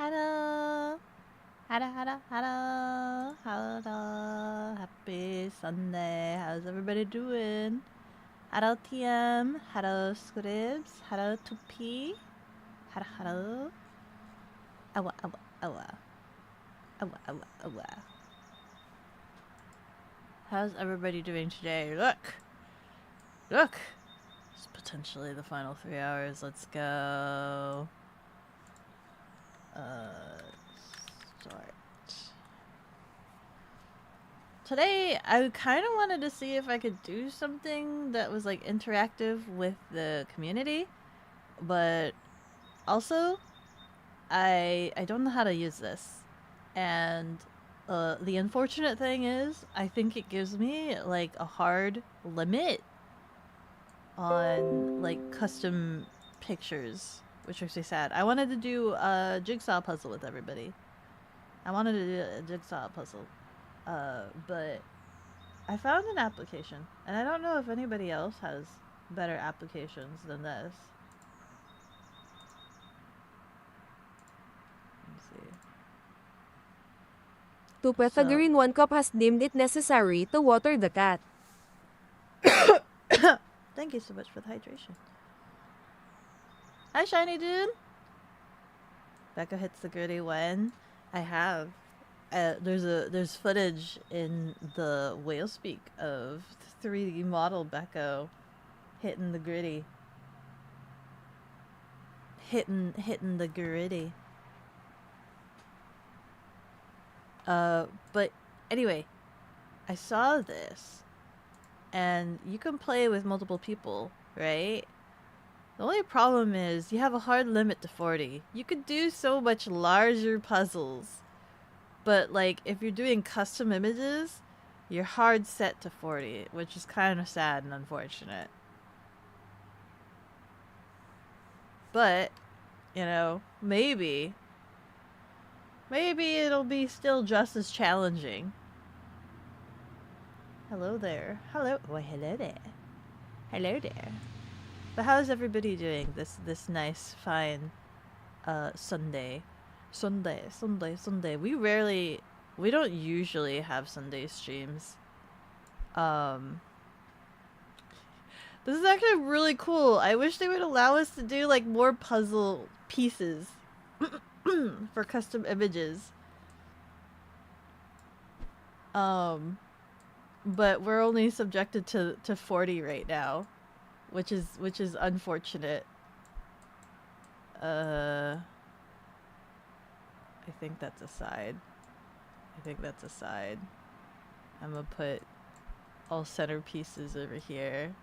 Hello. Hello. Happy Sunday. How's everybody doing? Hello, TM. Hello, Scribs. Hello, Tupi. Hello. Awa. How's everybody doing today? Look. It's potentially the final 3 hours. Let's go. Start. Today, I kind of wanted to see if I could do something that was like interactive with the community, but also, I don't know how to use this, and the unfortunate thing is, I think it gives me like a hard limit on like custom pictures, which makes me sad. I wanted to do a jigsaw puzzle with everybody. But I found an application, and I don't know if anybody else has better applications than this. Let me see. To Pythagorean, 1 cup has deemed it necessary to water the cat. Thank you so much for the hydration. Hi, Shiny Dude! Becca hits the gritty when? I have. There's footage in the whale speak of 3D model Beko hitting the gritty. Hitting the gritty. But anyway, I saw this, and you can play with multiple people, right? The only problem is you have a hard limit to 40. You could do so much larger puzzles, but like if you're doing custom images, you're hard set to 40, which is kind of sad and unfortunate. But, you know, maybe it'll be still just as challenging. Hello there. Hello. Why, hello there. Hello there. But how's everybody doing this nice, fine Sunday? Sunday. We don't usually have Sunday streams. This is actually really cool. I wish they would allow us to do like more puzzle pieces for custom images. But we're only subjected to 40 right now, which is unfortunate. I think that's a side. I'm gonna put all centerpieces over here.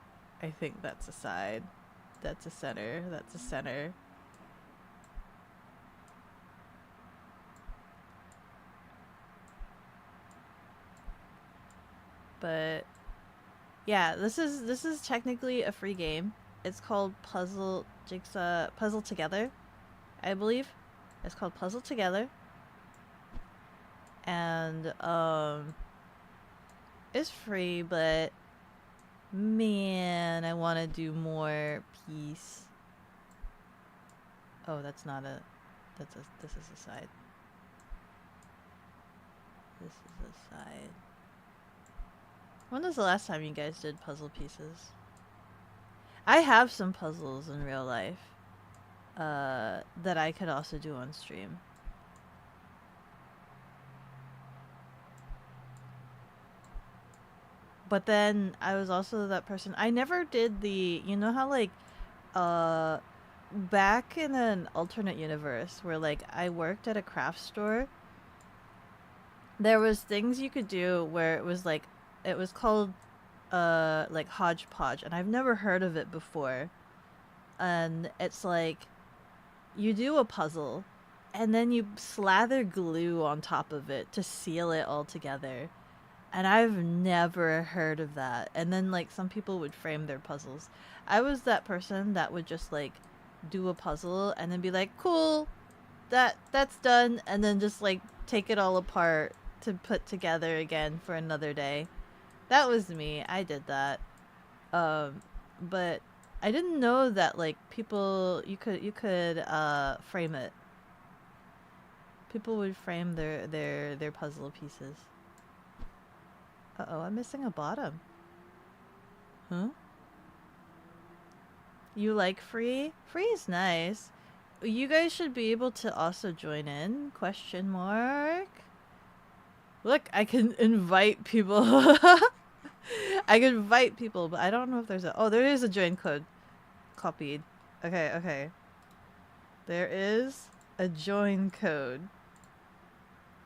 I think that's a side. That's a center. But yeah, this is technically a free game. It's called Puzzle Together, I believe. It's called Puzzle Together. And it's free, but man, I want to do more piece. Oh, this is a side. When was the last time you guys did puzzle pieces? I have some puzzles in real life that I could also do on stream. But then I was also that person. I never did the, you know how like back in an alternate universe where like I worked at a craft store, there was things you could do where it was called like hodgepodge, and I've never heard of it before. And it's like you do a puzzle and then you slather glue on top of it to seal it all together. And I've never heard of that. And then like some people would frame their puzzles. I was that person that would just like do a puzzle and then be like, cool, that's done, and then just like take it all apart to put together again for another day. That was me. I did that. But I didn't know that like people you could frame it. People would frame their puzzle pieces. Uh-oh, I'm missing a bottom. Huh? You like free? Free is nice. You guys should be able to also join in? Question mark? Look, I can invite people. I can invite people, but I don't know if there's a... Oh, there is a join code. Copied. Okay, okay. There is a join code.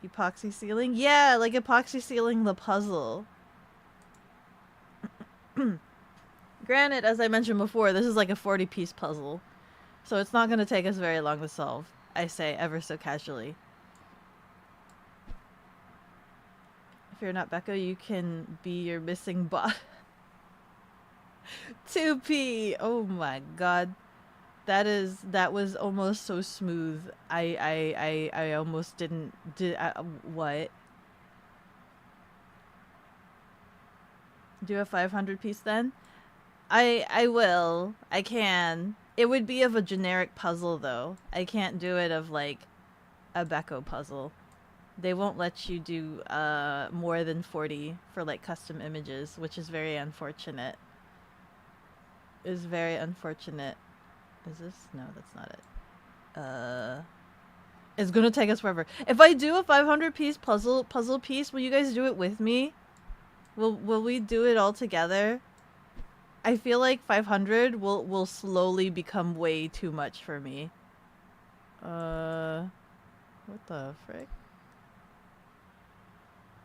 Epoxy sealing? Yeah, like epoxy sealing the puzzle. Granted, as I mentioned before, this is like a 40-piece puzzle. So it's not going to take us very long to solve. I say ever so casually. If you're not Beko, you can be your missing bot. 2P! Oh my god. That was almost so smooth. I almost didn't... What? Do a 500 piece then? I will. I can. It would be of a generic puzzle though. I can't do it of like a Beko puzzle. They won't let you do more than 40 for like custom images, which is very unfortunate. Is very unfortunate. Is this? No, that's not it. It's gonna take us forever. If I do a 500 piece puzzle piece, will you guys do it with me? Will we do it all together? I feel like 500 will slowly become way too much for me. What the frick?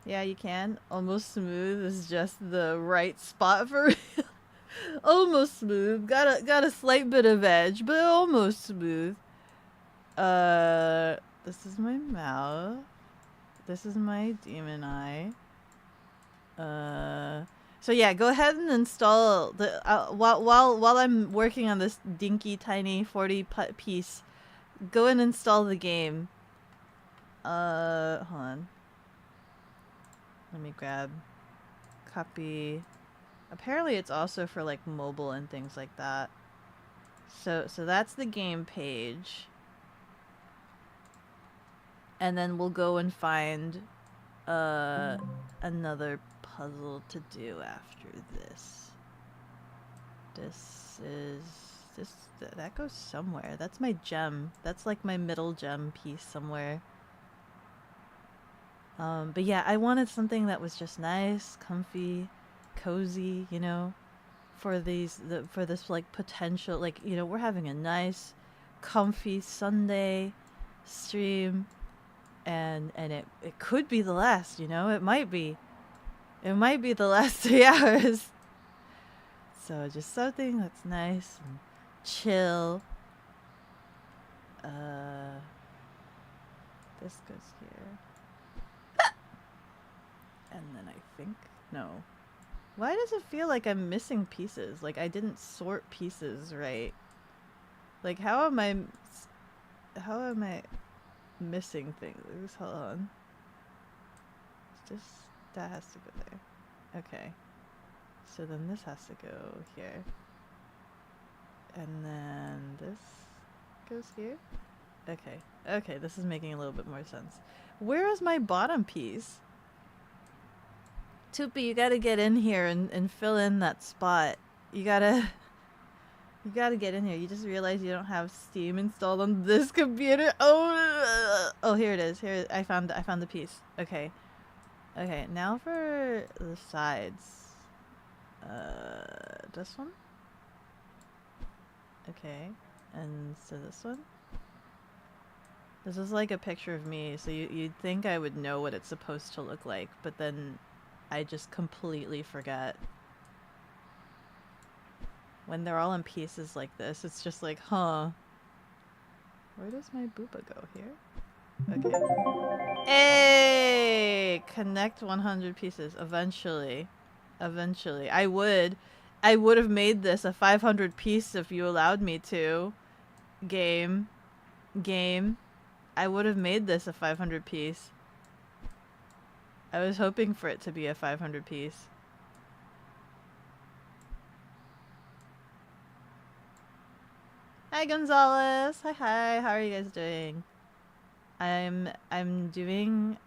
Yeah, you can. Almost smooth is just the right spot for real. Almost smooth. Got a slight bit of edge, but almost smooth. This is my mouth. This is my demon eye. So yeah, go ahead and install the while I'm working on this dinky tiny 40 piece. Go and install the game. Hold on. Let me grab copy. Apparently it's also for like mobile and things like that. So that's the game page. And then we'll go and find another puzzle to do after this. That goes somewhere. That's my gem. That's like my middle gem piece somewhere. But yeah, I wanted something that was just nice, comfy, cozy, you know, for this like potential, like, you know, we're having a nice, comfy Sunday stream, and it could be the last, you know, it might be the last 3 hours. So just something that's nice and chill. This goes here. And then I think, no. Why does it feel like I'm missing pieces? Like I didn't sort pieces right. Like how am I missing things? Hold on. That has to go there. Okay. So then this has to go here. And then this goes here. Okay. Okay, this is making a little bit more sense. Where is my bottom piece? Tupi, you gotta get in here and fill in that spot. You gotta get in here. You just realized you don't have Steam installed on this computer. Oh, here it is. Here, I found the piece. Okay. Okay, now for the sides. This one? Okay. And so this one? This is like a picture of me, so you'd think I would know what it's supposed to look like, but then I just completely forget. When they're all in pieces like this, it's just like, huh. Where does my booba go? Here? Okay. Hey! Connect 100 pieces. Eventually. Eventually. I would have made this a 500 piece if you allowed me to. Game. I would have made this a 500 piece. I was hoping for it to be a 500 piece. Hi Gonzalez! Hi, how are you guys doing? I'm doing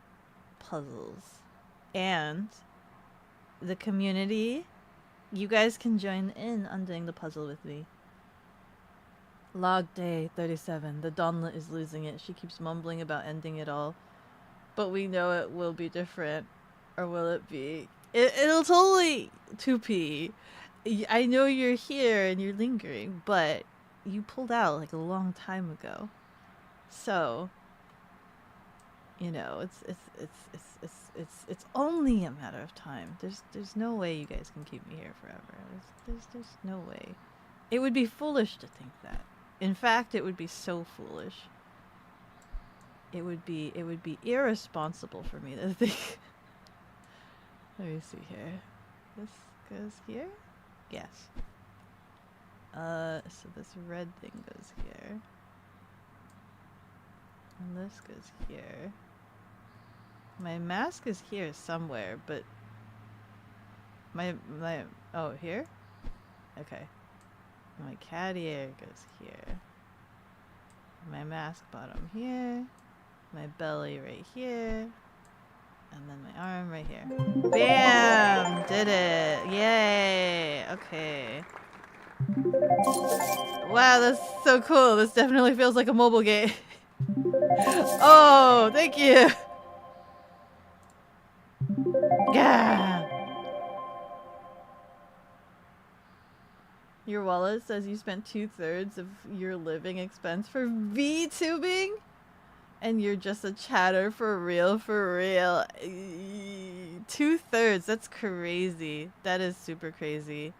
puzzles, and the community, you guys can join in on doing the puzzle with me. Log day 37. The Donlet is losing it. She keeps mumbling about ending it all, but we know it will be different, or will it be? It'll totally 2p. I know you're here and you're lingering, but you pulled out like a long time ago. So, you know, it's only a matter of time. There's no way you guys can keep me here forever. There's no way. It would be foolish to think that. In fact, it would be so foolish. It would be irresponsible for me to think. Let me see here. This goes here? Yes. So this red thing goes here. And this goes here. My mask is here somewhere, but my oh, here? Okay. My cat ear goes here. My mask bottom here. My belly right here. And then my arm right here. Bam! Did it! Yay! Okay. Wow, that's so cool. This definitely feels like a mobile game. Oh, thank you! Yeah! Your wallet says you spent 2/3 of your living expense for VTubing? And you're just a chatter for real, for real. 2/3, that's crazy. That is super crazy.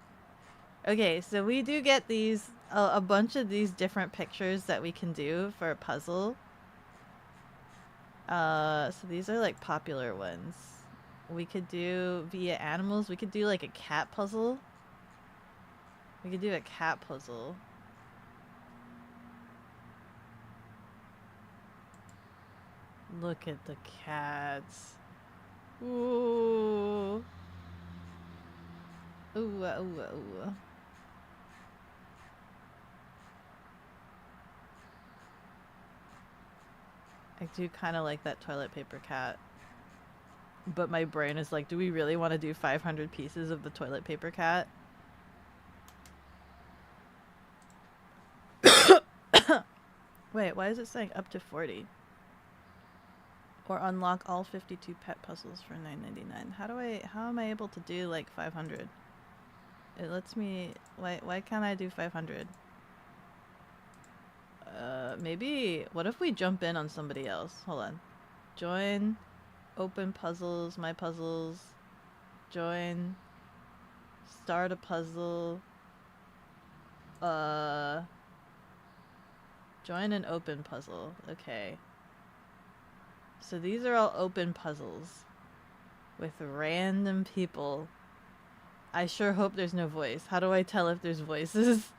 Okay, so we do get these, a bunch of these different pictures that we can do for a puzzle. So these are like popular ones. We could do via animals. We could do like a cat puzzle. We could do a cat puzzle. Look at the cats. Ooh. Ooh, ooh, ooh. I do kind of like that toilet paper cat. But my brain is like, do we really want to do 500 pieces of the toilet paper cat? Wait, why is it saying up to 40? Or unlock all 52 pet puzzles for $9.99. How am I able to do like 500? It lets me, why can't I do 500? Maybe, what if we jump in on somebody else? Hold on. Join, open puzzles, my puzzles, join, start a puzzle, join an open puzzle. Okay. So these are all open puzzles with random people. I sure hope there's no voice. How do I tell if there's voices?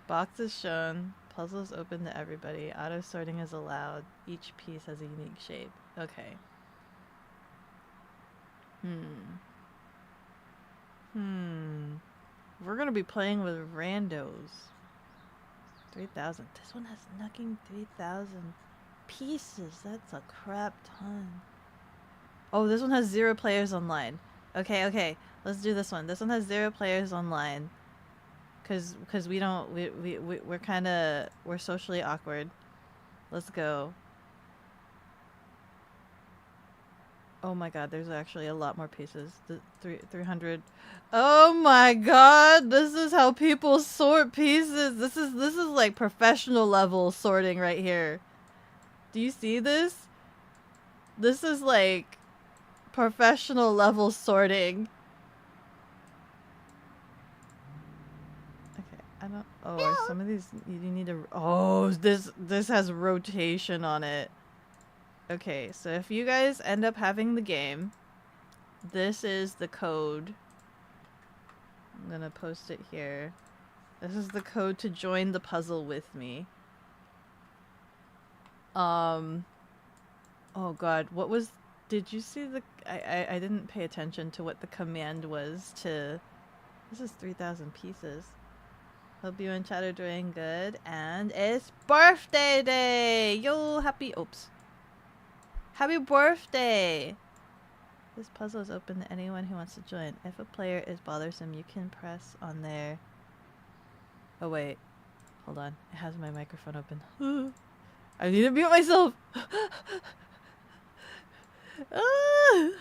Box is shown. Puzzles open to everybody. Auto sorting is allowed. Each piece has a unique shape. Okay. We're gonna be playing with randos. 3,000. This one has fucking 3,000 pieces. That's a crap ton. Oh, this one has 0 players online. Okay. Let's do this one. This one has 0 players online. Cause we don't, we're kinda, we're socially awkward. Let's go. Oh my god, there's actually a lot more pieces. 300. Oh my god, this is how people sort pieces. This is like professional level sorting right here. Do you see this? This is like professional level sorting. Okay, I don't, oh, are some of these, you need to, oh, this has rotation on it. Okay, so if you guys end up having the game, this is the code. I'm gonna post it here. This is the code to join the puzzle with me. Oh god, what was, did you see the, I didn't pay attention to what the command was to, this is 3,000 pieces. Hope you and chat are doing good, and it's birthday day! Yo, happy, oops. Happy birthday! This puzzle is open to anyone who wants to join. If a player is bothersome, you can press on their... Oh wait, hold on. It has my microphone open. I need to mute myself! Oh,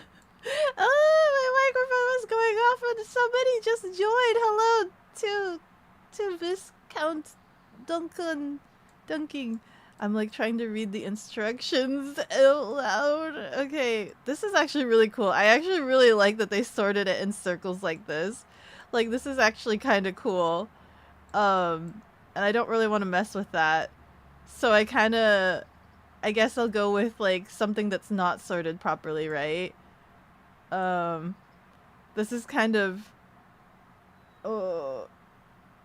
my microphone was going off and somebody just joined. Hello to Viscount Dunking. I'm like trying to read the instructions out loud. Okay, this is actually really cool. I actually really like that they sorted it in circles like this. Like, this is actually kind of cool. And I don't really want to mess with that. So I guess I'll go with like something that's not sorted properly, right? This is kind of... Oh,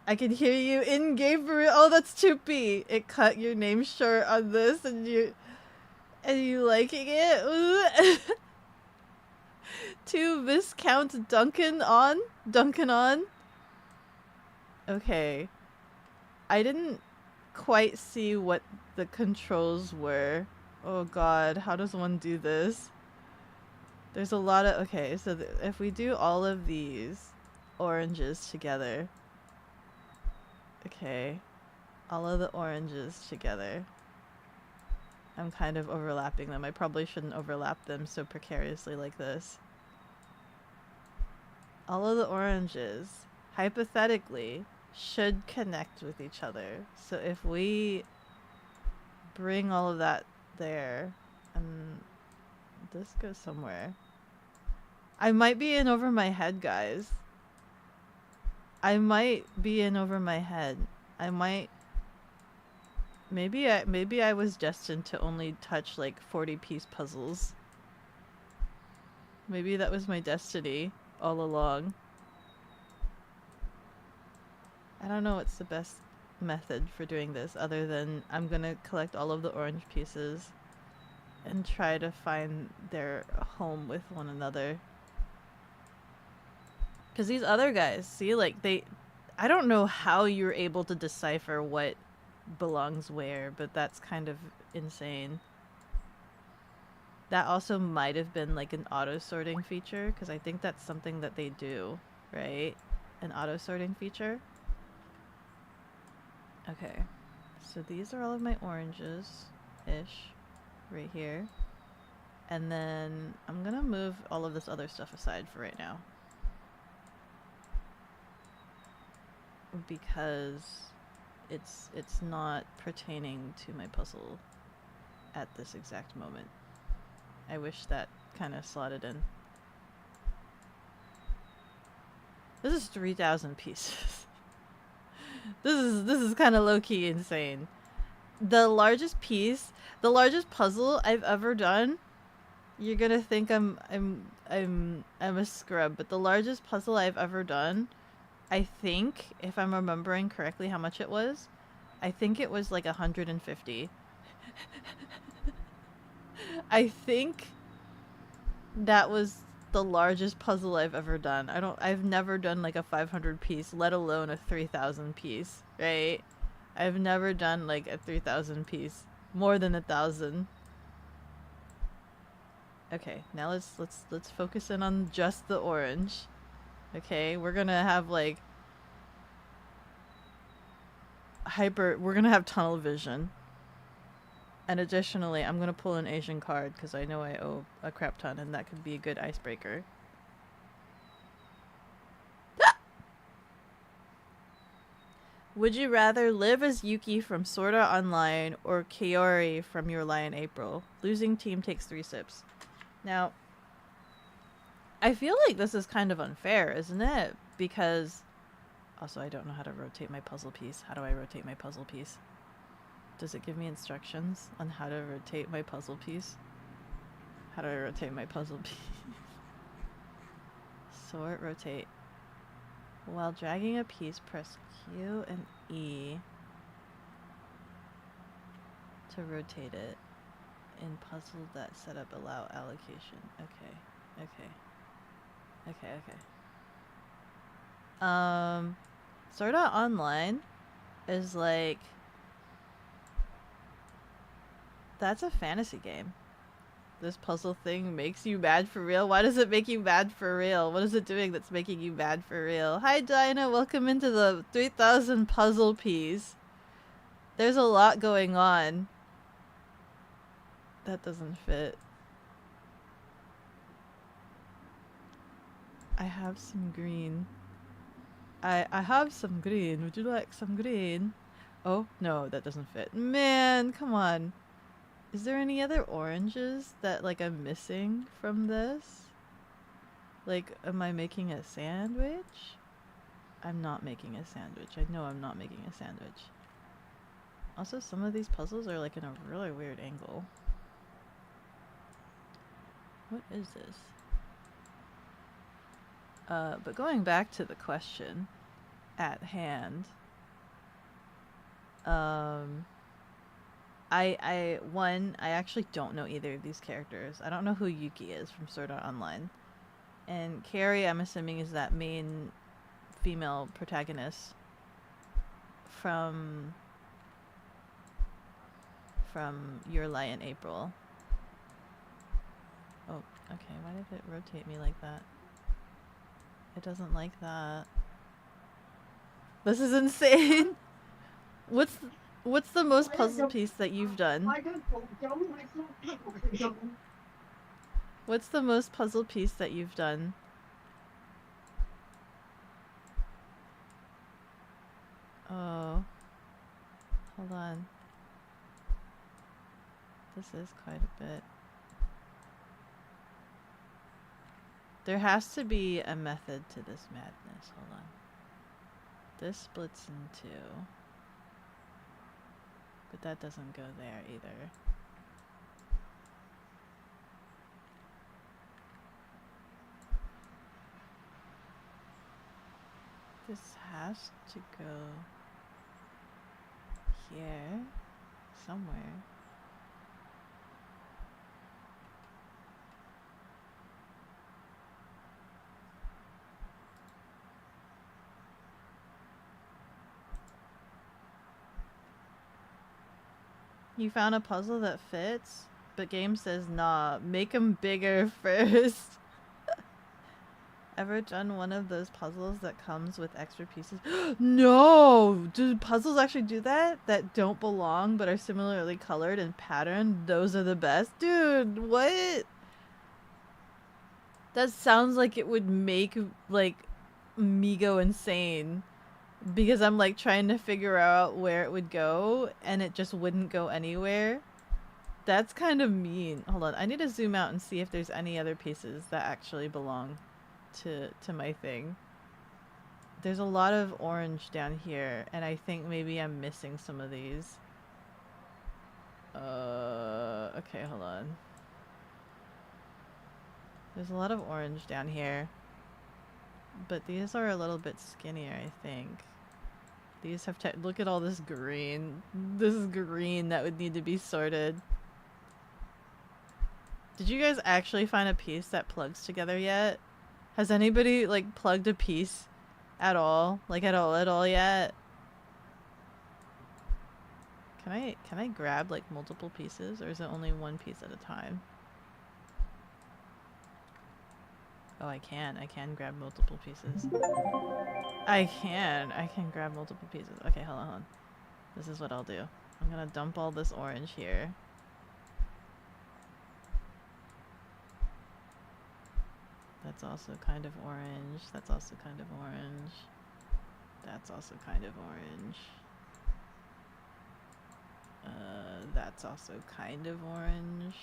I can hear you in game for real. Oh, that's Choopy. It cut your name short on this, and you liking it? To Viscount Duncan on. Okay, I didn't quite see what the controls were. Oh God, how does one do this? There's a lot of... Okay, so if we do all of these oranges together. Okay. All of the oranges together. I'm kind of overlapping them. I probably shouldn't overlap them so precariously like this. All of the oranges, hypothetically, should connect with each other. So if we bring all of that there, and this goes somewhere. I might be in over my head, guys. I might be in over my head. I might... Maybe I was destined to only touch like 40-piece puzzles. Maybe that was my destiny all along. I don't know what's the best method for doing this other than I'm gonna collect all of the orange pieces and try to find their home with one another. Because these other guys, see, like, I don't know how you're able to decipher what belongs where, but that's kind of insane. That also might have been, like, an auto-sorting feature, because I think that's something that they do, right? An auto-sorting feature. Okay. So these are all of my oranges-ish, right here. And then I'm gonna move all of this other stuff aside for right now. Because it's not pertaining to my puzzle at this exact moment. I wish that kind of slotted in. This is 3,000 pieces. This is kind of low-key insane. The largest piece, the largest puzzle I've ever done. You're gonna think I'm a scrub, but the largest puzzle I've ever done, I think, if I'm remembering correctly how much it was, I think it was like 150. I think that was the largest puzzle I've ever done. I've never done like a 500 piece, let alone a 3,000 piece, right? I've never done like a 3,000 piece, more than 1,000. Okay, now let's focus in on just the orange. Okay, we're gonna have like we're gonna have tunnel vision. And additionally, I'm gonna pull an Asian card because I know I owe a crap ton and that could be a good icebreaker. Would you rather live as Yuki from Sword Art Online or Kaori from Your Lie in April? Losing team takes 3 sips. Now, I feel like this is kind of unfair, isn't it? Because... Also, I don't know how to rotate my puzzle piece. How do I rotate my puzzle piece? Does it give me instructions on how to rotate my puzzle piece? How do I rotate my puzzle piece? Sort, rotate. While dragging a piece, press Q and E to rotate it. In puzzle that setup allow allocation. Okay. Sword Art Online is like... That's a fantasy game. This puzzle thing makes you mad for real? Why does it make you mad for real? What is it doing that's making you mad for real? Hi Dinah, welcome into the 3000 puzzle piece. There's a lot going on. That doesn't fit. I have some green. I have some green. Would you like some green? Oh, no, that doesn't fit. Man, come on. Is there any other oranges that, like, I'm missing from this? Like, am I making a sandwich? I'm not making a sandwich. I know I'm not making a sandwich. Also, some of these puzzles are, like, in a really weird angle. What is this? But going back to the question at hand, I actually don't know either of these characters. I don't know who Yuki is from Sword Art Online. And Carrie, I'm assuming, is that main female protagonist from Your Lie in April. Oh, okay, why did it rotate me like that? It doesn't like that. This is insane! What's the most puzzle piece that you've done? What's the most puzzle piece that you've done? Oh. Hold on. This is quite a bit. There has to be a method to this madness. Hold on. This splits in two. But that doesn't go there either. This has to go here somewhere. You found a puzzle that fits, but game says nah, make them bigger first. Ever done one of those puzzles that comes with extra pieces? No! Do puzzles actually do that? That don't belong but are similarly colored and patterned? Those are the best? Dude, what? That sounds like it would make, like, me go insane. Because I'm, like, trying to figure out where it would go, and it just wouldn't go anywhere. That's kind of mean. Hold on, I need to zoom out and see if there's any other pieces that actually belong to my thing. There's a lot of orange down here, and I think maybe I'm missing some of these. Okay, hold on. There's a lot of orange down here. But these are a little bit skinnier, I think. These have look at all this green. This is green that would need to be sorted. Did you guys actually find a piece that plugs together yet? Has anybody, like, plugged a piece at all? Like, at all yet? Can I grab, like, multiple pieces? Or is it only one piece at a time? Oh, I can grab multiple pieces. I can grab multiple pieces. Okay, hold on. This is what I'll do. I'm gonna dump all this orange here. That's also kind of orange. That's also kind of orange. That's also kind of orange. That's also kind of orange.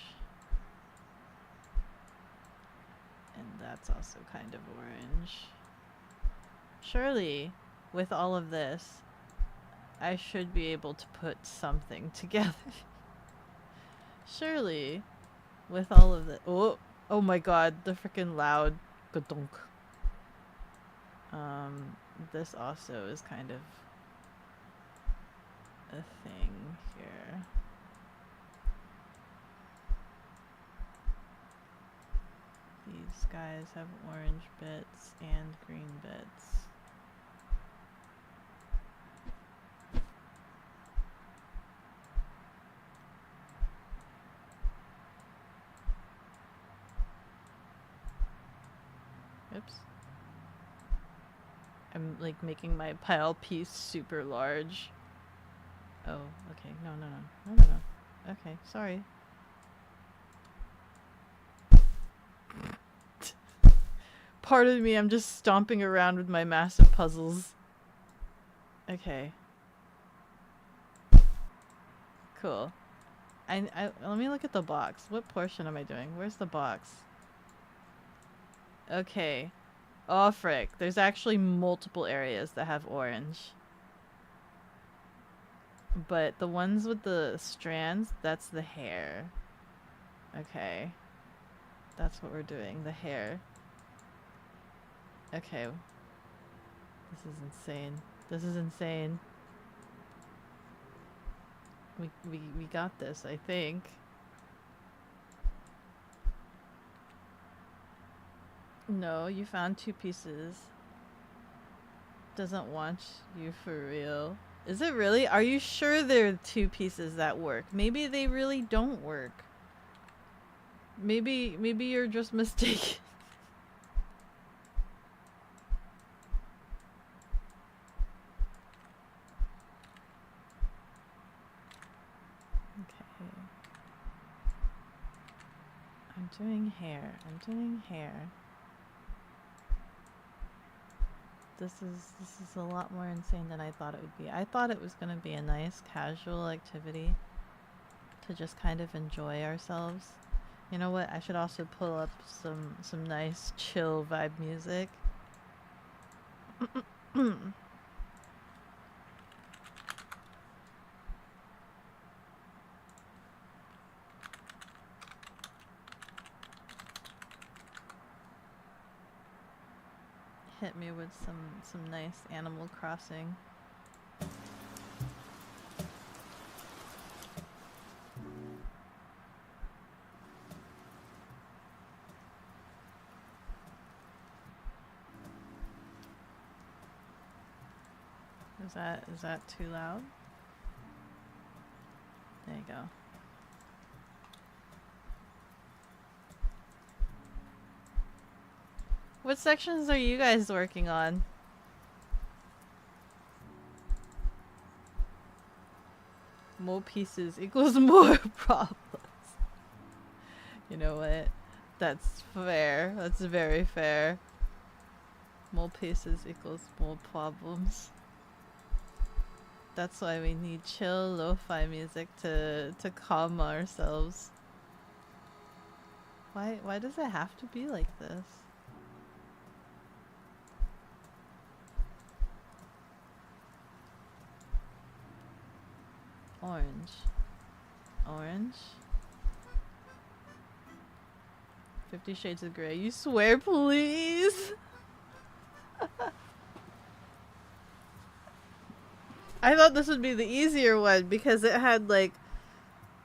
And that's also kind of orange. Surely, with all of this, I should be able to put something together. Surely, with all of the— oh my god, the freaking loud gadunk. This also is kind of a thing here. These guys have orange bits and green bits. Oops. I'm like making my pile piece super large. Oh, okay. No. Okay, sorry. Pardon me, I'm just stomping around with my massive puzzles. Okay. Cool. Let me look at the box. What portion am I doing? Where's the box? Okay. Oh, frick. There's actually multiple areas that have orange. But the ones with the strands, that's the hair. Okay. That's what we're doing. The hair. Okay. This is insane. This is insane. We got this, I think. No, you found 2 pieces. Doesn't want you for real. Is it really? Are you sure there are 2 pieces that work? Maybe they really don't work. Maybe you're just mistaken. Okay. I'm doing hair. This is a lot more insane than I thought it would be. I thought it was gonna be a nice casual activity to just kind of enjoy ourselves. You know what? I should also pull up some nice chill vibe music. Hit me with some nice Animal Crossing. Is that too loud? There you go. What sections are you guys working on? More pieces equals more problems. You know what? That's fair. That's very fair. More pieces equals more problems. That's why we need chill lo-fi music to calm ourselves. Why does it have to be like this? Orange. 50 Shades of Grey. You swear, please? I thought this would be the easier one because it had like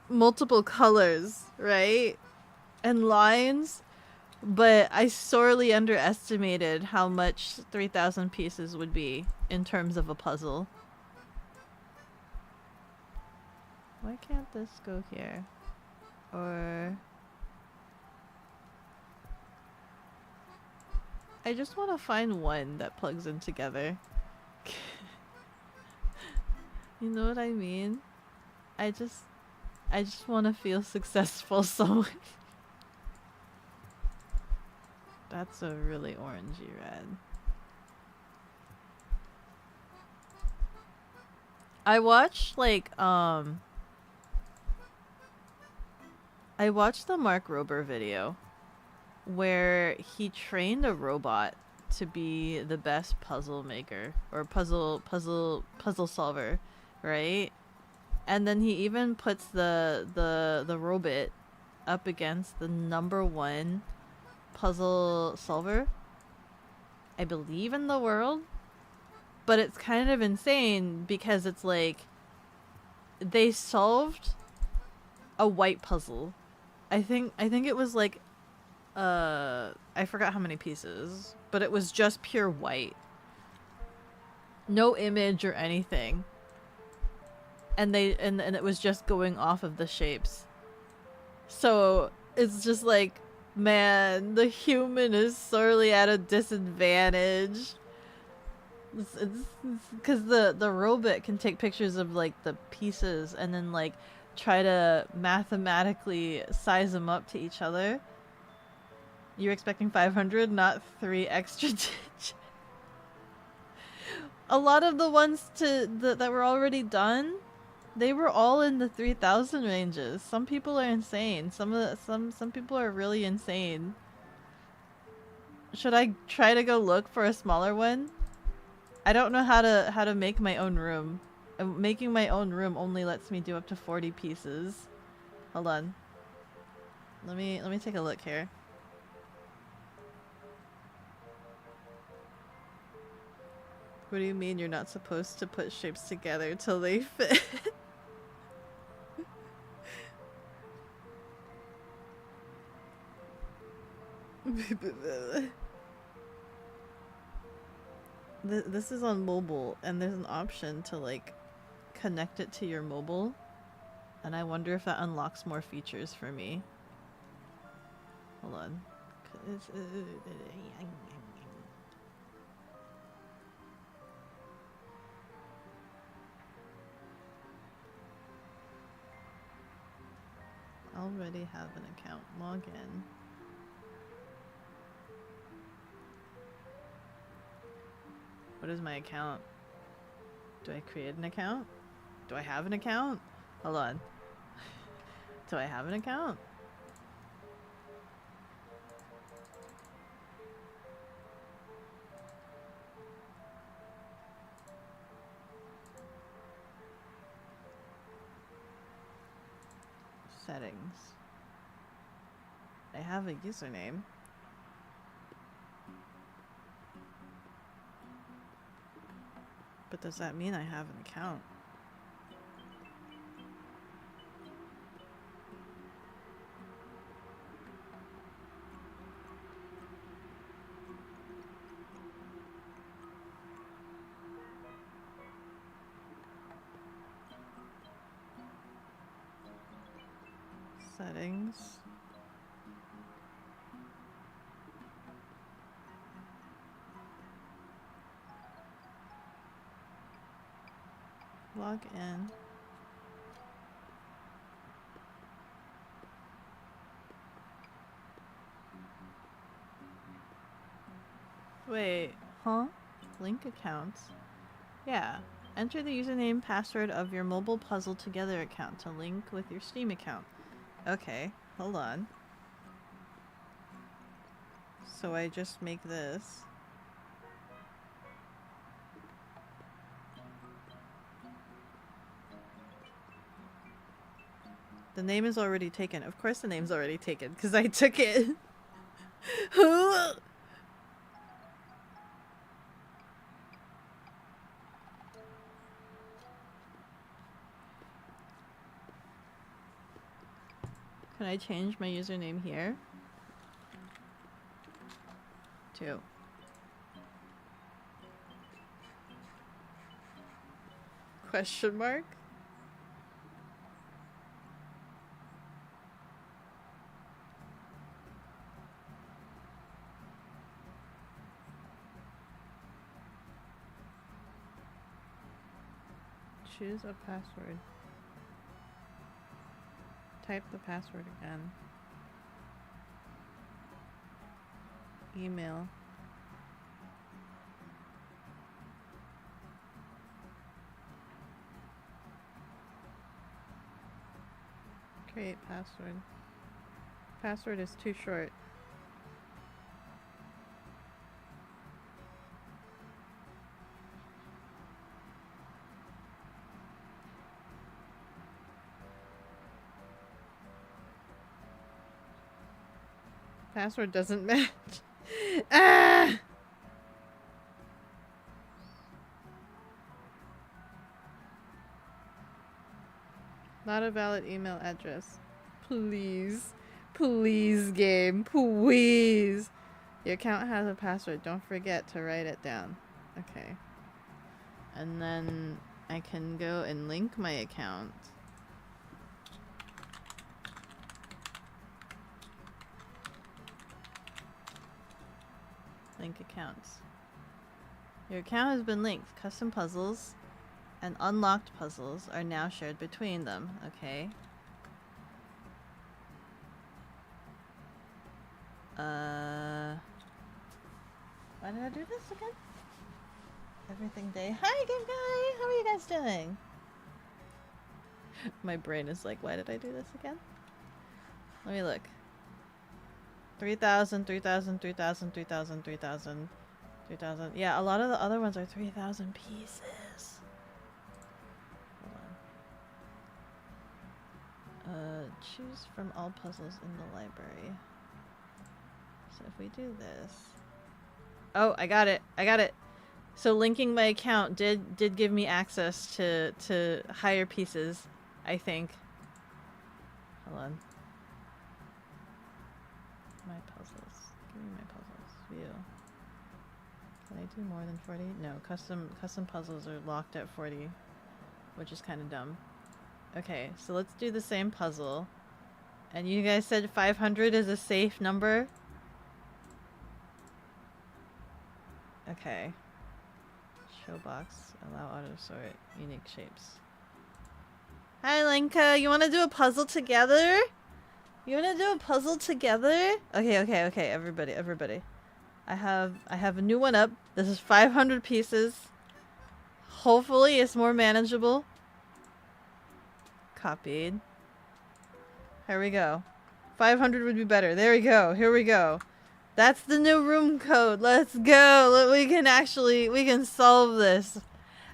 multiple colors, right? And lines. But I sorely underestimated how much 3,000 pieces would be in terms of a puzzle. Why can't this go here? Or... I just want to find one that plugs in together. You know what I mean? I just want to feel successful somewhere. That's a really orangey red. I watched like I watched the Mark Rober video where he trained a robot to be the best puzzle maker or puzzle solver, right? And then he even puts the robot up against the #1 puzzle solver, I believe, in the world. But it's kind of insane because it's like they solved a white puzzle. I think it was like I forgot how many pieces, but it was just pure white. No image or anything. And it was just going off of the shapes. So it's just like Man, the human is sorely at a disadvantage. It's because the robot can take pictures of like the pieces and then like try to mathematically size them up to each other. You're expecting 500, not 3 extra digits. A lot of the ones that were already done, they were all in the 3,000 ranges. Some people are insane. Some people are really insane. Should I try to go look for a smaller one? I don't know how to make my own room. Making my own room only lets me do up to 40 pieces. Hold on. Let me take a look here. What do you mean you're not supposed to put shapes together till they fit? This is on mobile, and there's an option to like connect it to your mobile, and I wonder if that unlocks more features for me. Hold on. Already have an account. Log in. What is my account? Do I create an account? Do I have an account? Hold on. Do I have an account? Settings. I have a username. But does that mean I have an account? Settings. Log in. Wait, huh? Link accounts? Yeah. Enter the username password of your mobile Puzzle Together account to link with your Steam account. Okay, hold on. So I just make this. The name is already taken. Of course the name's already taken, because I took it. Can I change my username here? 2. Question mark? Choose a password. Type the password again. Email. Create password. Password is too short. Password doesn't match. Ah! Not a valid email address. Please. Please, game. Please. Your account has a password. Don't forget to write it down. Okay. And then I can go and link my account. Link accounts. Your account has been linked. Custom puzzles and unlocked puzzles are now shared between them. Okay. Why did I do this again? Everything day. Hi, good guy. How are you guys doing? My brain is like, why did I do this again? Let me look. 3,000, 3,000, 3,000, 3,000, 3,000, 3,000. Yeah, a lot of the other ones are 3,000 pieces. Hold on. Choose from all puzzles in the library. So if we do this... Oh, I got it. I got it. So linking my account did give me access to higher pieces, I think. Hold on. My puzzles. Give me my puzzles. View. Can I do more than 40? No, custom puzzles are locked at 40, which is kind of dumb. Okay, so let's do the same puzzle. And you guys said 500 is a safe number? Okay. Showbox. Allow auto sort. Unique shapes. Hi, Lenka. You want to do a puzzle together? You want to do a puzzle together? Okay. Everybody. I have a new one up. This is 500 pieces. Hopefully, it's more manageable. Copied. Here we go. 500 would be better. There we go. Here we go. That's the new room code. Let's go. We can solve this.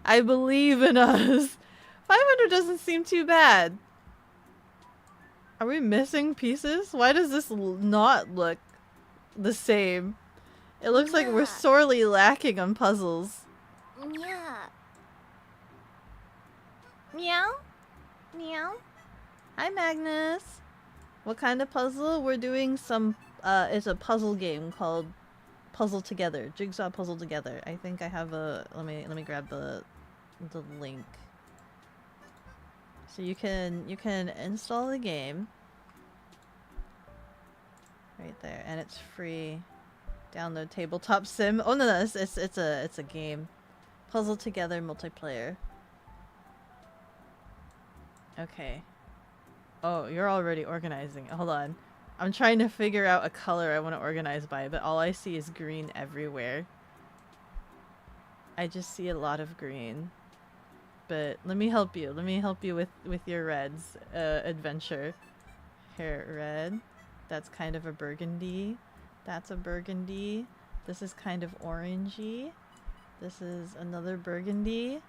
I believe in us. 500 doesn't seem too bad. Are we missing pieces? Why does this not look the same? It looks like we're sorely lacking on puzzles. Yeah. Meow? Meow? Hi, Magnus. What kind of puzzle? We're doing some... it's a puzzle game called Puzzle Together. Jigsaw Puzzle Together. I think I have a... Let me grab the link. So you can install the game. Right there. And it's free. Download Tabletop Sim. Oh no, it's a game. Puzzle Together multiplayer. Okay. Oh, you're already organizing. Hold on. I'm trying to figure out a color I want to organize by, but all I see is green everywhere. I just see a lot of green. But let me help you. Let me help you with your reds adventure. Here, red. That's kind of a burgundy. That's a burgundy. This is kind of orangey. This is another burgundy.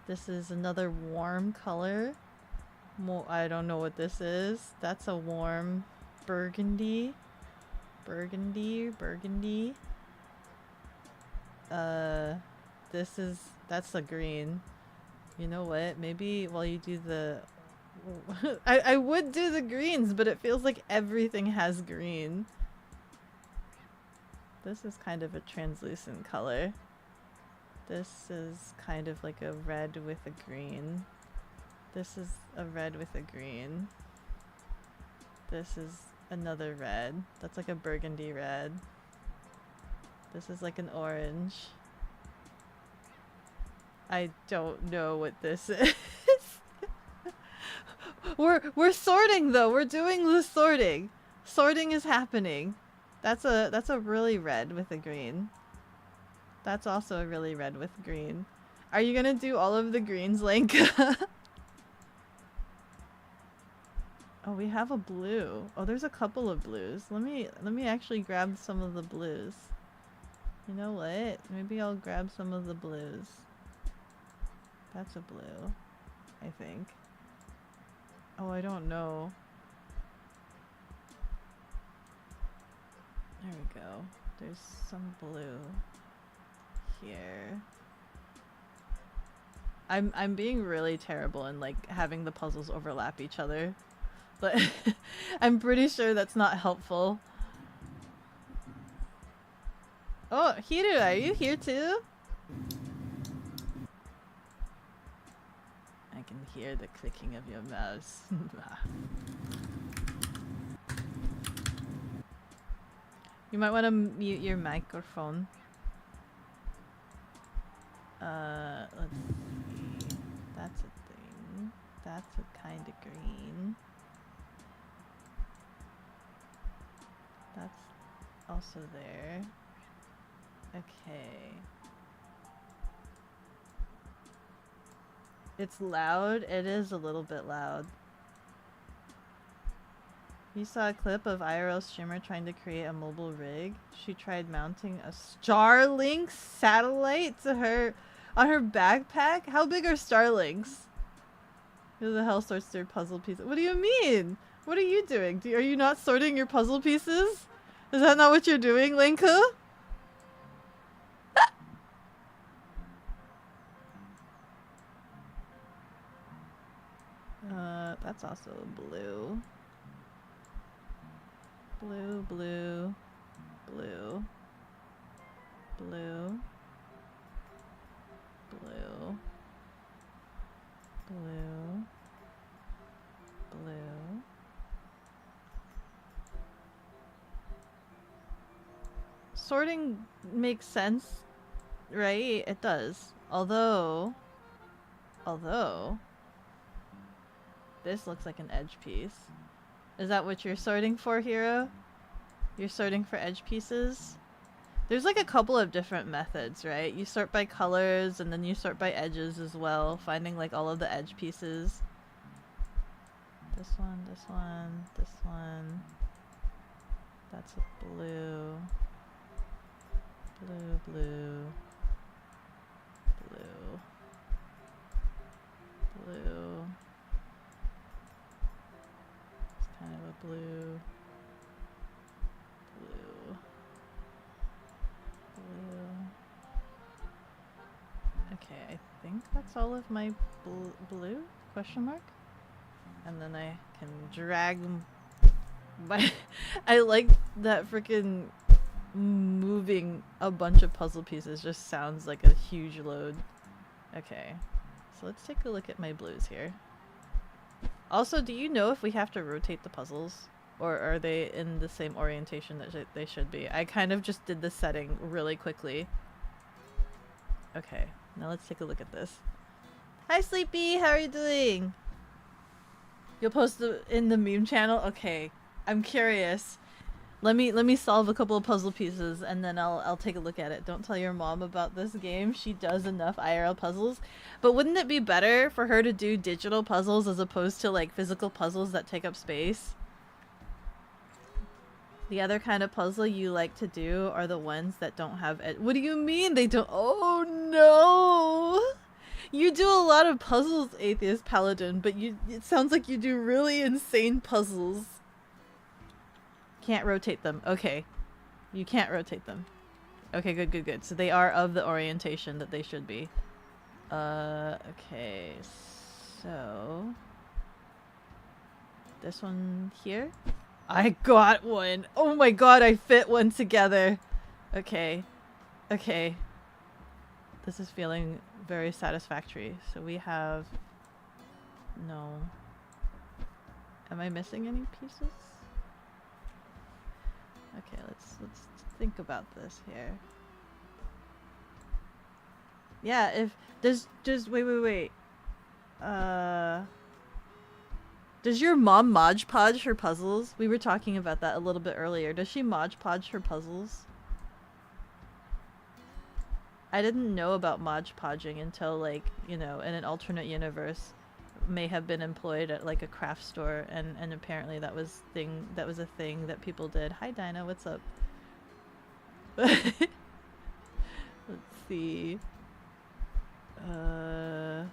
This is another warm color. I don't know what this is. That's a warm burgundy. Burgundy. That's a green. You know what? Maybe while you do the... I would do the greens, but it feels like everything has green. This is kind of a translucent color. This is kind of like a red with a green. This is a red with a green. This is another red. That's like a burgundy red. This is like an orange. I don't know what this is. We're sorting though. We're doing the sorting. Sorting is happening. That's a really red with a green. That's also a really red with green. Are you gonna do all of the greens, Link? Oh, we have a blue. Oh, there's a couple of blues. Let me actually grab some of the blues. You know what? Maybe I'll grab some of the blues. That's a blue, I think. Oh, I don't know. There we go. There's some blue here. I'm being really terrible in like having the puzzles overlap each other. But I'm pretty sure that's not helpful. Oh, Hiru, are you here too? I can hear the clicking of your mouse. You might want to mute your microphone. Let's see. That's a thing. That's a kind of green. That's also there. Okay. It's loud. It is a little bit loud. You saw a clip of IRL streamer trying to create a mobile rig. She tried mounting a Starlink satellite to her on her backpack. How big are Starlinks? Who the hell sorts their puzzle pieces? What do you mean? What are you doing? Are you not sorting your puzzle pieces? Is that not what you're doing, Linka? That's also blue. Blue, blue, blue, blue, blue, blue, blue. Sorting makes sense, right? It does. Although, this looks like an edge piece. Is that what you're sorting for, Hero? You're sorting for edge pieces? There's like a couple of different methods, right? You sort by colors and then you sort by edges as well, finding like all of the edge pieces. This one, this one, this one. That's a blue. Blue, blue. Blue. Blue. Kind of a blue, blue, blue. Okay, I think that's all of my blue, question mark? And then I can drag my... I like that freaking moving a bunch of puzzle pieces just sounds like a huge load. Okay, so let's take a look at my blues here. Also, do you know if we have to rotate the puzzles? Or are they in the same orientation that they should be? I kind of just did the setting really quickly. Okay, now let's take a look at this. Hi Sleepy, how are you doing? You'll post in the meme channel? Okay, I'm curious. Let me solve a couple of puzzle pieces and then I'll take a look at it. Don't tell your mom about this game. She does enough IRL puzzles. But wouldn't it be better for her to do digital puzzles as opposed to like physical puzzles that take up space? The other kind of puzzle you like to do are the ones that don't have what do you mean they don't? Oh no! You do a lot of puzzles, Atheist Paladin, but it sounds like you do really insane puzzles. Can't rotate them. Okay. You can't rotate them. Okay, good, good, good. So they are of the orientation that they should be. Okay. So... this one here? I got one! Oh my god, I fit one together! Okay. Okay. This is feeling very satisfactory. So we have... no. Am I missing any pieces? Okay, let's think about this here. Yeah, if does wait. Does your mom Mod Podge her puzzles? We were talking about that a little bit earlier. Does she Mod Podge her puzzles? I didn't know about Mod Podging until, like, you know, in an alternate universe may have been employed at like a craft store, and apparently that was a thing that people did. Hi Dinah, what's up? Let's see. I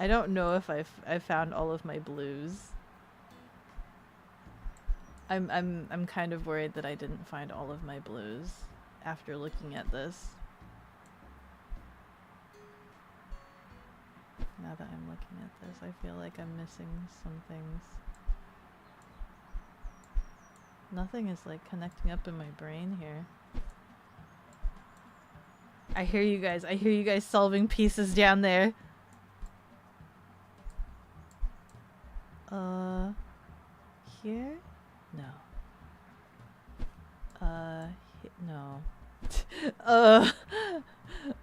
don't know if I've found all of my blues. I'm kind of worried that I didn't find all of my blues after looking at this. Now that I'm looking at this, I feel like I'm missing some things. Nothing is like connecting up in my brain here. I hear you guys. I hear you guys solving pieces down there. Here? No. No. uh,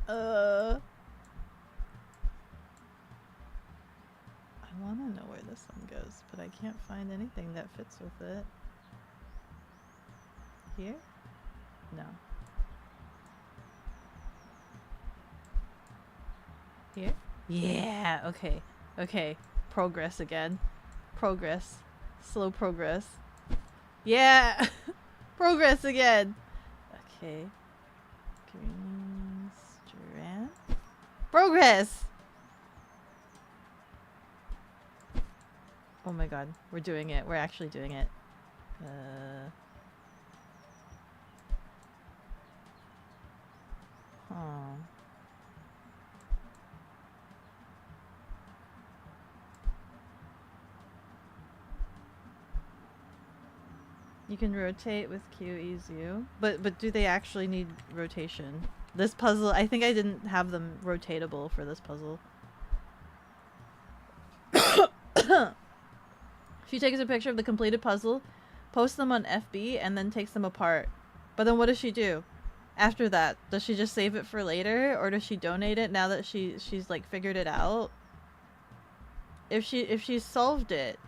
uh. I want to know where this one goes, but I can't find anything that fits with it. Here? No. Here? Yeah, okay. Okay. Progress again. Progress. Slow progress. Yeah! Progress again! Okay. Green strand. Progress! Oh my god. We're doing it. We're actually doing it. Huh. You can rotate with Q, ease U. But do they actually need rotation? This puzzle, I think I didn't have them rotatable for this puzzle. She takes a picture of the completed puzzle, posts them on FB, and then takes them apart. But then what does she do after that? Does she just save it for later, or does she donate it now that she's like figured it out? If she's solved it,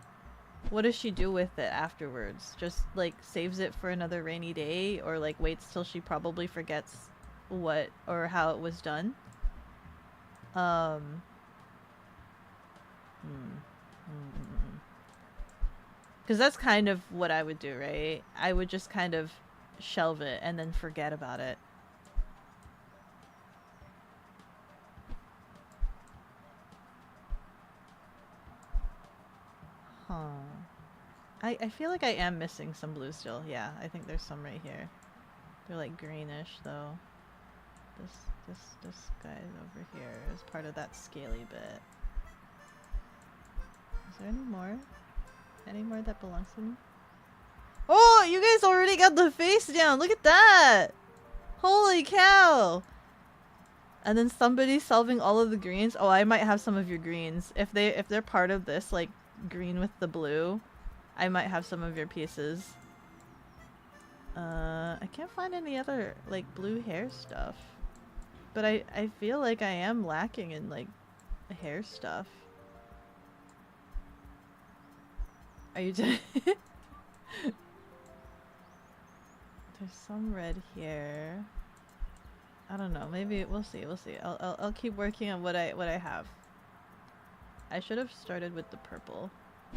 what does she do with it afterwards? Just like saves it for another rainy day, or like waits till she probably forgets what or how it was done? Because that's kind of what I would do, right? I would just kind of shelve it and then forget about it. Huh. I feel like I am missing some blue still. Yeah, I think there's some right here. They're like greenish though. This guy over here is part of that scaly bit. Is there any more? Any more that belongs to me? Oh, you guys already got the face down. Look at that. Holy cow. And then somebody solving all of the greens. Oh, I might have some of your greens. If they're part of this, like green with the blue, I might have some of your pieces. I can't find any other like blue hair stuff. But I feel like I am lacking in like hair stuff. Are you There's some red here. I don't know. Maybe we'll see. We'll see. I'll keep working on what I have. I should have started with the purple.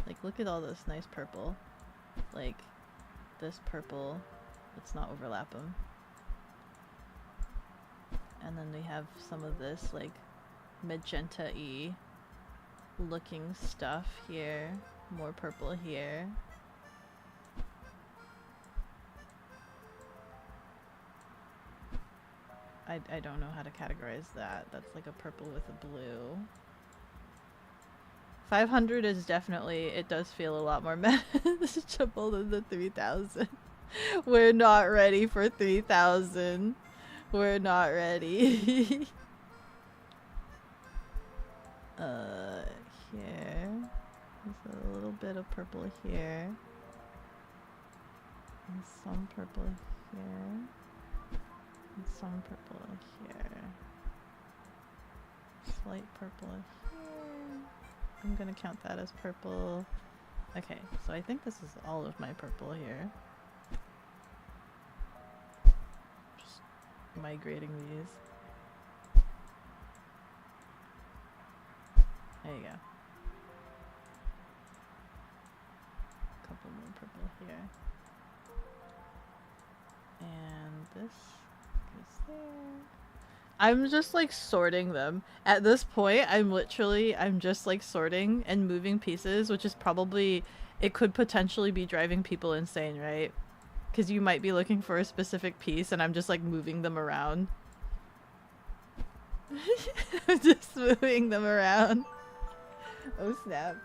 Like, look at all this nice purple. Like, this purple. Let's not overlap them. And then we have some of this, like, magenta-y looking stuff here. More purple here. I don't know how to categorize that. That's like a purple with a blue. 500 is definitely, it does feel a lot more manageable than the 3000. We're not ready for 3000. We're not ready. Here. There's a little bit of purple here. And some purple here. And some purple here. Slight purple here. I'm gonna count that as purple. Okay, so I think this is all of my purple here. Just migrating these. There you go. Couple more purple here. And this goes there. I'm just like sorting them. At this point, I'm just like sorting and moving pieces, which is probably, it could potentially be driving people insane, right? Because you might be looking for a specific piece and I'm just like moving them around. I'm just moving them around. Oh snap.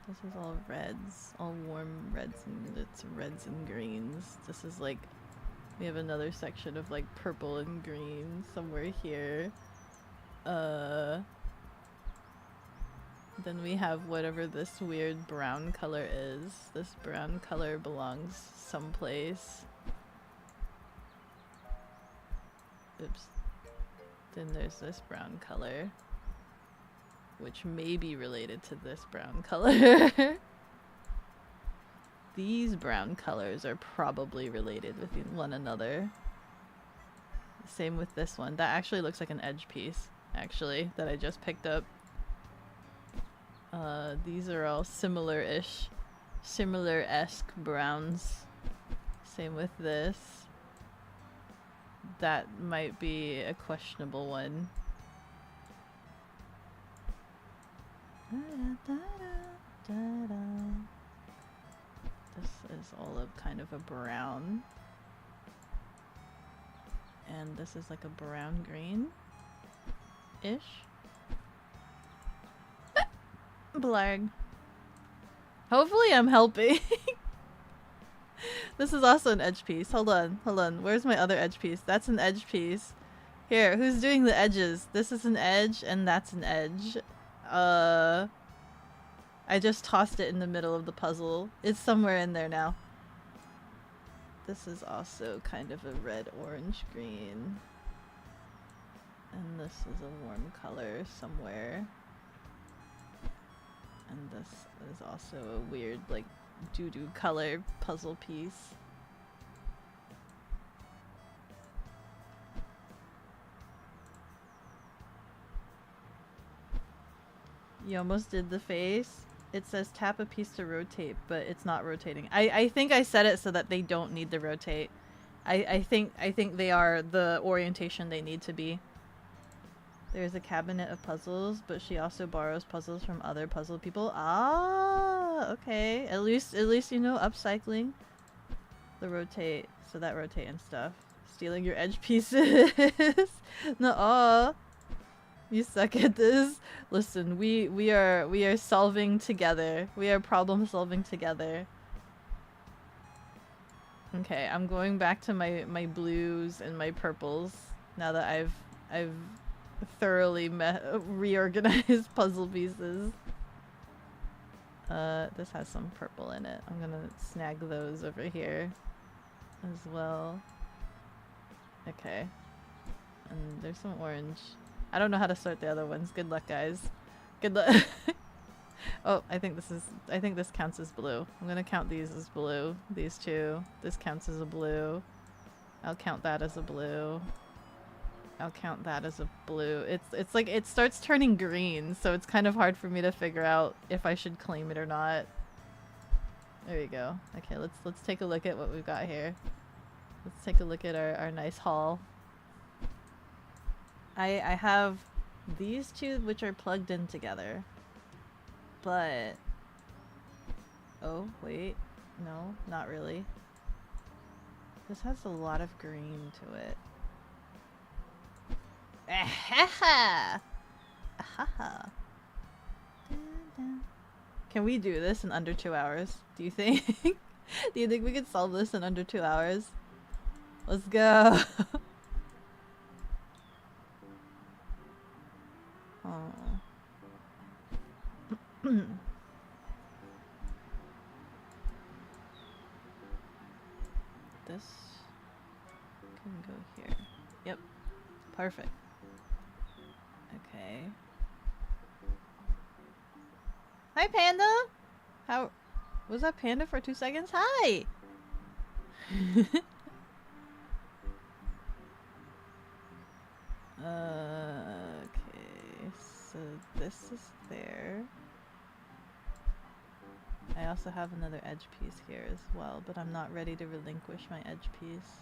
This is all reds, all warm reds, and it's reds and greens. This is like, we have another section of like purple and green somewhere here. Then we have whatever this weird brown color is. This brown color belongs someplace. Oops. Then there's this brown color, which may be related to this brown color. These brown colors are probably related with one another. Same with this one. That actually looks like an edge piece, actually, that I just picked up. These are all similar-ish, similar-esque browns. Same with this. That might be a questionable one. This is all of kind of a brown. And this is like a brown green-ish. Blarg. Hopefully I'm helping. This is also an edge piece. Hold on, hold on. Where's my other edge piece? That's an edge piece. Here, who's doing the edges? This is an edge and that's an edge. I just tossed it in the middle of the puzzle. It's somewhere in there now. This is also kind of a red, orange, green. And this is a warm color somewhere. And this is also a weird, like, doo-doo color puzzle piece. You almost did the face. It says tap a piece to rotate, but it's not rotating. I think I set it so that they don't need to rotate. I think they are the orientation they need to be. There's a cabinet of puzzles, but she also borrows puzzles from other puzzle people. Ah, okay. At least you know upcycling. The rotate, so that rotate and stuff. Stealing your edge pieces. No, you suck at this. Listen, we are solving together. We are problem solving together. Okay, I'm going back to my blues and my purples now that I've thoroughly reorganized puzzle pieces. This has some purple in it. I'm gonna snag those over here as well. Okay. And there's some orange. I don't know how to sort the other ones. Good luck, guys. Good luck. Oh, I think this counts as blue. I'm gonna count these as blue. These two. This counts as a blue. I'll count that as a blue. I'll count that as a blue. It's like it starts turning green, so it's kind of hard for me to figure out if I should claim it or not. There you go. Okay, let's take a look at what we've got here. Let's take a look at our nice haul. I have these two which are plugged in together. But oh, wait. No, not really. This has a lot of green to it. Ahaha! Ahaha. Can we do this in under 2 hours? Do you think? Do you think we could solve this in under 2 hours? Let's go. Oh. This can go here. Yep. Perfect. Okay. Hi, Panda! How... Was that Panda for 2 seconds? Hi! Okay, so this is there. I also have another edge piece here as well, but I'm not ready to relinquish my edge piece.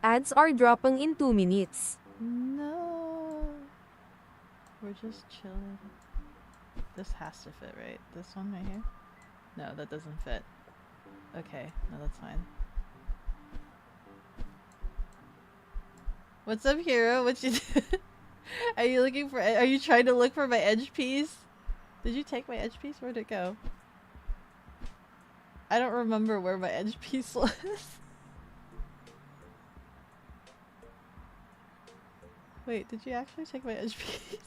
Ads are dropping in 2 minutes. No! We're just chilling. This has to fit, right? This one right here? No, that doesn't fit. Okay, no, that's fine. What's up, hero? What you do? Are you looking for? Are you trying to look for my edge piece? Did you take my edge piece? Where'd it go? I don't remember where my edge piece was. Wait, did you actually take my edge piece?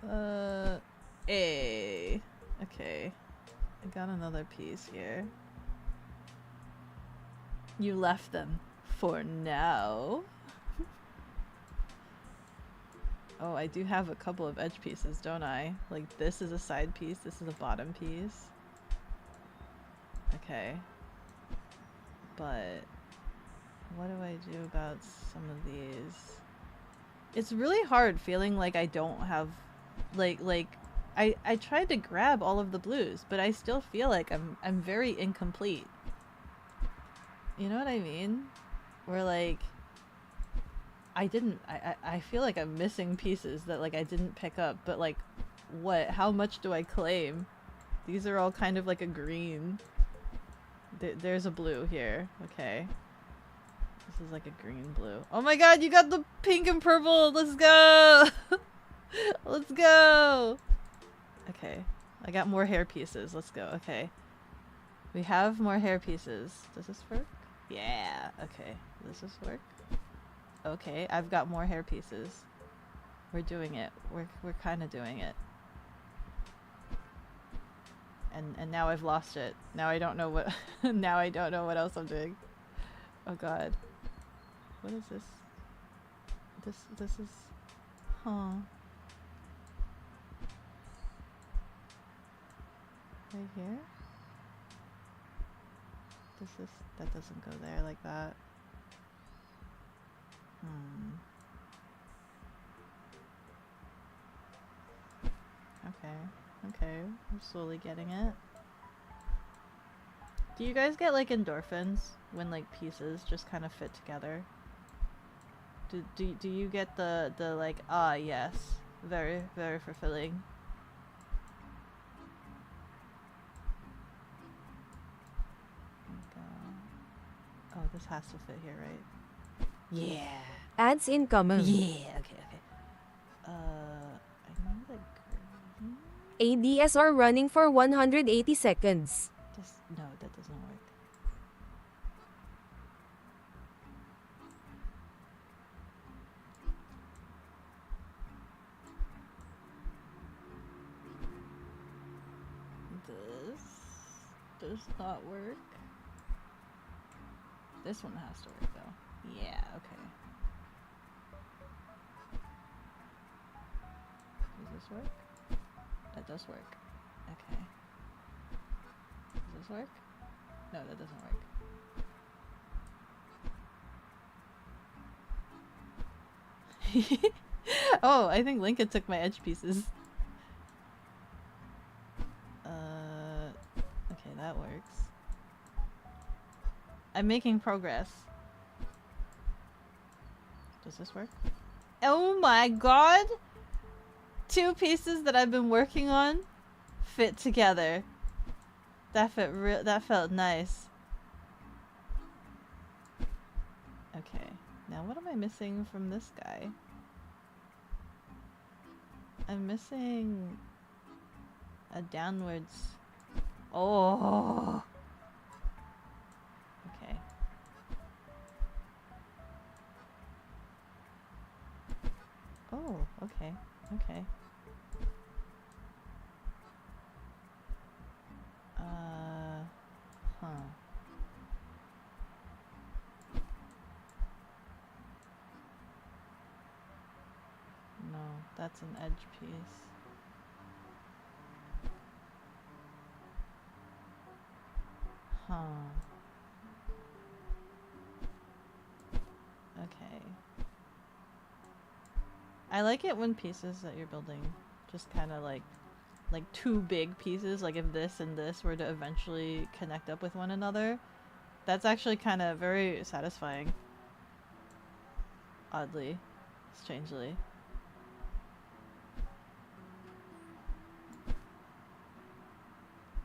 A. Okay. I got another piece here. You left them for now. Oh, I do have a couple of edge pieces, don't I? Like this is a side piece, this is a bottom piece. Okay. But what do I do about some of these? It's really hard feeling like I don't have I tried to grab all of the blues, but I still feel like I'm very incomplete. You know what I mean? Where like I feel like I'm missing pieces that like I didn't pick up, but like what? How much do I claim? These are all kind of like a green. There's a blue here. Okay. This is like a green blue. Oh my god, you got the pink and purple! Let's go! Let's go! Okay. I got more hair pieces. Let's go. Okay. We have more hair pieces. Does this work? Yeah. Okay. Does this work? Okay. I've got more hair pieces. We're doing it. We're kind of doing it. And now I've lost it. Now I don't know what now I don't know what else I'm doing. Oh god. What is this? This is huh. Right here? That doesn't go there like that. Okay, I'm slowly getting it. Do you guys get like endorphins when like pieces just kind of fit together? Do you get the like, ah yes, very very fulfilling? Oh, this has to fit here, right? Yeah. Ads incoming. Yeah. Okay. I need like green. ADSR running for 180 seconds. No, that doesn't work. This does not work. This one has to work though. Yeah, okay. Does this work? That does work. Okay. Does this work? No, that doesn't work. Oh, I think Lincoln took my edge pieces. Okay, that works. I'm making progress. Does this work? Oh my god! 2 pieces that I've been working on fit together. That felt nice. Okay. Now what am I missing from this guy? I'm missing a downwards. Oh. Okay. Oh, okay. Okay. Huh. No, that's an edge piece. Huh. Okay. I like it when pieces that you're building just kind of like 2 big pieces, like if this and this were to eventually connect up with one another. That's actually kind of very satisfying. Oddly. Strangely.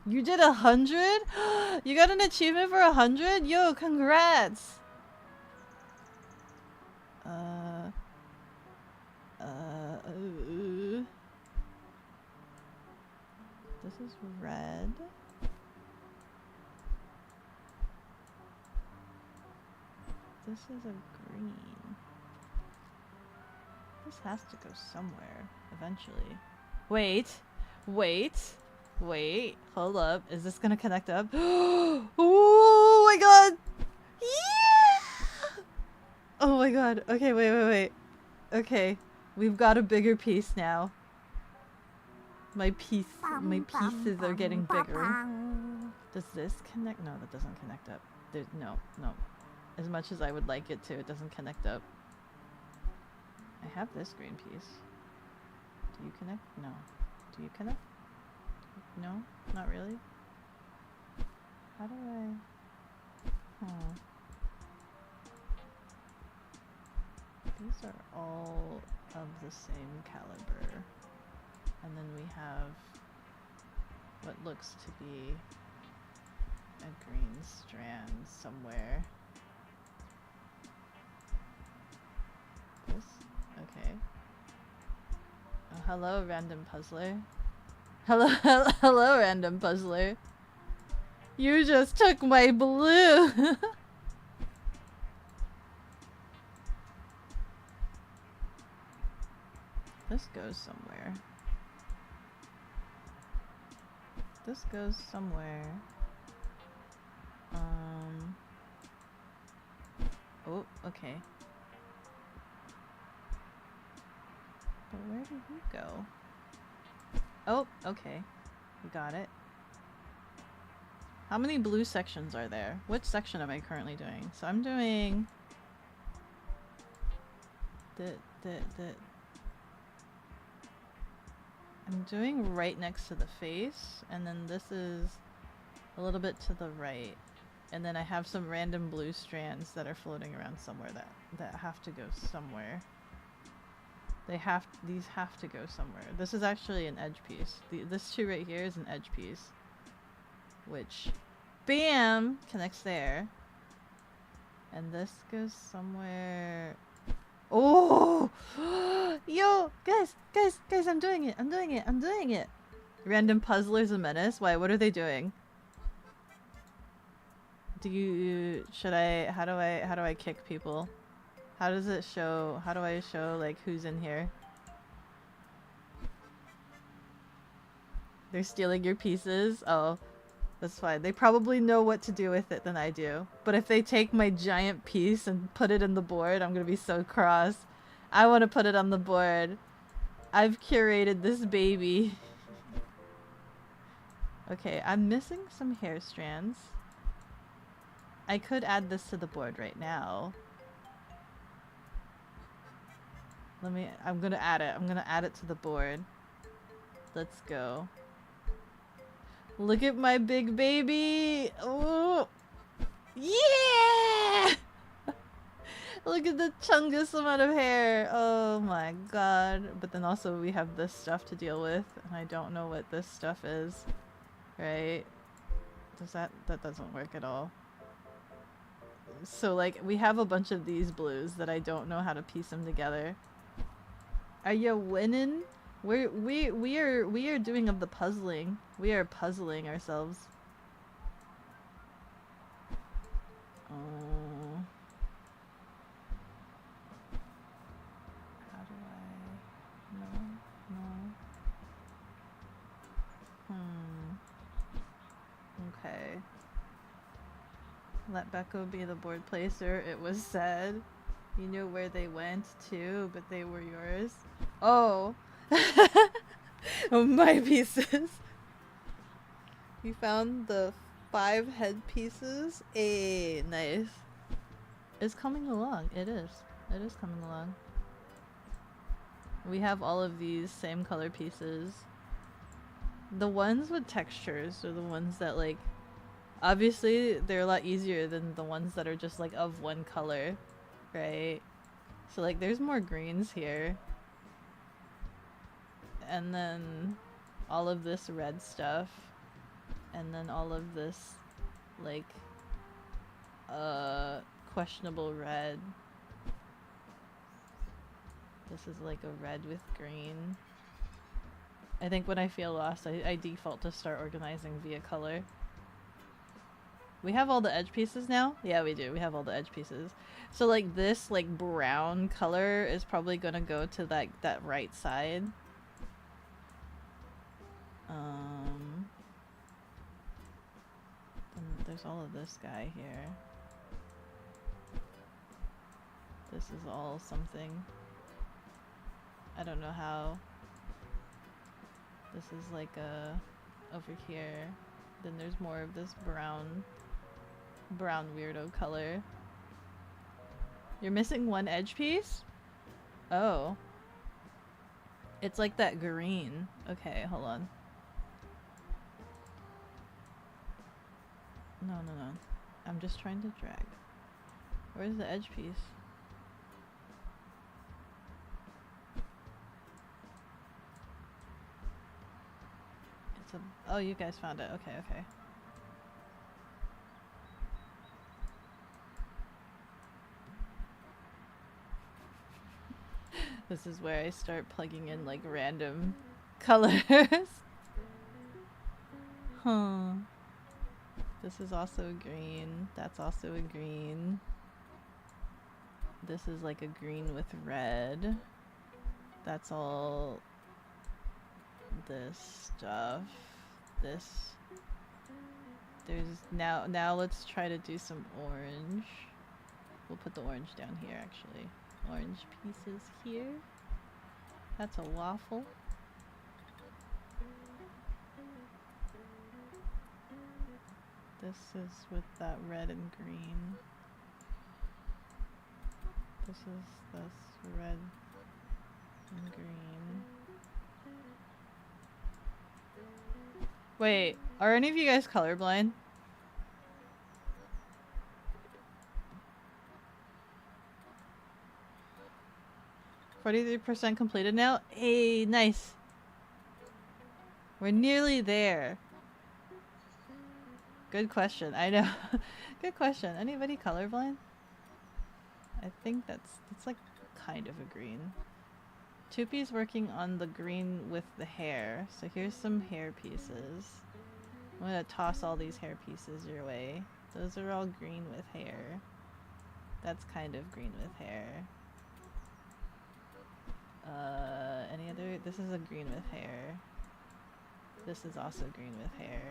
You did 100? You got an achievement for 100? Yo, congrats! This is red. This is a green. This has to go somewhere, eventually. Wait. Wait. Wait. Hold up. Is this gonna connect up? Oh my god! Yeah! Oh my god. Okay, wait. Okay. We've got a bigger piece now. My pieces are getting bigger. Does this connect? No, that doesn't connect up. There's no. As much as I would like it to, it doesn't connect up. I have this green piece. Do you connect? No. Do you connect? No? Not really? How do I... These are all of the same caliber. And then we have what looks to be a green strand somewhere. This? Okay. Oh, hello, random puzzler. Hello, random puzzler. You just took my blue! This goes somewhere. This goes somewhere. Oh, okay. But where did you go? Oh, okay. We got it. How many blue sections are there? Which section am I currently doing? So I'm doing... I'm doing right next to the face, and then this is a little bit to the right. And then I have some random blue strands that are floating around somewhere that have to go somewhere. These have to go somewhere. This is actually an edge piece. This two right here is an edge piece. Which, bam, connects there. And this goes somewhere... Oh! Yo! Guys, I'm doing it! Random puzzler's a menace? Why, what are they doing? How do I kick people? How does it show, how do I show, like, who's in here? They're stealing your pieces? Oh, that's fine. They probably know what to do with it than I do. But if they take my giant piece and put it in the board, I'm gonna be so cross. I want to put it on the board. I've curated this baby. Okay, I'm missing some hair strands. I could add this to the board right now. I'm gonna add it. I'm gonna add it to the board. Let's go. Look at my big baby! Oh! Yeah! Look at the chungus amount of hair! Oh my god. But then also we have this stuff to deal with, and I don't know what this stuff is. Right? That doesn't work at all. So like, we have a bunch of these blues that I don't know how to piece them together. Are you winning? We are doing of the puzzling. We are puzzling ourselves. Oh. How do I... No. Okay. Let Beko be the board placer. It was said. You knew where they went too, but they were yours. Oh. My pieces. You found the 5 head pieces. Hey, nice. It's coming along. It is. It is coming along. We have all of these same color pieces. The ones with textures are the ones that, like, obviously they're a lot easier than the ones that are just like of one color, right? So like there's more greens here. And then all of this red stuff. And then all of this like questionable red. This is like a red with green. I think when I feel lost, I default to start organizing via color. We have all the edge pieces now? Yeah, we do. We have all the edge pieces. So like this like brown color is probably gonna go to that right side. Then there's all of this guy here. This is all something. I don't know how. This is like over here. Then there's more of this brown weirdo color. You're missing one edge piece? Oh. It's like that green. Okay, hold on. No. I'm just trying to drag. Where's the edge piece? It's a... Oh, you guys found it. Okay. This is where I start plugging in like random colors. Huh. This is also a green. That's also a green. This is like a green with red. That's all this stuff. This. There's now let's try to do some orange. We'll put the orange down here actually. Orange pieces here. That's a waffle. This is with that red and green. This is this red and green. Wait, are any of you guys colorblind? %completed now? Hey, nice. We're nearly there. Good question. I know. Good question. Anybody colorblind? I think that's like kind of a green. Tupi's working on the green with the hair. So here's some hair pieces. I'm gonna toss all these hair pieces your way. Those are all green with hair. That's kind of green with hair. Any other? This is a green with hair. This is also green with hair.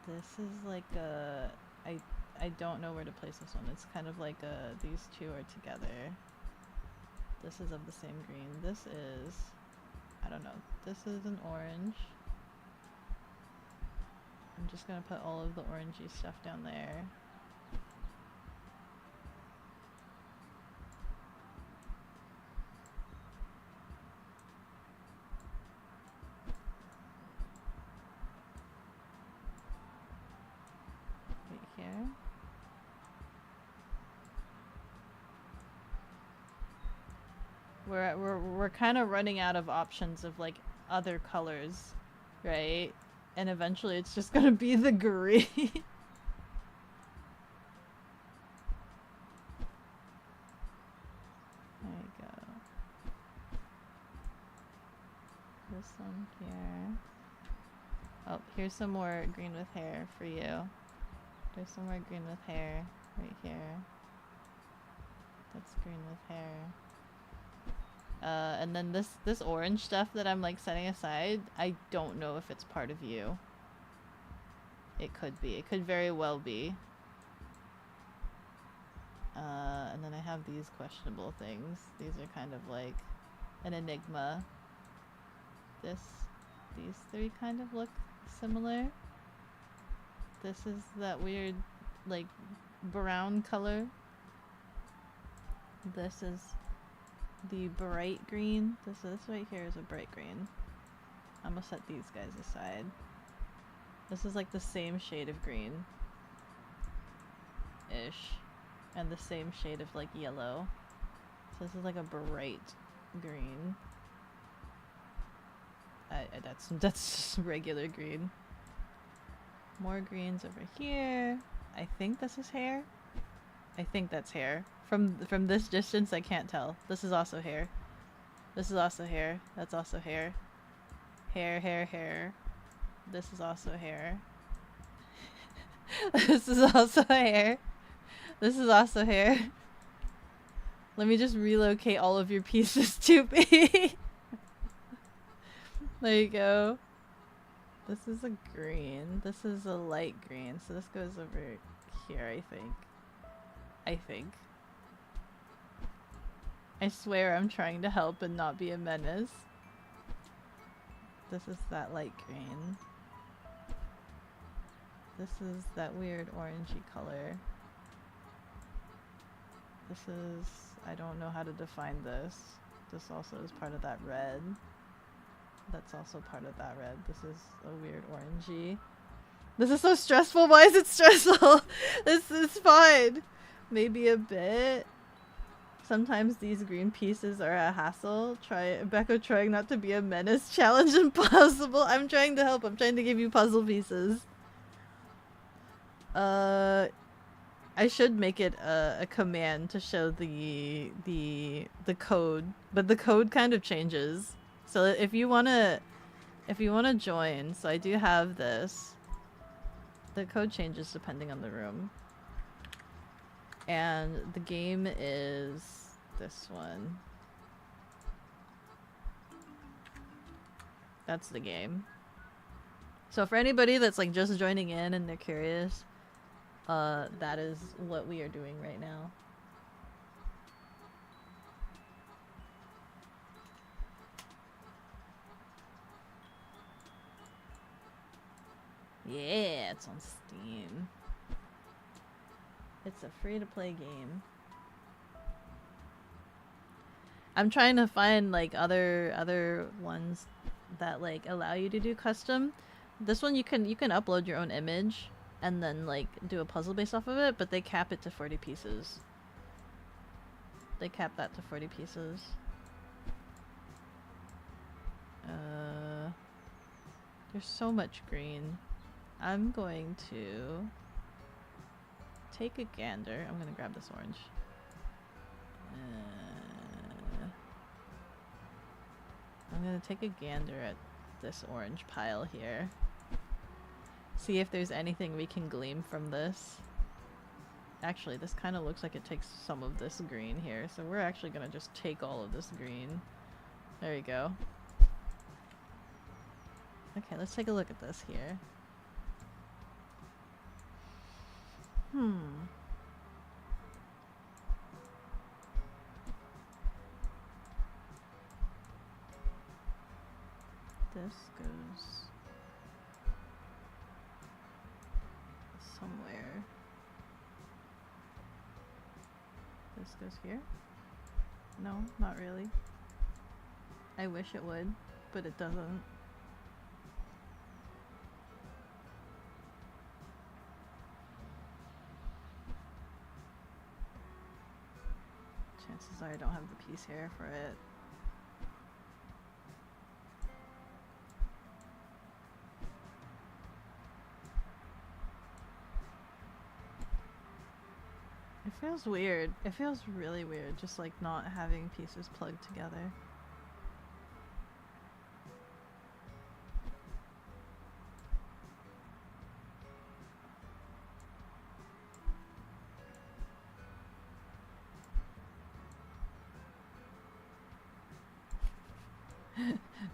This is like a... I don't know where to place this one. It's kind of like these two are together. This is of the same green. This is... I don't know. This is an orange. I'm just gonna put all of the orangey stuff down there. Here. We're kind of running out of options of like other colors, right? And eventually it's just gonna be the green. There you go. This one here. Oh, here's some more green with hair for you. There's some more green with hair right here. That's green with hair. And then this orange stuff that I'm like setting aside, I don't know if it's part of you. It could be. It could very well be. And then I have these questionable things. These are kind of like an enigma. These three kind of look similar. This is that weird, like, brown color. This is the bright green. This right here is a bright green. I'm gonna set these guys aside. This is like the same shade of green. Ish. And the same shade of like yellow. So this is like a bright green. That's just regular green. More greens over here. I think this is hair. I think that's hair. From this distance, I can't tell. This is also hair. This is also hair. That's also hair. Hair, hair, hair. This is also hair. This is also hair. This is also hair. Let me just relocate all of your pieces to me. There you go. This is a green. This is a light green. So this goes over here, I think. I swear I'm trying to help and not be a menace. This is that light green. This is that weird orangey color. This is... I don't know how to define this. This also is part of that red. That's also part of that red. This is a weird orangey. This is so stressful. Why is it stressful? This is fine. Maybe a bit. Sometimes these green pieces are a hassle. Beko trying not to be a menace. Challenge impossible. I'm trying to help. I'm trying to give you puzzle pieces. I should make it a command to show the code, but the code kind of changes. So if you wanna join, so I do have this. The code changes depending on the room. And the game is this one. That's the game. So for anybody that's like just joining in and they're curious, that is what we are doing right now. Yeah, it's on Steam. It's a free-to-play game. I'm trying to find like other ones that like allow you to do custom. This one you can upload your own image and then like do a puzzle based off of it, but they cap it to 40 pieces. They cap that to 40 pieces. There's so much green. I'm going to take a gander. I'm gonna grab this orange. I'm gonna take a gander at this orange pile here. See if there's anything we can glean from this. Actually, this kind of looks like it takes some of this green here, so we're actually gonna just take all of this green. There you go. Okay, let's take a look at this here. This goes somewhere. This goes here? No, not really. I wish it would, but it doesn't. Chances are I don't have the piece here for it. It feels weird. It feels really weird, just like not having pieces plugged together.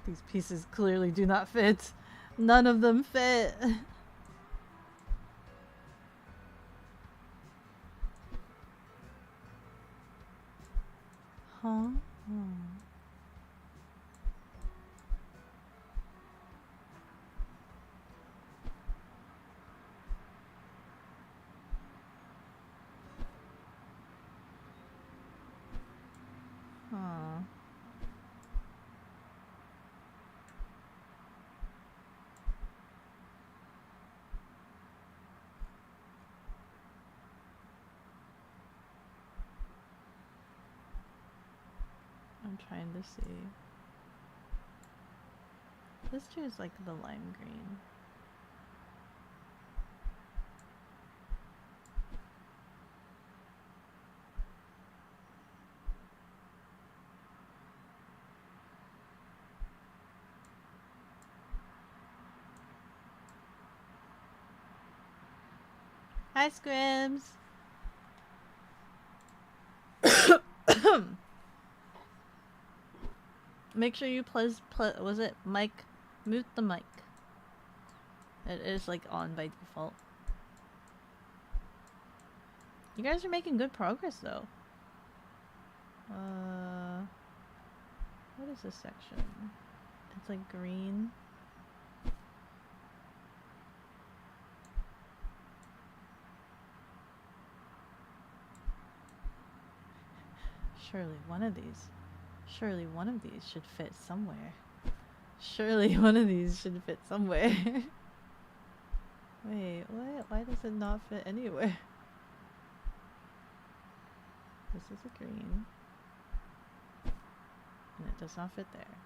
These pieces clearly do not fit. None of them fit. Huh? I'm trying to see. This too is like the lime green. Hi, Scribs. Make sure you was it Mike Mute the mic. It is like on by default. You guys are making good progress though. What is this section? It's like green. Surely one of these should fit somewhere. Surely one of these should fit somewhere. Wait, what? Why does it not fit anywhere? This is a green. And it does not fit there.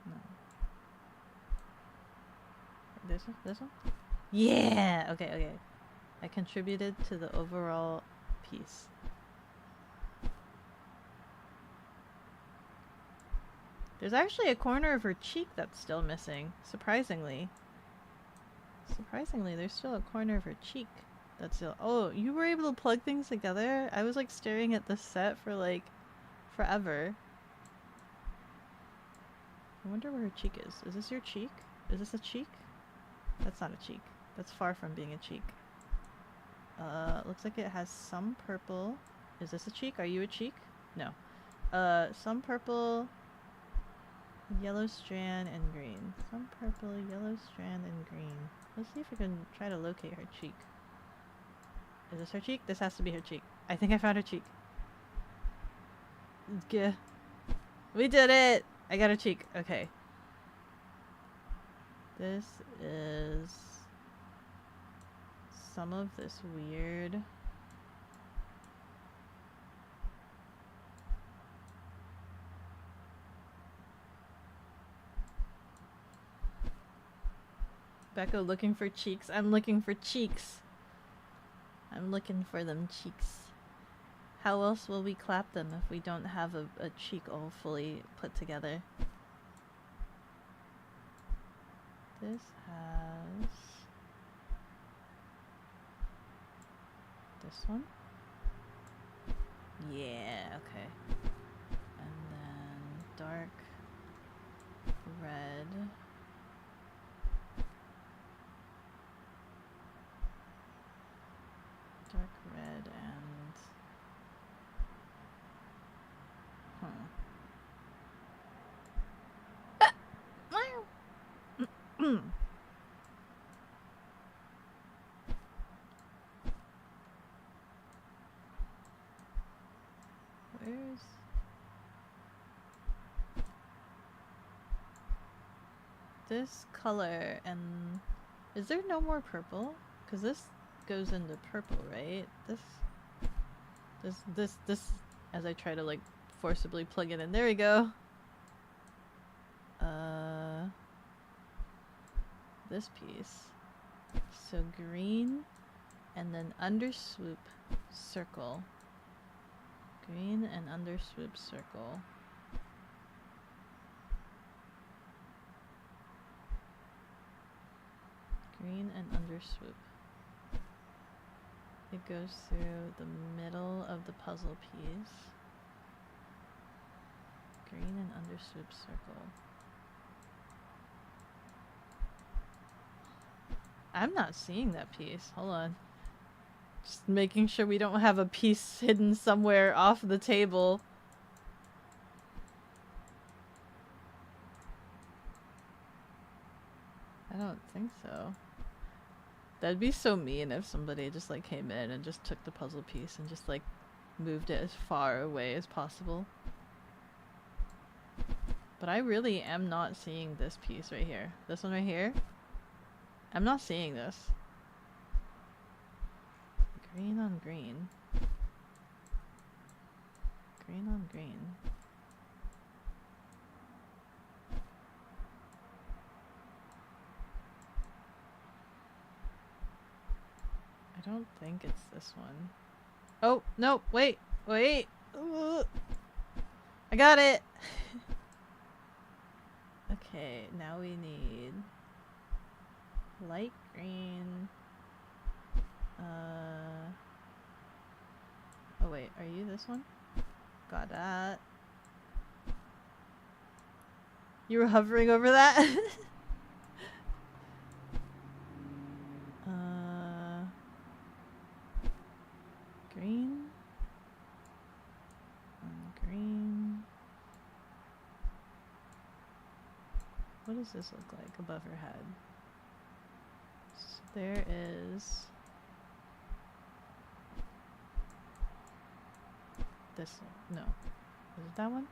No. This one? Yeah! Okay, okay. I contributed to the overall piece. There's actually a corner of her cheek that's still missing, surprisingly. Surprisingly, there's still a corner of her cheek that's still... Oh, you were able to plug things together? I was like staring at this set for like forever. I wonder where her cheek is. Is this your cheek? Is this a cheek? That's not a cheek. That's far from being a cheek. Looks like it has some purple. Is this a cheek? Are you a cheek? No. Some purple, yellow strand, and green. Some purple, yellow strand, and green. Let's see if we can try to locate her cheek. Is this her cheek? This has to be her cheek. I think I found her cheek. Gah. We did it! I got her cheek. Okay. This is some of this weird... Beko looking for cheeks. I'm looking for cheeks. I'm looking for them cheeks. How else will we clap them if we don't have a cheek all fully put together? This has... this one? Yeah, okay. And then dark red. Dark red and... Where's... this color and... is there no more purple? Because this goes into purple, right? This, as I try to like forcibly plug it in. There we go. This piece. So green and then underswoop circle. Green and underswoop circle. Green and underswoop. It goes through the middle of the puzzle piece. Green and underswoop circle. I'm not seeing that piece. Hold on. Just making sure we don't have a piece hidden somewhere off the table. I don't think so. That'd be so mean if somebody just like came in and just took the puzzle piece and just like moved it as far away as possible. But I really am not seeing this piece right here. This one right here. I'm not seeing this. Green on green. Green on green. I don't think it's this one. Oh, no, wait, wait. I got it. Okay, now we need light green. Oh wait, are you this one? Got that. You were hovering over that? Green. Green. What does this look like above her head? So there is this one. No. Is it that one?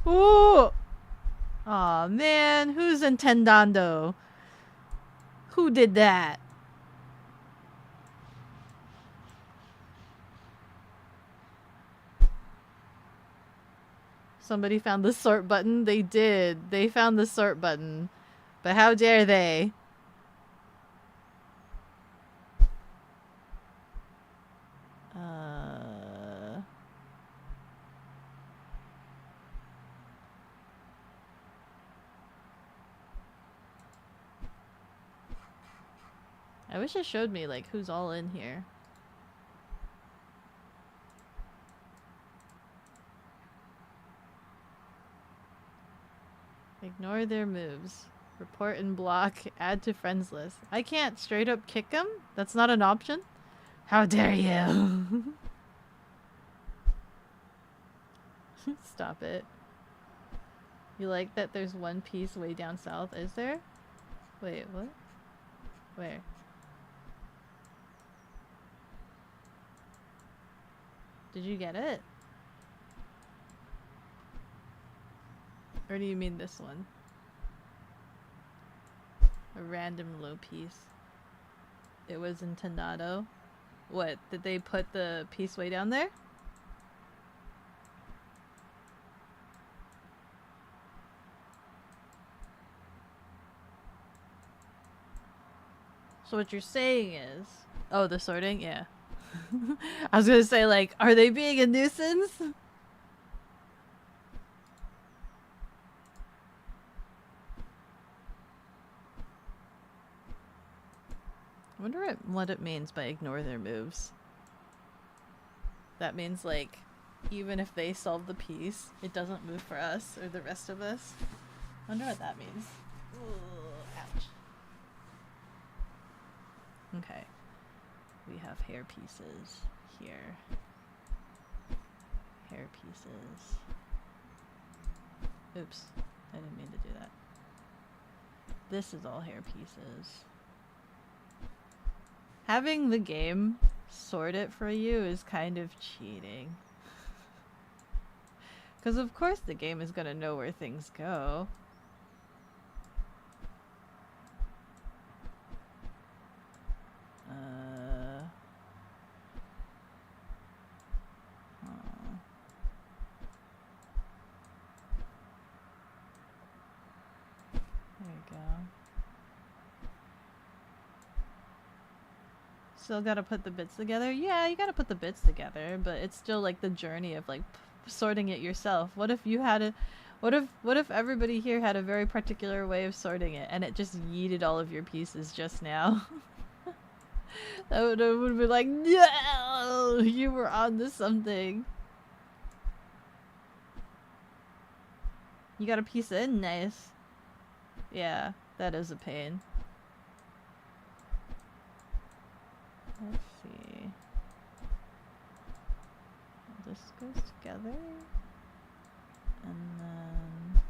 Ooh! Aw, man. Who's intendando? Who did that? Somebody found the sort button? They did. They found the sort button. But how dare they? I wish it showed me, like, who's all in here. Ignore their moves. Report and block. Add to friends list. I can't straight up kick them? That's not an option? How dare you? Stop it. You like that there's one piece way down south, is there? Wait, what? Where? Did you get it? Or do you mean this one? A random low piece. It was in Tornado. What? Did they put the piece way down there? So what you're saying is... Oh, the sorting? Yeah. I was gonna say, like, are they being a nuisance? I wonder what it means by ignore their moves. That means, like, even if they solve the piece, it doesn't move for us or the rest of us. I wonder what that means. Ooh, ouch. Okay. We have hair pieces here. Hair pieces. Oops. I didn't mean to do that. This is all hair pieces. Having the game sort it for you is kind of cheating. Because of course the game is going to know where things go. There you go. Still gotta put the bits together? Yeah, you gotta put the bits together, but it's still like the journey of like sorting it yourself. What if you had a... What if everybody here had a very particular way of sorting it and it just yeeted all of your pieces just now? That would be like, no! You were on to something. You got a piece in? Nice. Yeah, that is a pain. Let's see. This goes together. And then...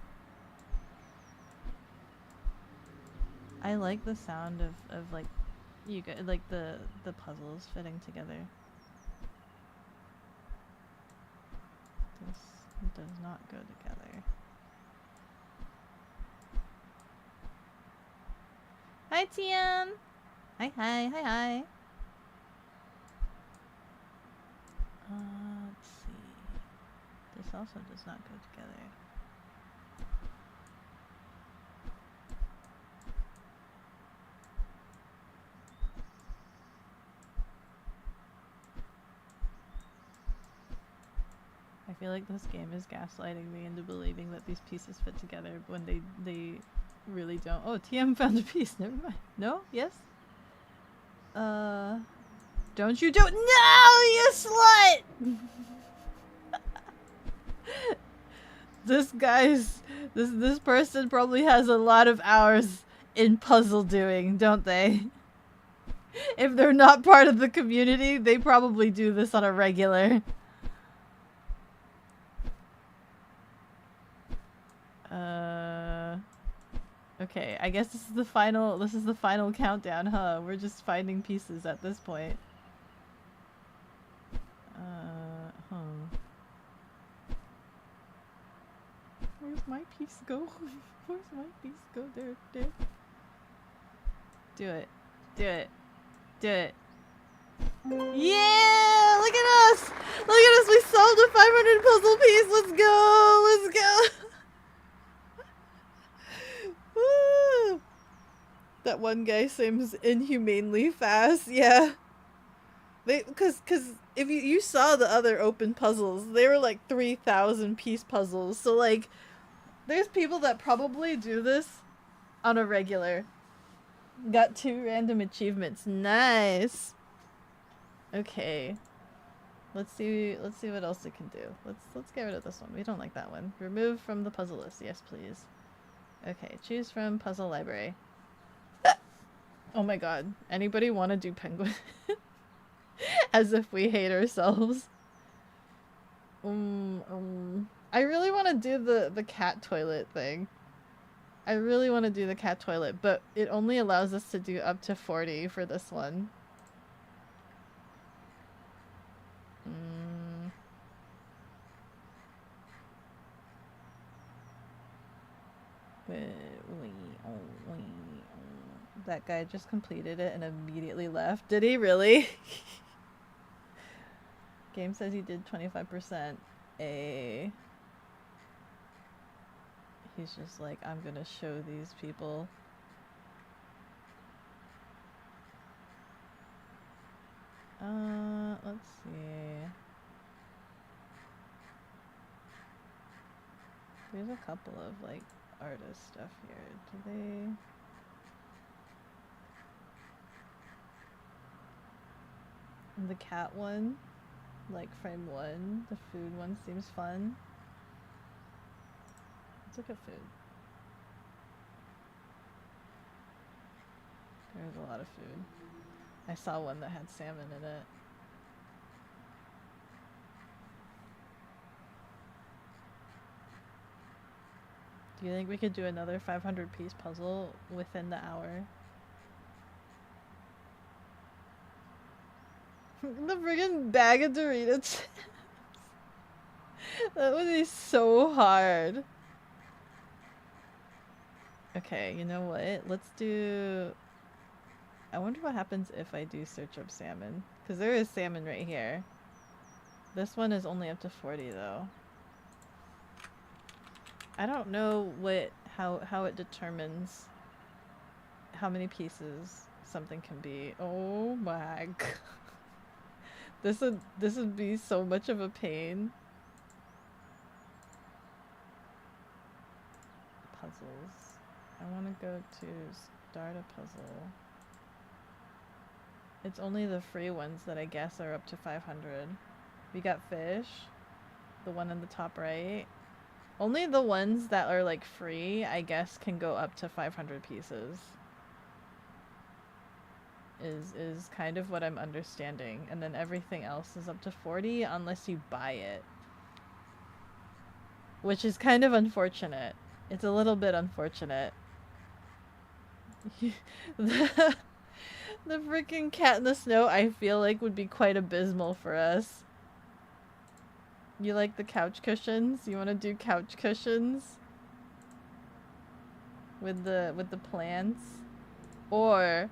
I like the sound of like, you get like the puzzles fitting together. This does not go together. Hi, Tian! Hi, hi, hi, hi. Let's see. This also does not go together. I feel like this game is gaslighting me into believing that these pieces fit together when they really don't. Oh, TM found a piece. Never mind. No? Yes? Don't you do it. No, you slut! This person probably has a lot of hours in puzzle doing, don't they? If they're not part of the community, they probably do this on a regular. Okay, I guess this is the final countdown, huh? We're just finding pieces at this point. Where's my piece go? Where's my piece go? There. Do it. Do it. Do it. Yeah! Look at us! Look at us! We solved a 500 puzzle piece! Let's go! Let's go! Woo! That one guy seems inhumanely fast. Yeah. Cause if you saw the other open puzzles, they were like 3,000 piece puzzles. So like, there's people that probably do this on a regular. Got 2 random achievements. Nice. Okay. Let's see what else it can do. Let's get rid of this one. We don't like that one. Remove from the puzzle list. Yes, please. Okay, choose from puzzle library. Oh my god. Anybody want to do penguin? As if we hate ourselves. I really want to do the cat toilet thing. I really want to do the cat toilet, but it only allows us to do up to 40 for this one. That guy just completed it and immediately left. Did he really? Game says he did 25%. He's just like, I'm gonna show these people. Let's see. There's a couple of like artist stuff here. Do they? The cat one, like frame 1. The food one seems fun. Let's look at food. There's a lot of food. I saw one that had salmon in it. Do you think we could do another 500 piece puzzle within the hour? The friggin' bag of Doritos. That would be so hard. Okay, you know what? Let's do... I wonder what happens if I do search up salmon. Because there is salmon right here. This one is only up to 40 though. I don't know how it determines how many pieces something can be. Oh my god. This would be so much of a pain. Puzzles. I want to go to start a puzzle. It's only the free ones that I guess are up to 500. We got fish. The one in the top right. Only the ones that are like free, I guess, can go up to 500 pieces. Is kind of what I'm understanding. And then everything else is up to 40 unless you buy it. Which is kind of unfortunate. It's a little bit unfortunate. The freaking cat in the snow, I feel like, would be quite abysmal for us. You like the couch cushions? You want to do couch cushions? With the plants? Or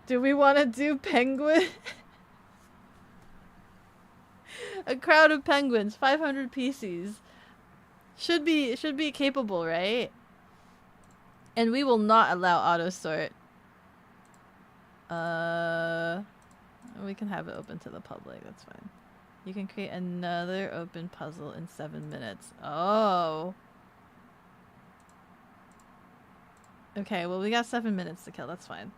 do we want to do penguin? A crowd of penguins, 500 pieces. Should be capable, right? And we will not allow auto sort. We can have it open to the public, that's fine. You can create another open puzzle in 7 minutes. Oh. Okay, well we got 7 minutes to kill, that's fine.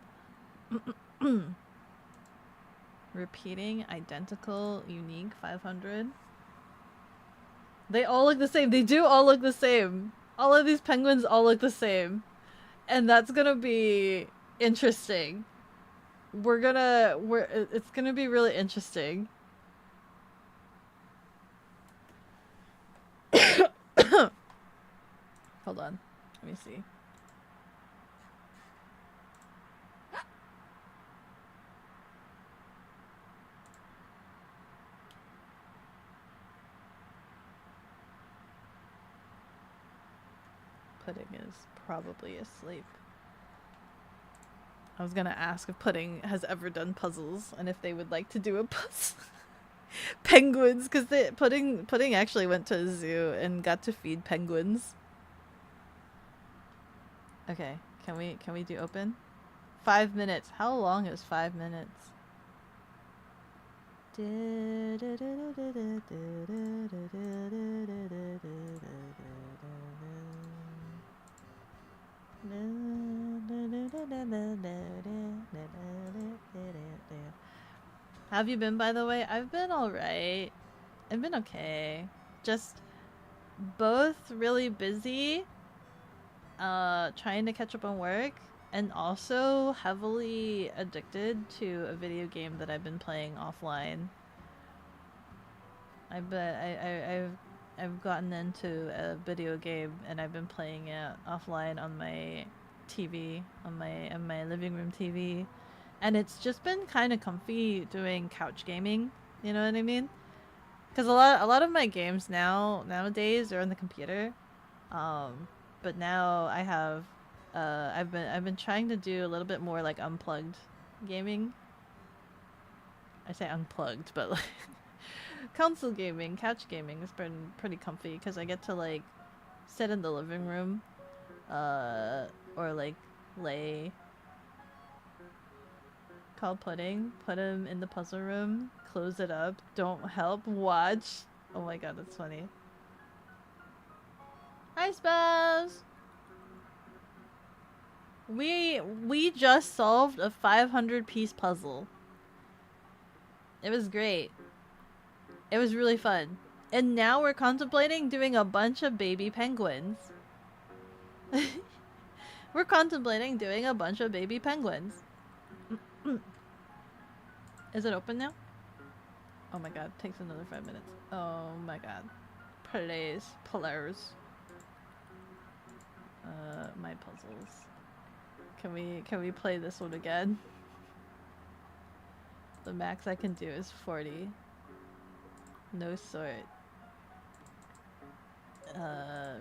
Repeating, identical, unique, 500. They all look the same. They do all look the same. All of these penguins all look the same. And that's gonna be interesting. It's gonna be really interesting. Hold on. Let me see. Pudding is probably asleep. I was gonna ask if Pudding has ever done puzzles and if they would like to do a puzzle. Penguins, because Pudding actually went to a zoo and got to feed penguins. Okay, can we do open? 5 minutes. How long is 5 minutes? How have you been, by the way? I've been alright. I've been okay. Just both really busy, trying to catch up on work, and also heavily addicted to a video game that I've been playing offline. I've gotten into a video game and I've been playing it offline on my TV, on my living room TV, and it's just been kind of comfy doing couch gaming. You know what I mean? Because a lot of my games nowadays are on the computer, but now I have I've been trying to do a little bit more like unplugged gaming. I say unplugged, but like console gaming, couch gaming has been pretty comfy because I get to like sit in the living room, or like lay. Call Pudding, put him in the puzzle room, close it up, don't help, watch. Oh my god, that's funny. Hi, Spaz! We just solved a 500-piece puzzle. It was great. It was really fun. And now we're contemplating doing a bunch of baby penguins. We're contemplating doing a bunch of baby penguins. Is it open now? Oh my god, it takes another 5 minutes. Oh my god. Please. My puzzles. Can we play this one again? The max I can do is 40. No sort.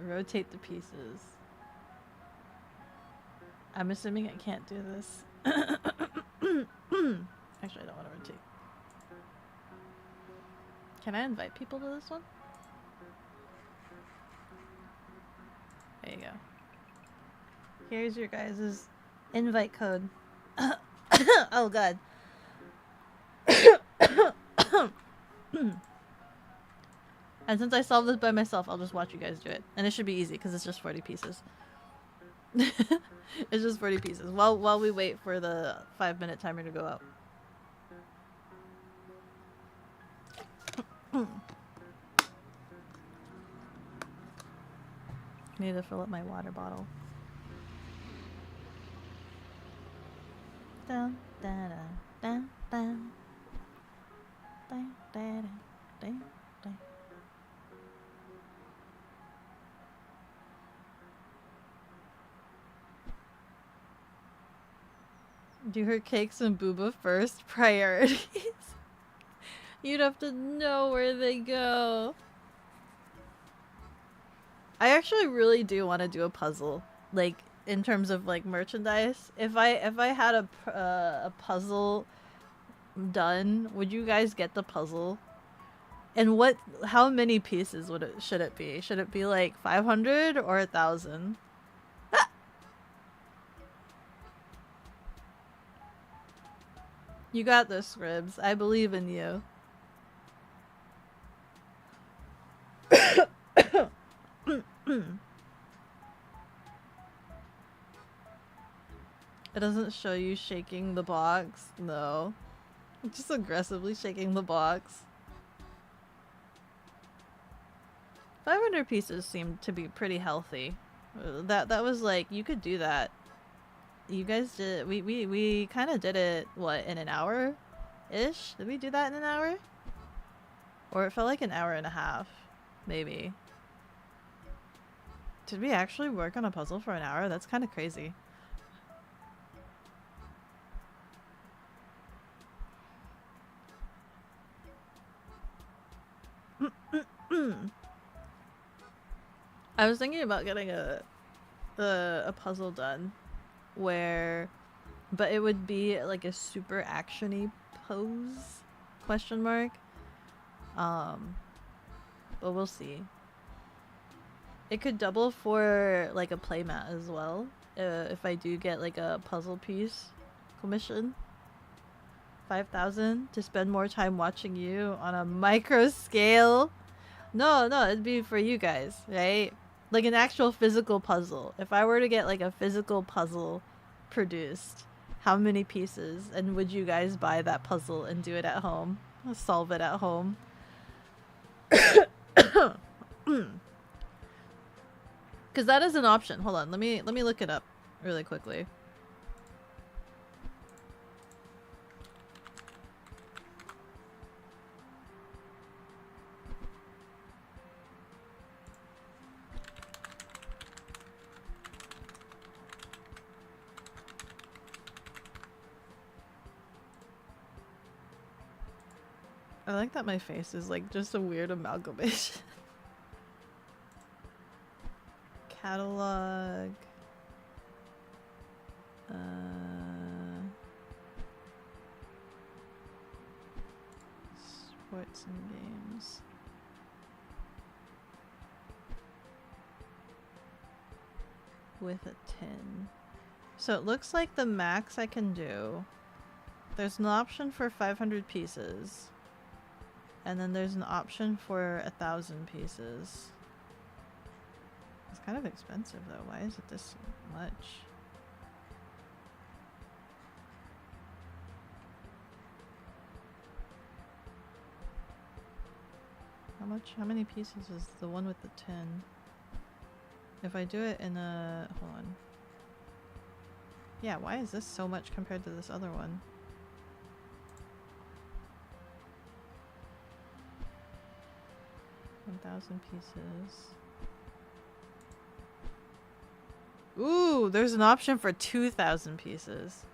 Rotate the pieces. I'm assuming I can't do this. Actually, I don't want to rotate. Can I invite people to this one? There you go. Here's your guys' invite code. Oh god. And since I solved this by myself, I'll just watch you guys do it. And it should be easy because it's just 40 pieces. It's just 40 pieces. While we wait for the 5-minute timer to go up. Need to fill up my water bottle. Dun, dun, dun, dun, dun, dun, dun, dun. Do her cakes and booba first. Priorities. You'd have to know where they go. I actually really do want to do a puzzle, like in terms of like merchandise. If I had a puzzle done, would you guys get the puzzle? And how many pieces should it be? Should it be like 500 or 1,000? Ah! You got this, Ribs. I believe in you. It doesn't show you shaking the box. No. Just aggressively shaking the box. 500 pieces seemed to be pretty healthy. That was like, you could do that. You guys did, we kind of did it, what, in an hour-ish? Did we do that in an hour? Or it felt like an hour and a half, maybe. Did we actually work on a puzzle for an hour? That's kind of crazy. I was thinking about getting a puzzle done where, but it would be like a super actiony pose, question mark. But we'll see. It could double for like a playmat as well, if I do get like a puzzle piece commission. 5,000 to spend more time watching you on a micro scale. No, it'd be for you guys, right? Like an actual physical puzzle. If I were to get like a physical puzzle produced, how many pieces? And would you guys buy that puzzle and do it at home? Solve it at home? Because that is an option. Hold on, let me look it up really quickly. I like that my face is like just a weird amalgamation. Catalog. Sports and games. With a 10. So it looks like the max I can do. There's an option for 500 pieces. And then there's an option for 1,000 pieces. It's kind of expensive though. Why is it this much? How many pieces is the one with the 10? If I do it in a, hold on. Yeah, why is this so much compared to this other one? $1,000 pieces. Ooh, there's an option for 2,000 pieces.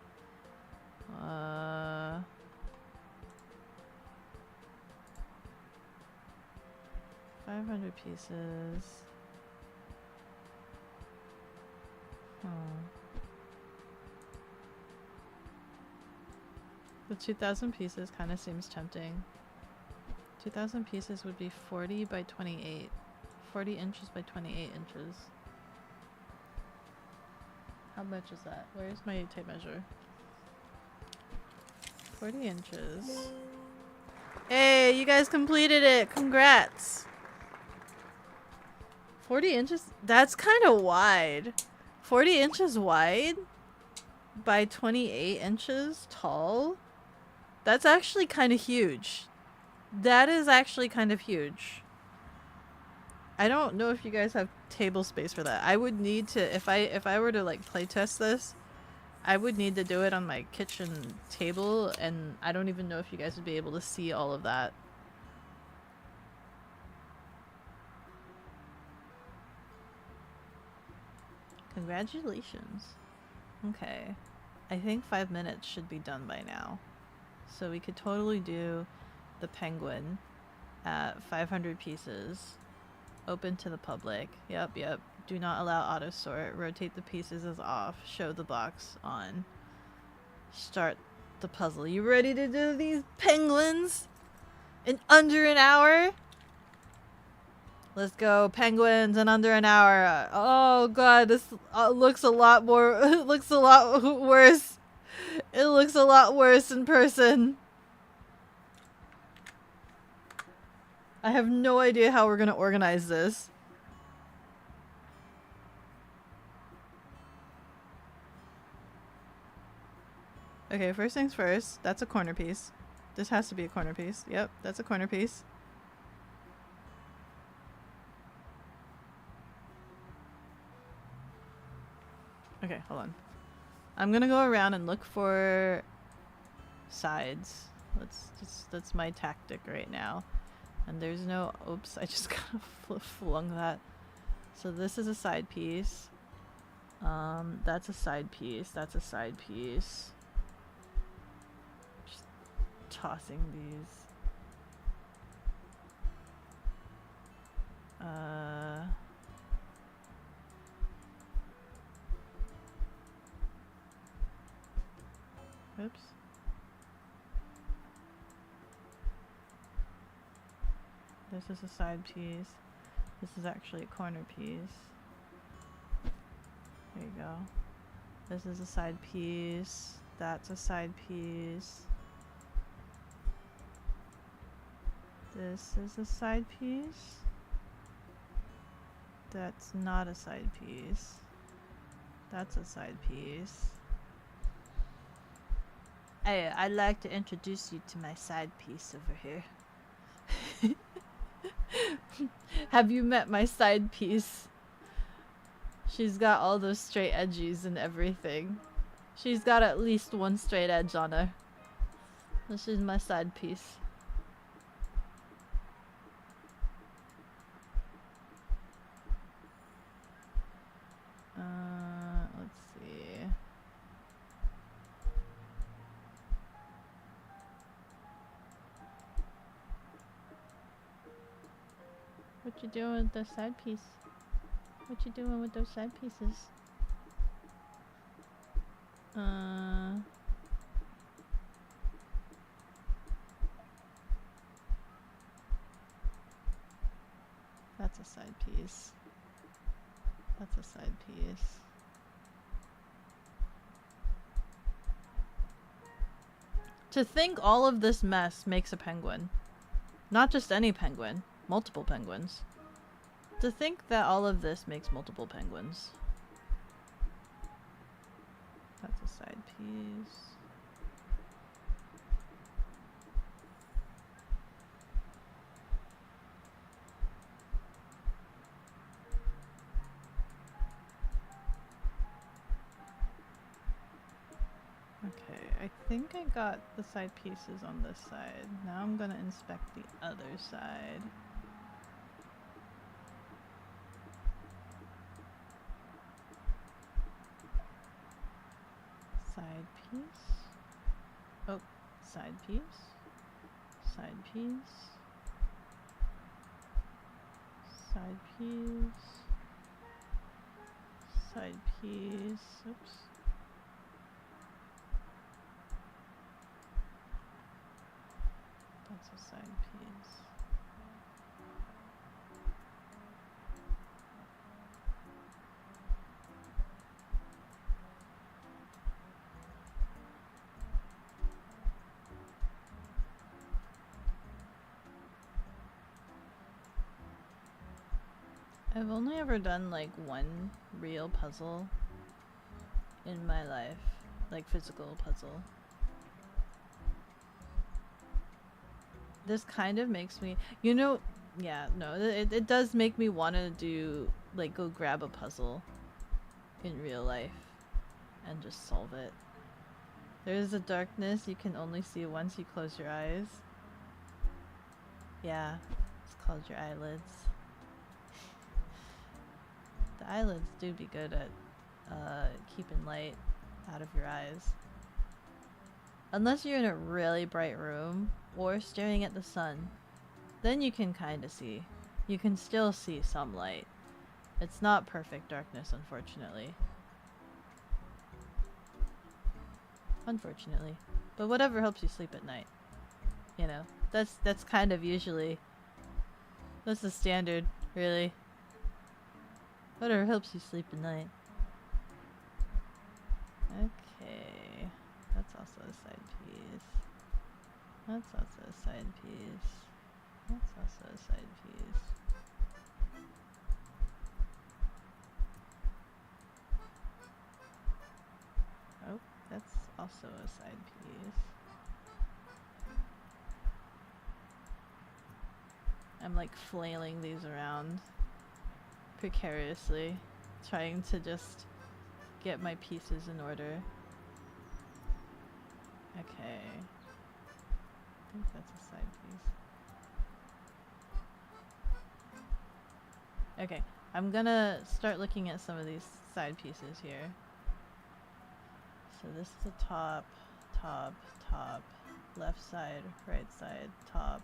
500 pieces. The 2,000 pieces kind of seems tempting. 2,000 pieces would be 40 by 28. 40 inches by 28 inches. How much is that? Where's my tape measure? 40 inches. Hey, you guys completed it! Congrats! 40 inches? That's kind of wide. 40 inches wide by 28 inches tall? That's actually kind of huge. That is actually kind of huge. I don't know if you guys have table space for that. I would need to, if I were to like play test this, I would need to do it on my kitchen table, and I don't even know if you guys would be able to see all of that. Congratulations. Okay. I think 5 minutes should be done by now. So we could totally do the penguin at 500 pieces. Open to the public. Yep. Do not allow auto sort. Rotate the pieces as off. Show the box on. Start the puzzle. You ready to do these penguins in under an hour? Let's go, penguins in under an hour. Oh god, this looks a lot more. It looks a lot worse. It looks a lot worse in person. I have no idea how we're gonna organize this. Okay, first things first. That's a corner piece. This has to be a corner piece. Yep, that's a corner piece. Okay, hold on. I'm gonna go around and look for sides. That's my tactic right now. And there's no, oops, I just kind of flung that. So this is a side piece. That's a side piece. That's a side piece. Just tossing these. Oops. This is a side piece. This is actually a corner piece. There you go. This is a side piece. That's a side piece. This is a side piece. That's not a side piece. That's a side piece. Hey, I'd like to introduce you to my side piece over here. Have you met my side piece? She's got all those straight edges and everything. She's got at least one straight edge on her. This is my side piece. Let's see. What you doing with the side piece? What you doing with those side pieces? That's a side piece. That's a side piece. To think all of this mess makes a penguin. Not just any penguin. Multiple penguins. To think that all of this makes multiple penguins. That's a side piece. Okay, I think I got the side pieces on this side. Now I'm gonna inspect the other side. Side piece. Oh, side piece. Side piece. Side piece. Side piece. Oops. That's a side piece. I've only ever done like one real puzzle in my life, like physical puzzle. This kind of makes me, you know, yeah, no, it does make me want to do, like, go grab a puzzle in real life and just solve it. There's a darkness you can only see once you close your eyes. Yeah, it's called your eyelids. The eyelids do be good at keeping light out of your eyes. Unless you're in a really bright room or staring at the sun, then you can kind of see. You can still see some light. It's not perfect darkness, unfortunately. Unfortunately. But whatever helps you sleep at night. You know, that's kind of usually, that's the standard, really. Whatever helps you sleep at night. Okay. That's also a side piece. That's also a side piece. That's also a side piece. Oh, that's also a side piece. I'm like flailing these around precariously, trying to just get my pieces in order. Okay. I think that's a side piece. Okay, I'm gonna start looking at some of these side pieces here. So this is the top, top, top, left side, right side, top,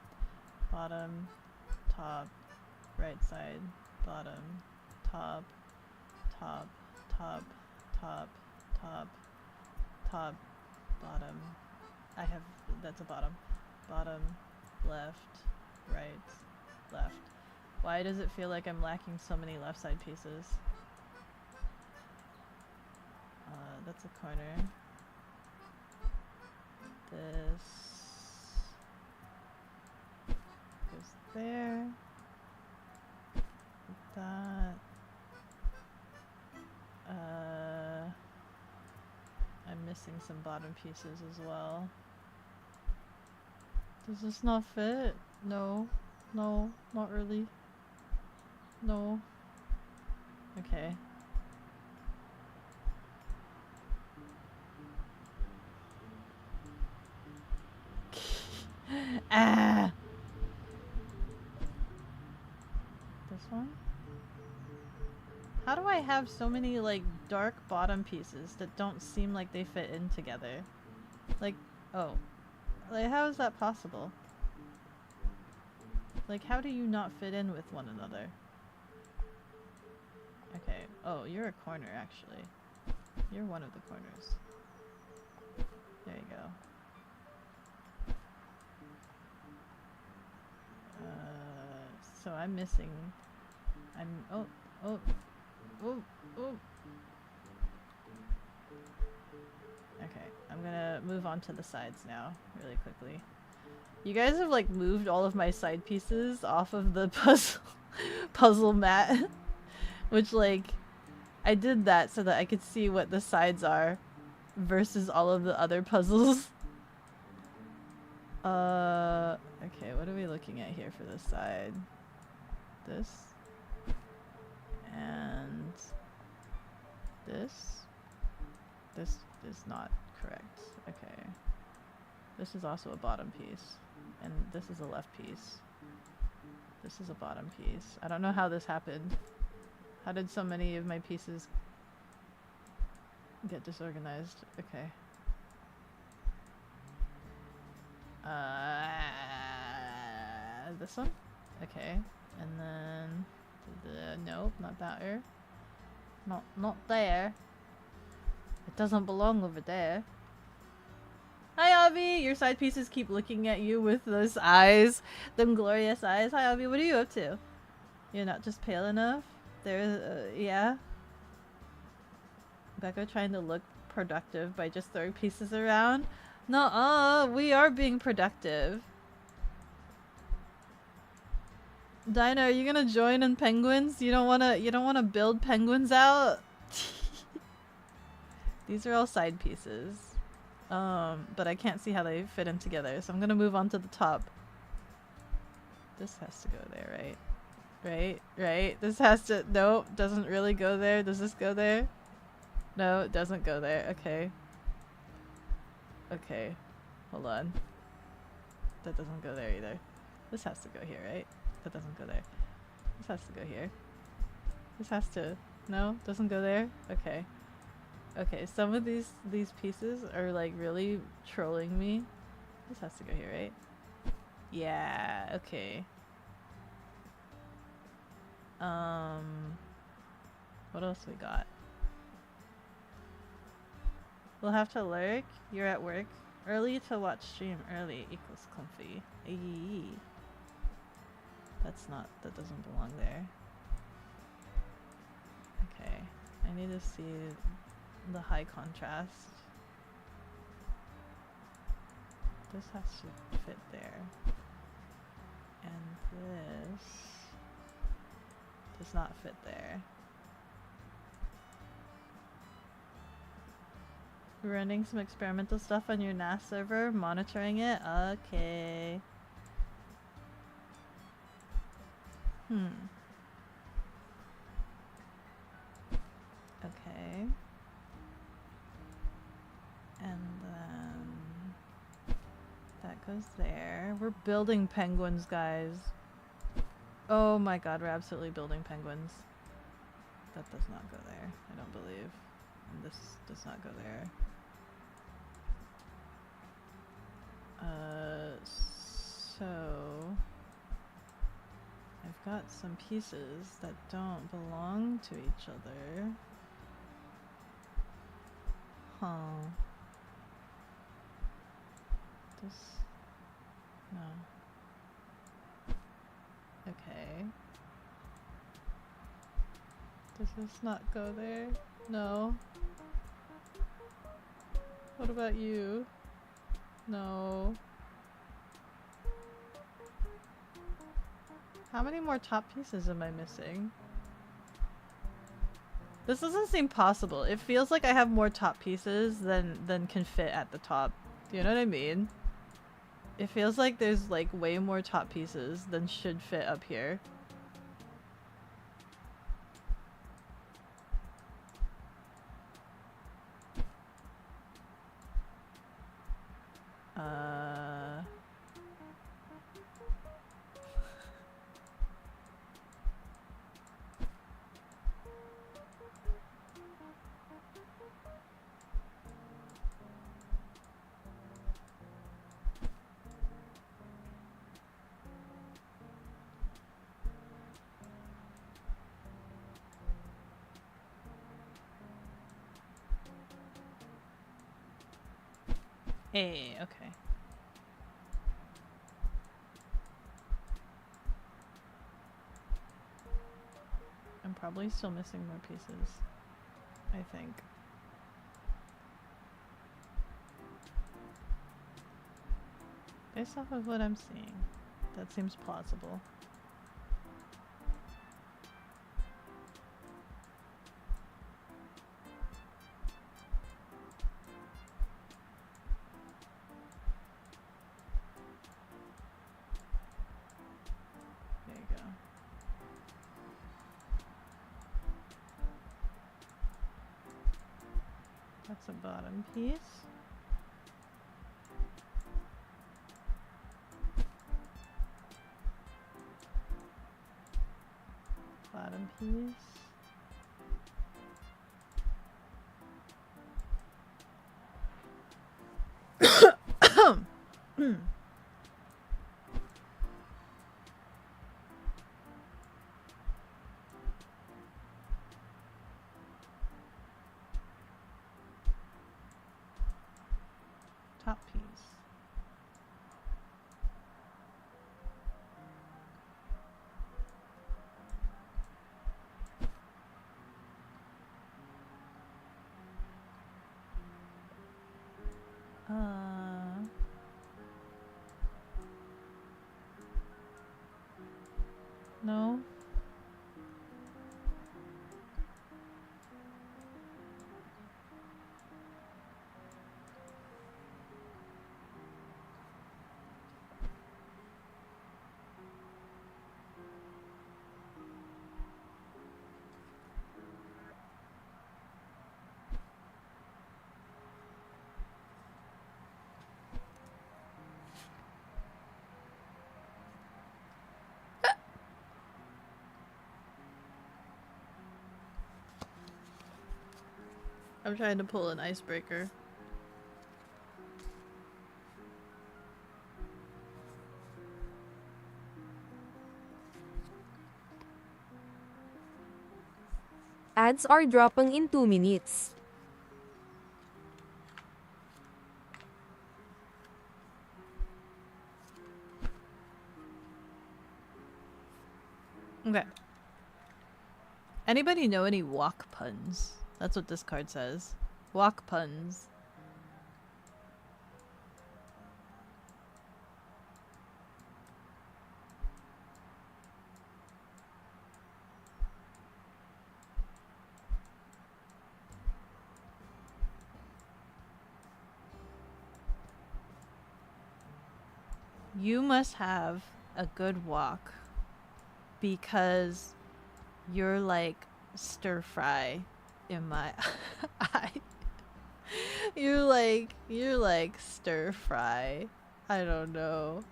bottom, top, right side, bottom, top, top, top, top, top, top, bottom. I have, that's a bottom. Bottom, left, right, left. Why does it feel like I'm lacking so many left side pieces? That's a corner. This goes there. That. I'm missing some bottom pieces as well. Does this not fit? No. No, not really. No. Okay. Ah! This one? How do I have so many like dark bottom pieces that don't seem like they fit in together? Like, oh. Like, how is that possible? Like, how do you not fit in with one another? Okay. Oh, you're a corner, actually. You're one of the corners. There you go. So I'm missing... oh. Okay, I'm gonna move on to the sides now, really quickly. You guys have like moved all of my side pieces off of the puzzle mat, which like I did that so that I could see what the sides are versus all of the other puzzles. Okay, what are we looking at here for this side? This and this. This is not correct. Okay. This is also a bottom piece. And this is a left piece. This is a bottom piece. I don't know how this happened. How did so many of my pieces get disorganized? Okay. This one? Okay. And then nope, not there. Not there. It doesn't belong over there. Hi, Avi! Your side pieces keep looking at you with those eyes. Them glorious eyes. Hi, Avi. What are you up to? You're not just pale enough? There's, yeah? Beko trying to look productive by just throwing pieces around? No, we are being productive. Dinah, are you gonna join in penguins? You don't wanna build penguins out? These are all side pieces. But I can't see how they fit in together, so I'm gonna move on to the top. This has to go there, right? Right? This has to... Nope, doesn't really go there. Does this go there? No, it doesn't go there. Okay. Okay. Hold on. That doesn't go there either. This has to go here, right? That doesn't go there. This has to go here. This has to... No? Doesn't go there? Okay. Okay, some of these pieces are like really trolling me. This has to go here, right? Yeah, okay. What else we got? We'll have to lurk. You're at work. Early to watch stream. Early equals comfy. Eee. That doesn't belong there. Okay. I need to see the high contrast. This has to fit there. And this does not fit there. Running some experimental stuff on your NAS server, monitoring it? Okay. Okay. And then that goes there. We're building penguins, guys. Oh my god, we're absolutely building penguins. That does not go there, I don't believe. And this does not go there. So I've got some pieces that don't belong to each other. Huh. This... no. Okay. Does this not go there? No. What about you? No. How many more top pieces am I missing? This doesn't seem possible. It feels like I have more top pieces than can fit at the top. Do you know what I mean? It feels like there's like way more top pieces than should fit up here. Hey, okay. I'm probably still missing more pieces, I think. Based off of what I'm seeing, that seems plausible. There you go. That's a bottom piece. Bottom piece. Top piece. No. I'm trying to pull an icebreaker. Ads are dropping in 2 minutes. Okay. Anybody know any walk puns? That's what this card says. Walk puns. You must have a good walk. because you're like stir fry in my eye. You're like stir fry. I don't know.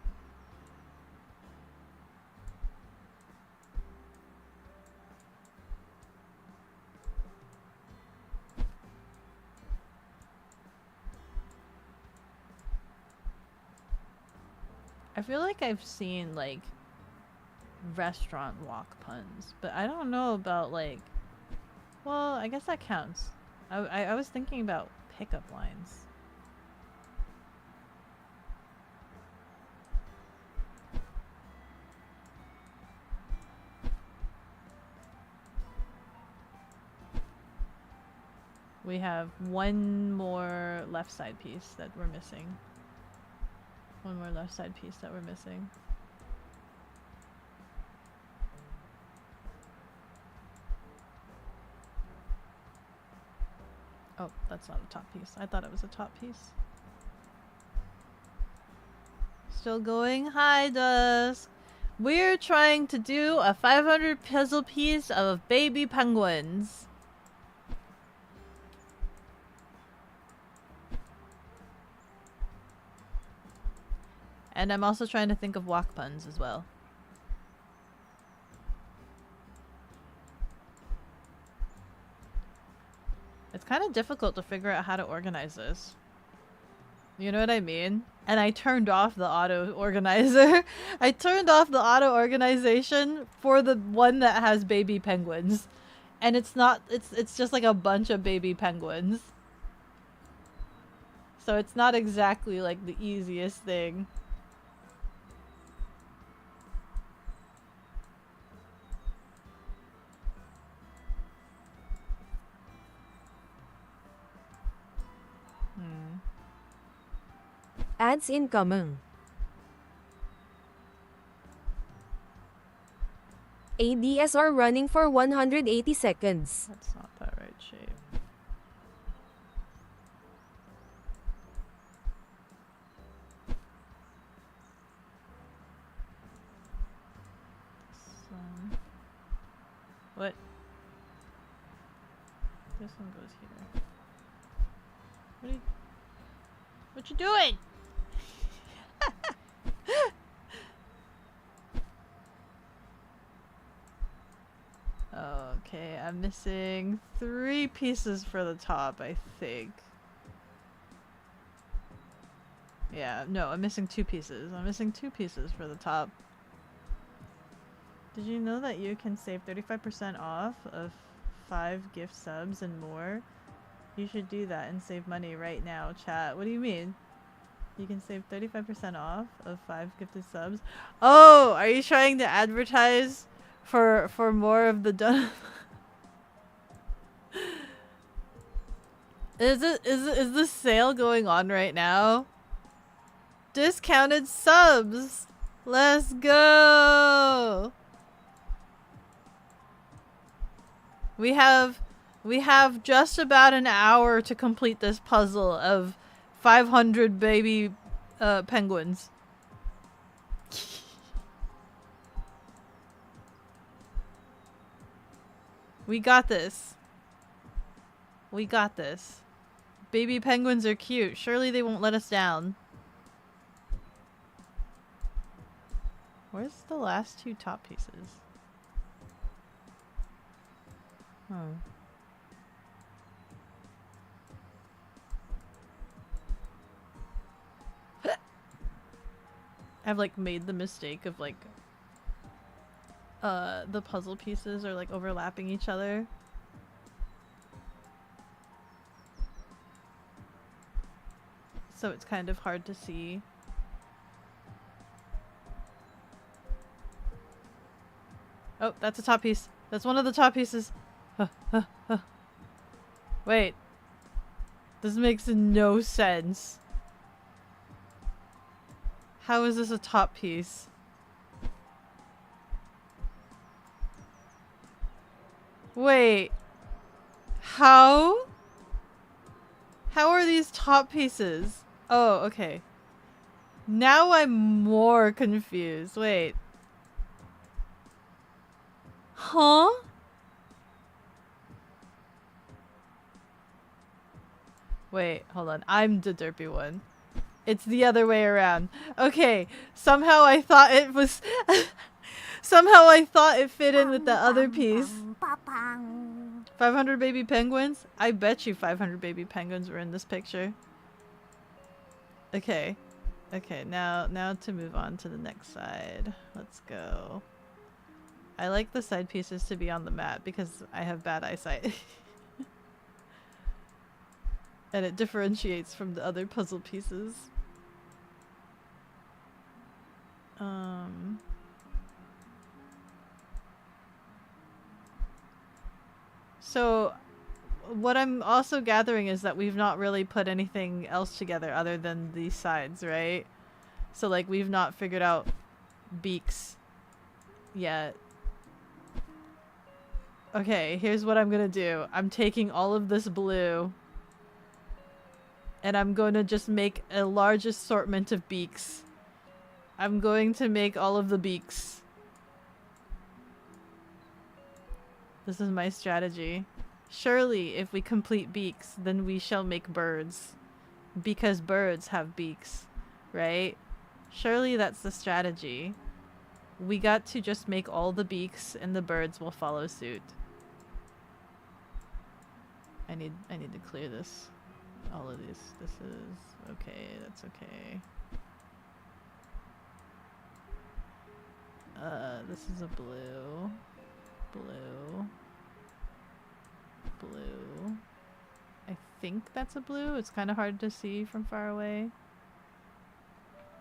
I feel like I've seen like restaurant walk puns, but I don't know about like, well, I guess that counts. I was thinking about pickup lines. We have one more left side piece that we're missing. One more left side piece that we're missing. Oh, that's not a top piece. I thought it was a top piece. Still going? Hi, Dusk. We're trying to do a 500 puzzle piece of baby penguins. And I'm also trying to think of walk puns as well. It's kind of difficult to figure out how to organize this. You know what I mean? And I turned off the auto organizer. I turned off the auto organization for the one that has baby penguins. And it's not, it's just like a bunch of baby penguins. So it's not exactly like the easiest thing. Ads incoming. ADSR running for 180 seconds. That's not that right shape. What? This one goes here. What you doing? Okay, I'm missing 3 pieces for the top, I think. Yeah, no, I'm missing 2 pieces. I'm missing 2 pieces for the top. Did you know that you can save 35% off of 5 gift subs and more? You should do that and save money right now, chat. What do you mean? You can save 35% off of 5 gifted subs? Oh, are you trying to advertise for more of the done? Is this sale going on right now? Discounted subs. Let's go. We have just about an hour to complete this puzzle of 500 baby penguins. We got this. We got this. Baby penguins are cute. Surely they won't let us down. Where's the last 2 top pieces? Oh. I've like made the mistake of like the puzzle pieces are like overlapping each other. So it's kind of hard to see. Oh, that's a top piece. That's one of the top pieces. Wait. This makes no sense. How is this a top piece? Wait. How? How are these top pieces? Oh, okay. Now I'm more confused. Wait. Huh? Wait, hold on. I'm the derpy one. It's the other way around. Okay, somehow I thought it was... somehow I thought it fit in with the other piece. 500 baby penguins? I bet you 500 baby penguins were in this picture. Okay. Okay, now to move on to the next side. Let's go. I like the side pieces to be on the mat because I have bad eyesight. And it differentiates from the other puzzle pieces. So what I'm also gathering is that we've not really put anything else together other than these sides, right? So like we've not figured out beaks yet. Okay, here's what I'm gonna do. I'm taking all of this blue and I'm going to just make a large assortment of beaks. I'm going to make all of the beaks. This is my strategy. Surely, if we complete beaks, then we shall make birds. Because birds have beaks, right? Surely that's the strategy. We got to just make all the beaks and the birds will follow suit. I need to clear this. All of this. This is okay, that's okay. This is a blue. Blue. Blue. I think that's a blue. It's kind of hard to see from far away.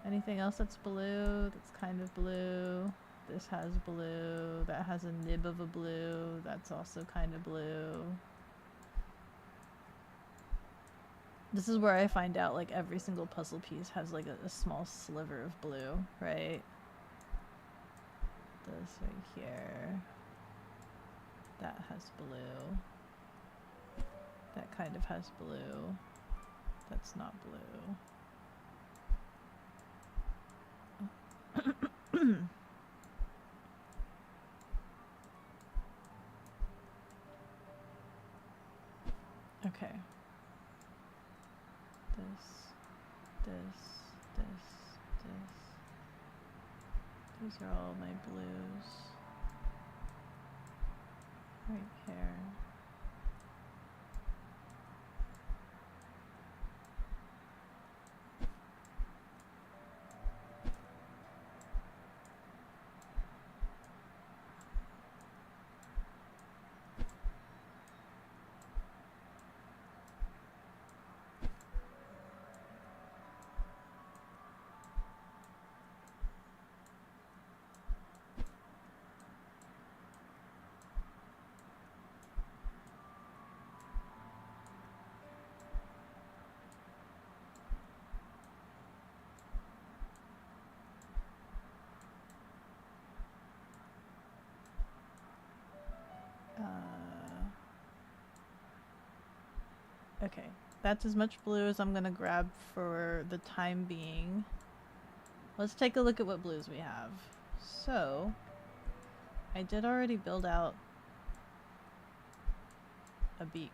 Anything else that's blue? That's kind of blue. This has blue. That has a nib of a blue. That's also kind of blue. This is where I find out like every single puzzle piece has like a small sliver of blue, right? This right here. That has blue. That kind of has blue. That's not blue. Okay. This. These are all my blues. Right here. Okay, that's as much blue as I'm gonna grab for the time being. Let's take a look at what blues we have. So, I did already build out a beak.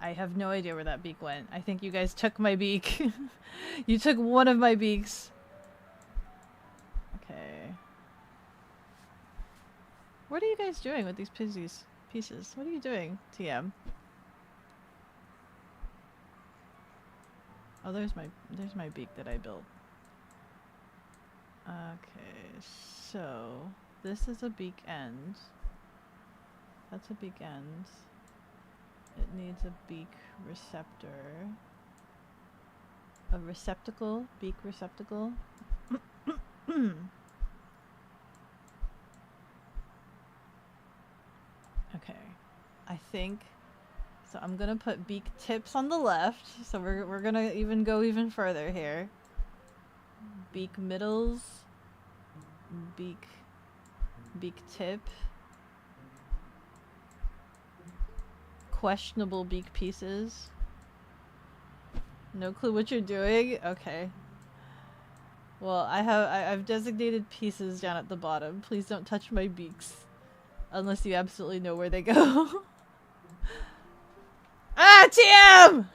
I have no idea where that beak went. I think you guys took my beak. You took one of my beaks. Okay. What are you guys doing with these pieces? What are you doing, TM? Oh, there's my beak that I built. Okay, so this is a beak end. That's a beak end. It needs a beak receptor. A receptacle? Beak receptacle? Okay. I think... So I'm gonna put beak tips on the left. So we're gonna go even further here. Beak middles. Beak tip. Questionable beak pieces. No clue what you're doing? Okay. Well, I've designated pieces down at the bottom. Please don't touch my beaks. Unless you absolutely know where they go. Ah, TM!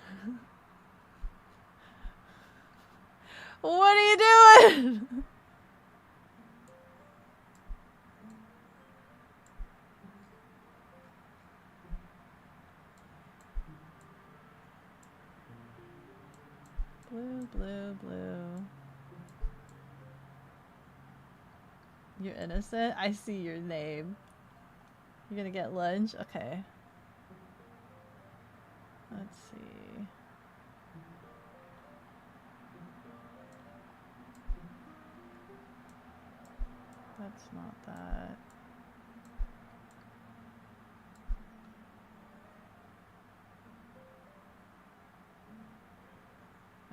What are you doing? Blue, blue, blue. You're innocent? I see your name. You're gonna get lunch? Okay. Let's see. That's not that.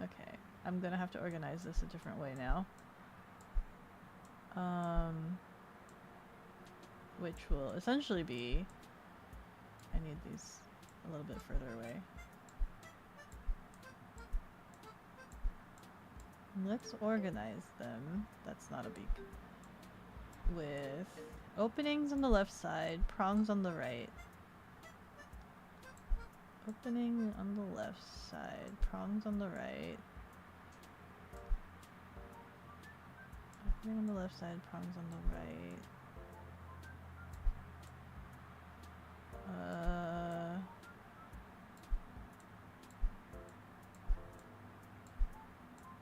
Okay. I'm gonna have to organize this a different way now. Which will essentially be... I need these a little bit further away. Let's organize them. That's not a big... With openings on the left side, prongs on the right. Opening on the left side, prongs on the right. Opening on the left side, prongs on the right.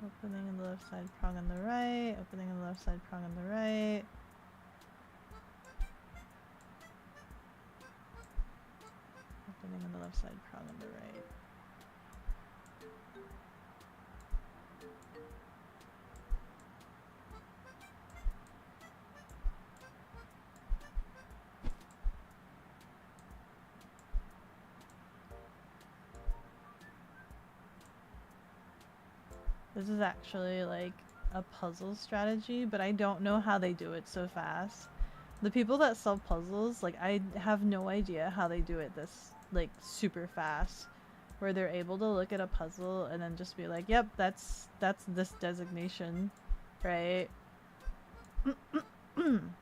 Opening on the left side, prong on the right. Opening on the left side, prong on the right. Opening on the left side, prong on the right. This is actually like a puzzle strategy, but I don't know how they do it so fast. The people that sell puzzles, like I have no idea how they do it this like super fast, where they're able to look at a puzzle and then just be like, yep, that's this designation, right? Opening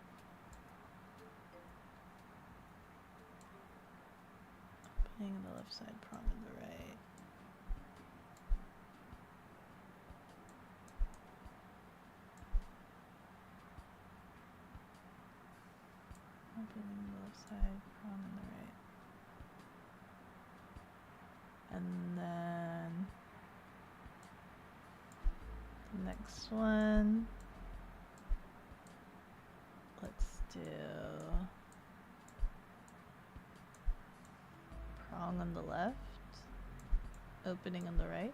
on the left side, prong on the right. Opening on the left side, prong on the right. And then the next one. Let's do prong on the left, opening on the right.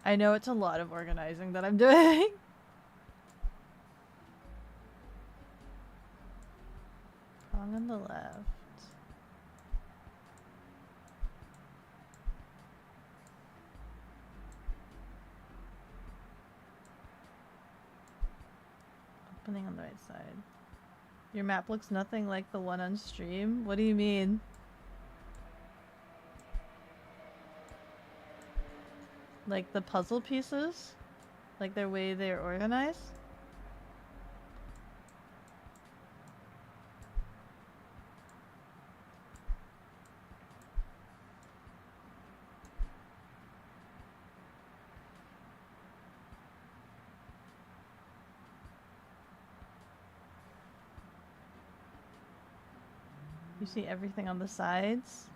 I know it's a lot of organizing that I'm doing. Prong on the left. Opening on the right side. Your map looks nothing like the one on stream? What do you mean? Like the puzzle pieces? Like the way they're organized? You see everything on the sides?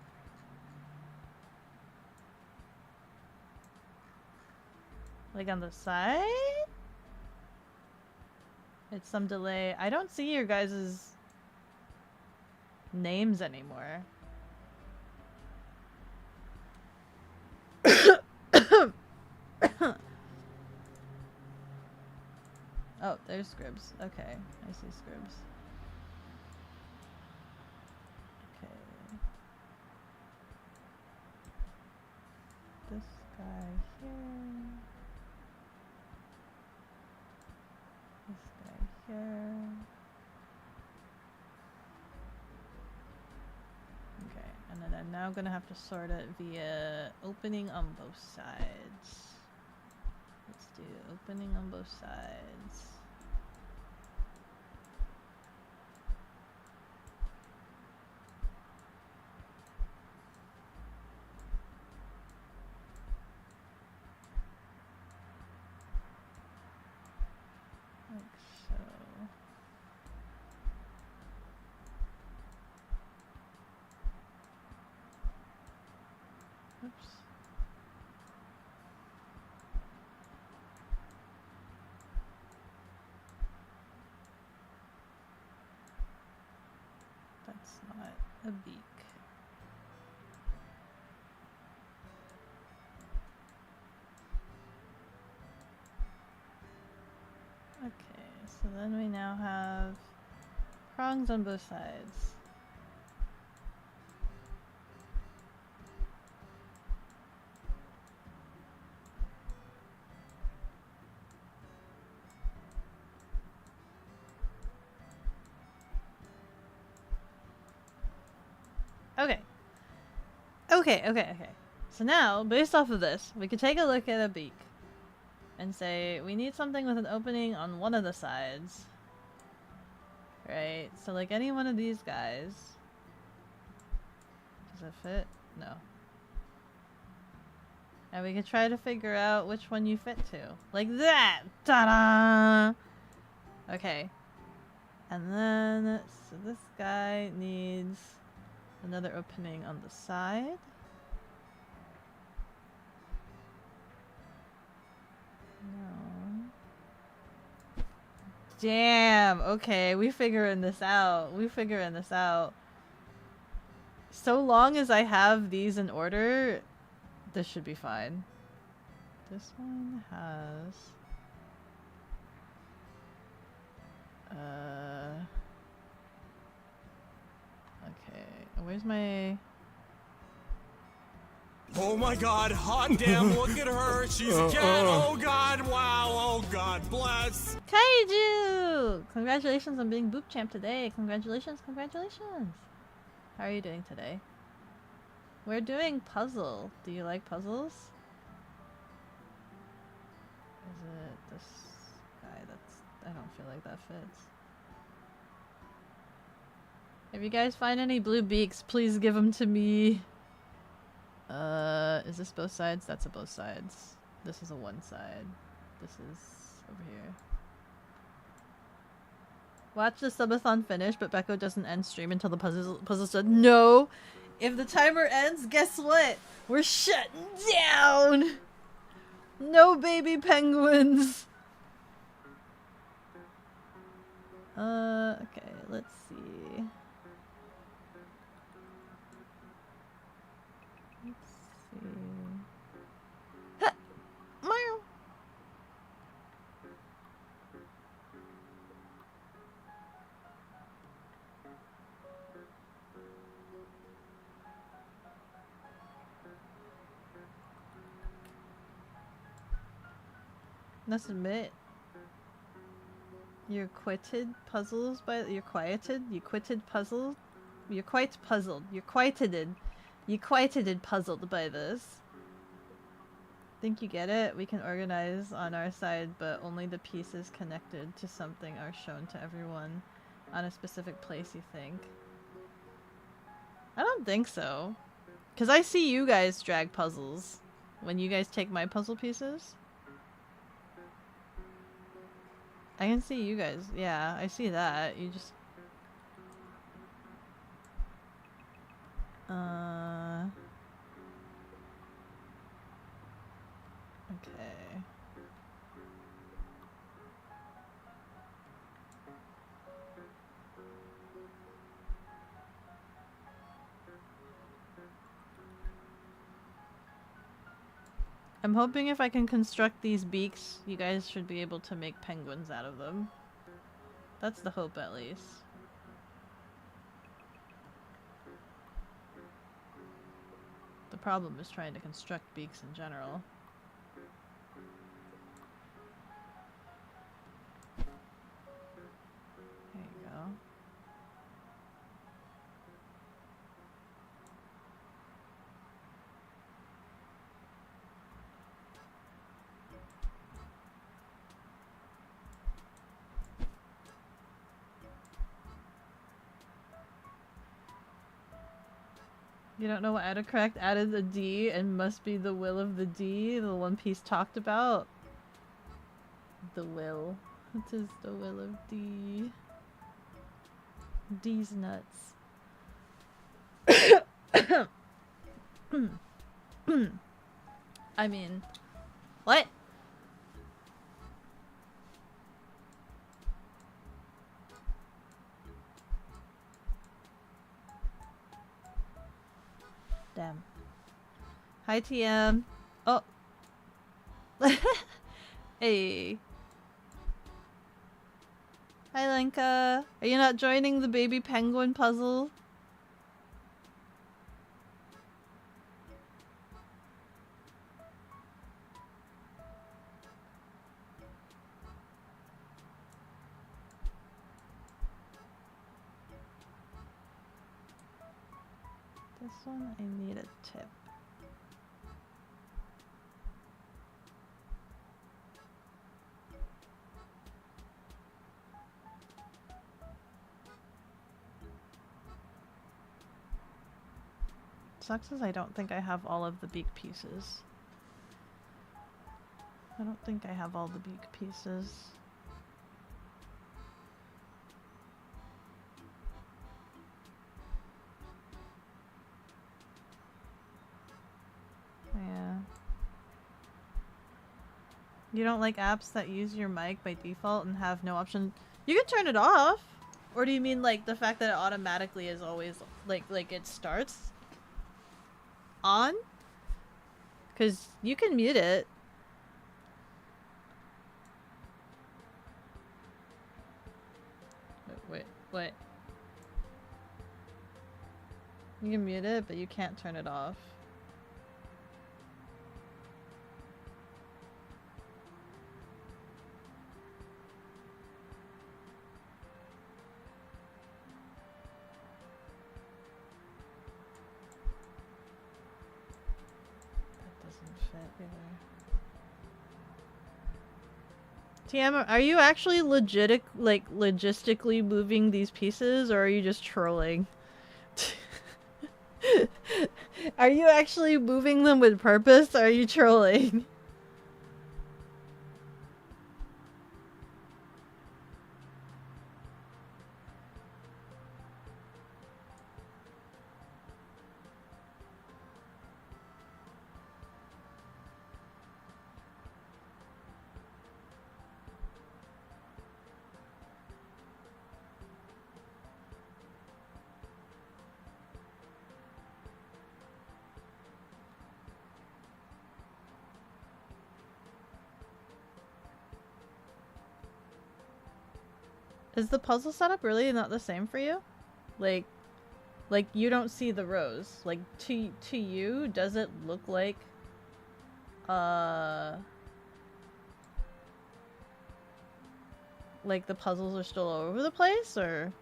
Like on the side? It's some delay. I don't see your guys' names anymore. Oh, there's Scribs. Okay, I see Scribs. Okay. This guy here. This here. Okay, and then I'm now gonna have to sort it via opening on both sides. Let's do opening on both sides. Like so. Oops. That's not a beak. Okay, so then we now have prongs on both sides. Okay. Okay. So now, based off of this, we could take a look at a beak and say we need something with an opening on one of the sides. Right? So like any one of these guys. Does it fit? No. And we could try to figure out which one you fit to. Like that! Ta-da! Okay. And then, so this guy needs another opening on the side. No. Damn! Okay, we figuring this out. So long as I have these in order, this should be fine. This one has... Okay, where's my... Oh my god, hot damn, look at her, she's a cat, oh god, wow, oh god, bless. Kaiju! Congratulations on being Boop Champ today. Congratulations. How are you doing today? We're doing puzzle. Do you like puzzles? Is it this guy that's... I don't feel like that fits. If you guys find any blue beaks, please give them to me. Is this both sides? That's a both sides. This is a one side. This is over here. Watch the subathon finish, but Beko doesn't end stream until the puzzle's done. No! If the timer ends, guess what? We're shutting down! No baby penguins! Okay, let's see. Ha! Meow! Must admit, you're quieted puzzled by you quieted puzzled puzzled by this. Think you get it? We can organize on our side, but only the pieces connected to something are shown to everyone on a specific place, you think? I don't think so. Because I see you guys drag puzzles when you guys take my puzzle pieces. I can see you guys. Yeah, I see that. You just... Okay. I'm hoping if I can construct these beaks, you guys should be able to make penguins out of them. That's the hope, at least. The problem is trying to construct beaks in general. You don't know what autocorrect added the D and must be the will of the D, the One Piece talked about? The will. It is the will of D. D's nuts. I mean, what? Damn. Hi, TM. Oh. Hey. Hi, Lenka. Are you not joining the baby penguin puzzle? This one, I need a tip. Sucks is I don't think I have all of the beak pieces. I don't think I have all the beak pieces. Yeah. You don't like apps that use your mic by default and have no option? You can turn it off! Or do you mean like the fact that it automatically is always like it starts on? Because you can mute it. Wait, what? You can mute it, but you can't turn it off. TM, are you actually logistically moving these pieces, or are you just trolling? Are you actually moving them with purpose, or are you trolling? Is the puzzle setup really not the same for you? Like you don't see the rows. Like, to you, does it look like, like the puzzles are still all over the place, or?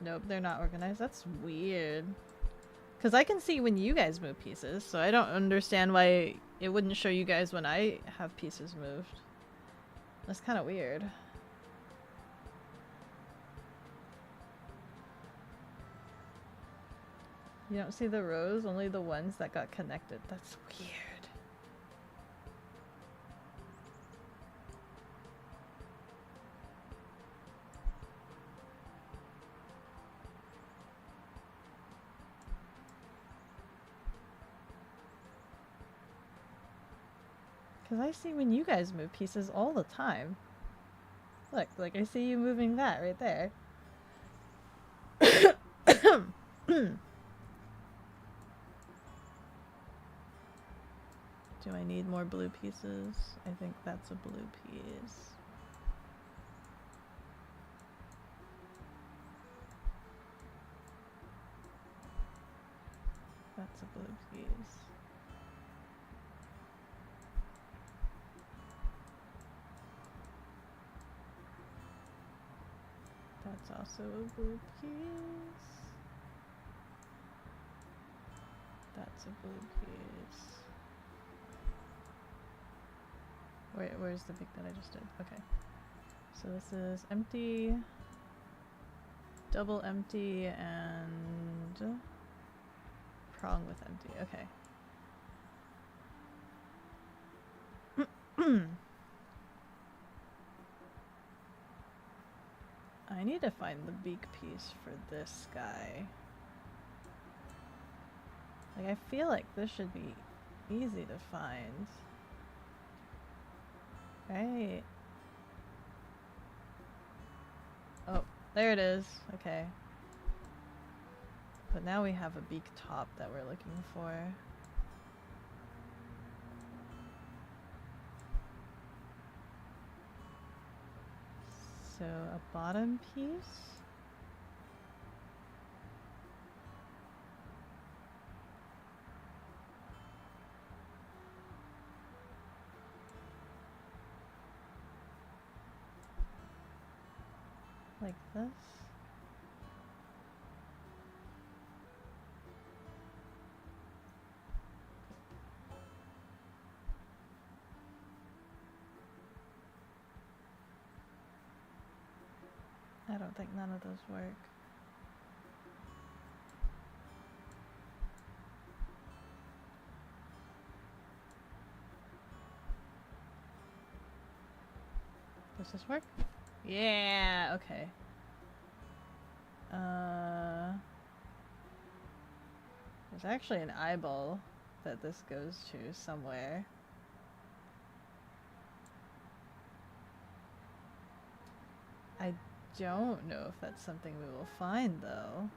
Nope, they're not organized. That's weird. Because I can see when you guys move pieces, so I don't understand why it wouldn't show you guys when I have pieces moved. That's kind of weird. You don't see the rows, only the ones that got connected. That's weird. Because I see when you guys move pieces all the time. Look, like I see you moving that right there. Do I need more blue pieces? I think that's a blue piece. That's a blue piece. That's also a blue piece. That's a blue piece. Where's the beak that I just did? Okay. So this is empty, double empty, and prong with empty. Okay. I need to find the beak piece for this guy. Like, I feel like this should be easy to find. Right? Oh, there it is. Okay. But now we have a beak top that we're looking for. So, a bottom piece. Like this. I don't think none of those work. Does this work? Yeah, okay. There's actually an eyeball that this goes to somewhere. I don't know if that's something we will find, though.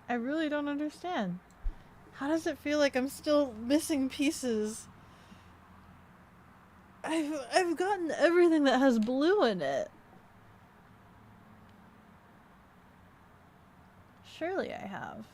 I really don't understand. How does it feel like I'm still missing pieces? I've gotten everything that has blue in it. Surely I have.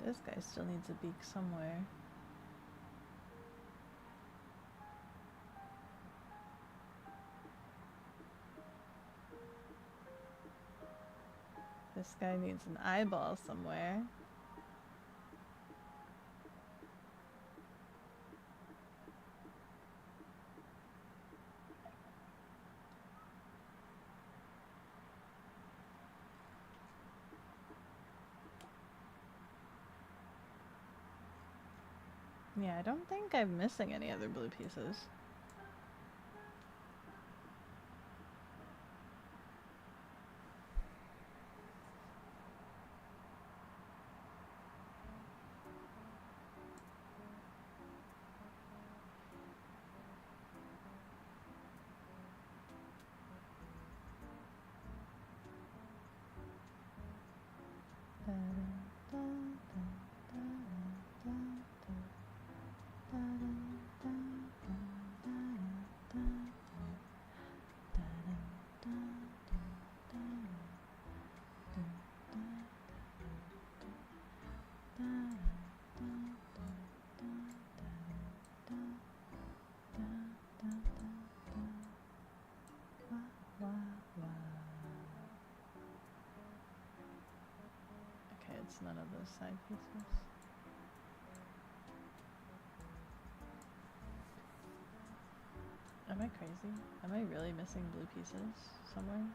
This guy still needs a beak somewhere. This guy needs an eyeball somewhere. Yeah, I don't think I'm missing any other blue pieces. Okay, it's none of those side pieces. Am I crazy? Am I really missing blue pieces somewhere?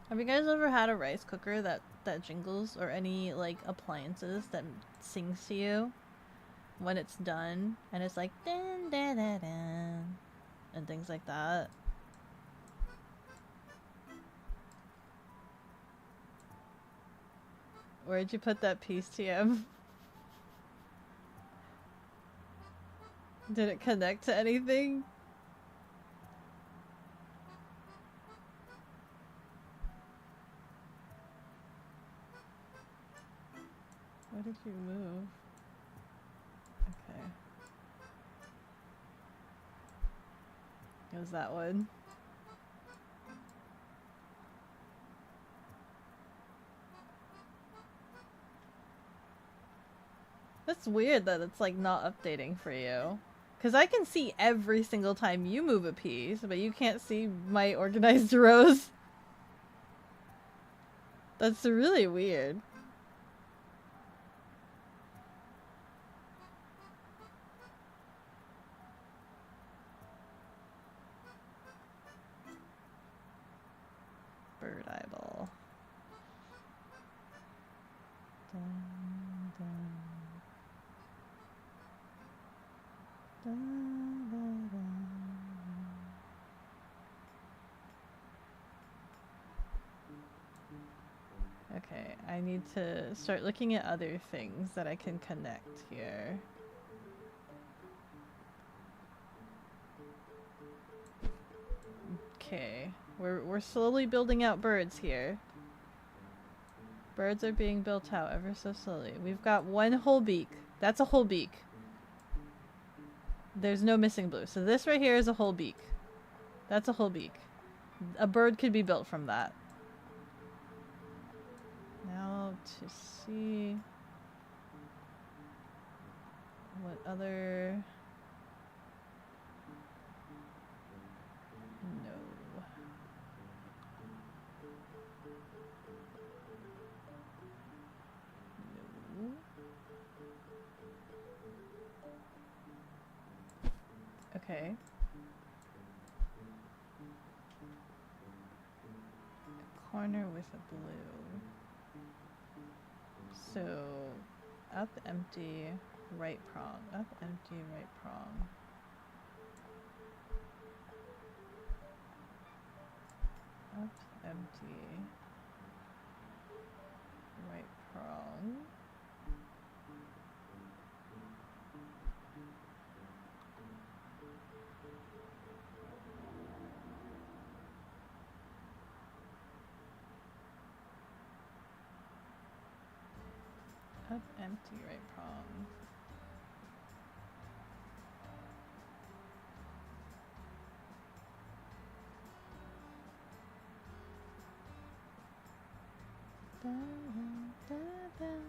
Have you guys ever had a rice cooker that jingles, or any like appliances that sings to you when it's done, and it's like dun, dun, dun, dun, and things like that? Where'd you put that piece, TM? Did it connect to anything? What did you move? Okay. It was that one. That's weird that it's like not updating for you. Because I can see every single time you move a piece, but you can't see my organized rows. That's really weird. Bird eyeball. Dun, dun. Dun, dun, dun. Okay, I need to start looking at other things that I can connect here. Okay, we're slowly building out birds here. Birds are being built out ever so slowly. We've got one whole beak. That's a whole beak. There's no missing blue. So this right here is a whole beak. That's a whole beak. A bird could be built from that. Now to see what other... No. No. Okay. A corner with a blue. So, up, empty, right prong. Up, empty, right prong. Up, empty, right prong. Up, empty, right prong. Dun, dun, dun.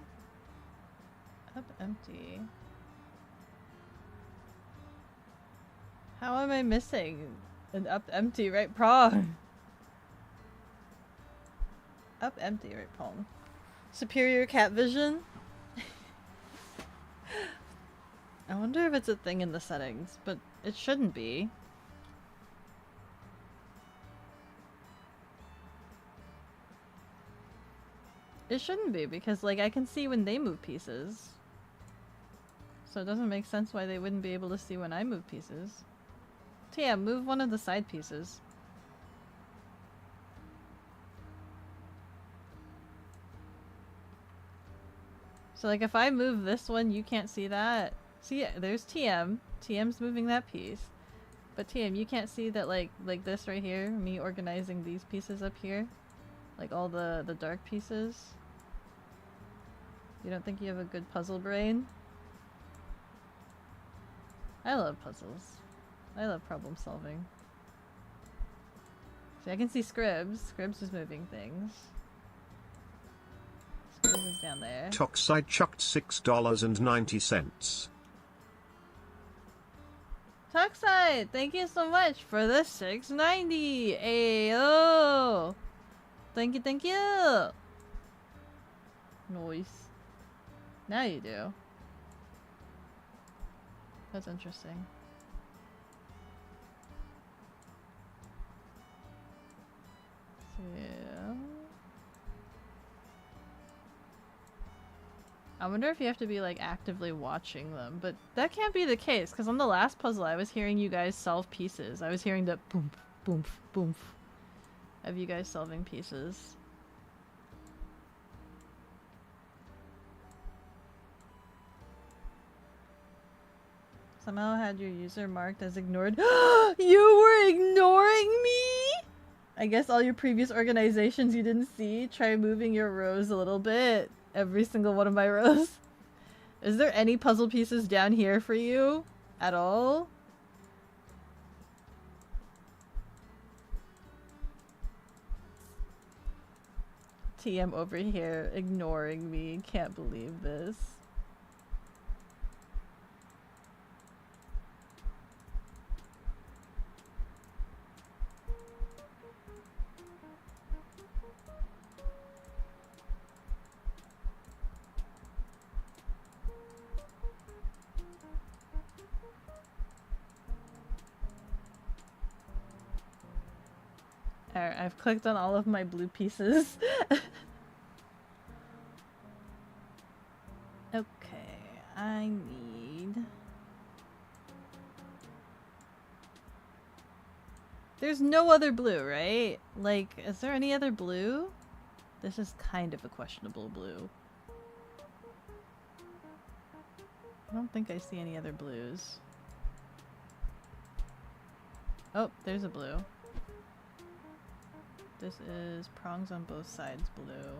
Up, empty. How am I missing an up, empty, right prong? Up, empty, right prong. Superior cat vision? I wonder if it's a thing in the settings, but it shouldn't be. It shouldn't be, because like I can see when they move pieces. So it doesn't make sense why they wouldn't be able to see when I move pieces. Tia, move one of the side pieces. So like if I move this one, you can't see that. See, there's TM. TM's moving that piece. But TM, you can't see that like this right here, me organizing these pieces up here. Like all the dark pieces. You don't think you have a good puzzle brain? I love puzzles. I love problem solving. See, I can see Scribs. Scribs is moving things. Scribs is down there. Toxide chucked $6.90. Toxide, thank you so much for the $6.90. Ayo! Thank you, thank you! Nice. Now you do. That's interesting. Yeah. I wonder if you have to be like actively watching them, but that can't be the case because on the last puzzle I was hearing you guys solve pieces. I was hearing the boom, boom, boom of you guys solving pieces. Somehow had your user marked as ignored. You were ignoring me? I guess all your previous organizations you didn't see. Try moving your rows a little bit. Every single one of my rows. Is there any puzzle pieces down here for you? At all? TM over here ignoring me. Can't believe this. Alright, I've clicked on all of my blue pieces. Okay, I need... There's no other blue, right? Like, is there any other blue? This is kind of a questionable blue. I don't think I see any other blues. Oh, there's a blue. This is prongs on both sides blue.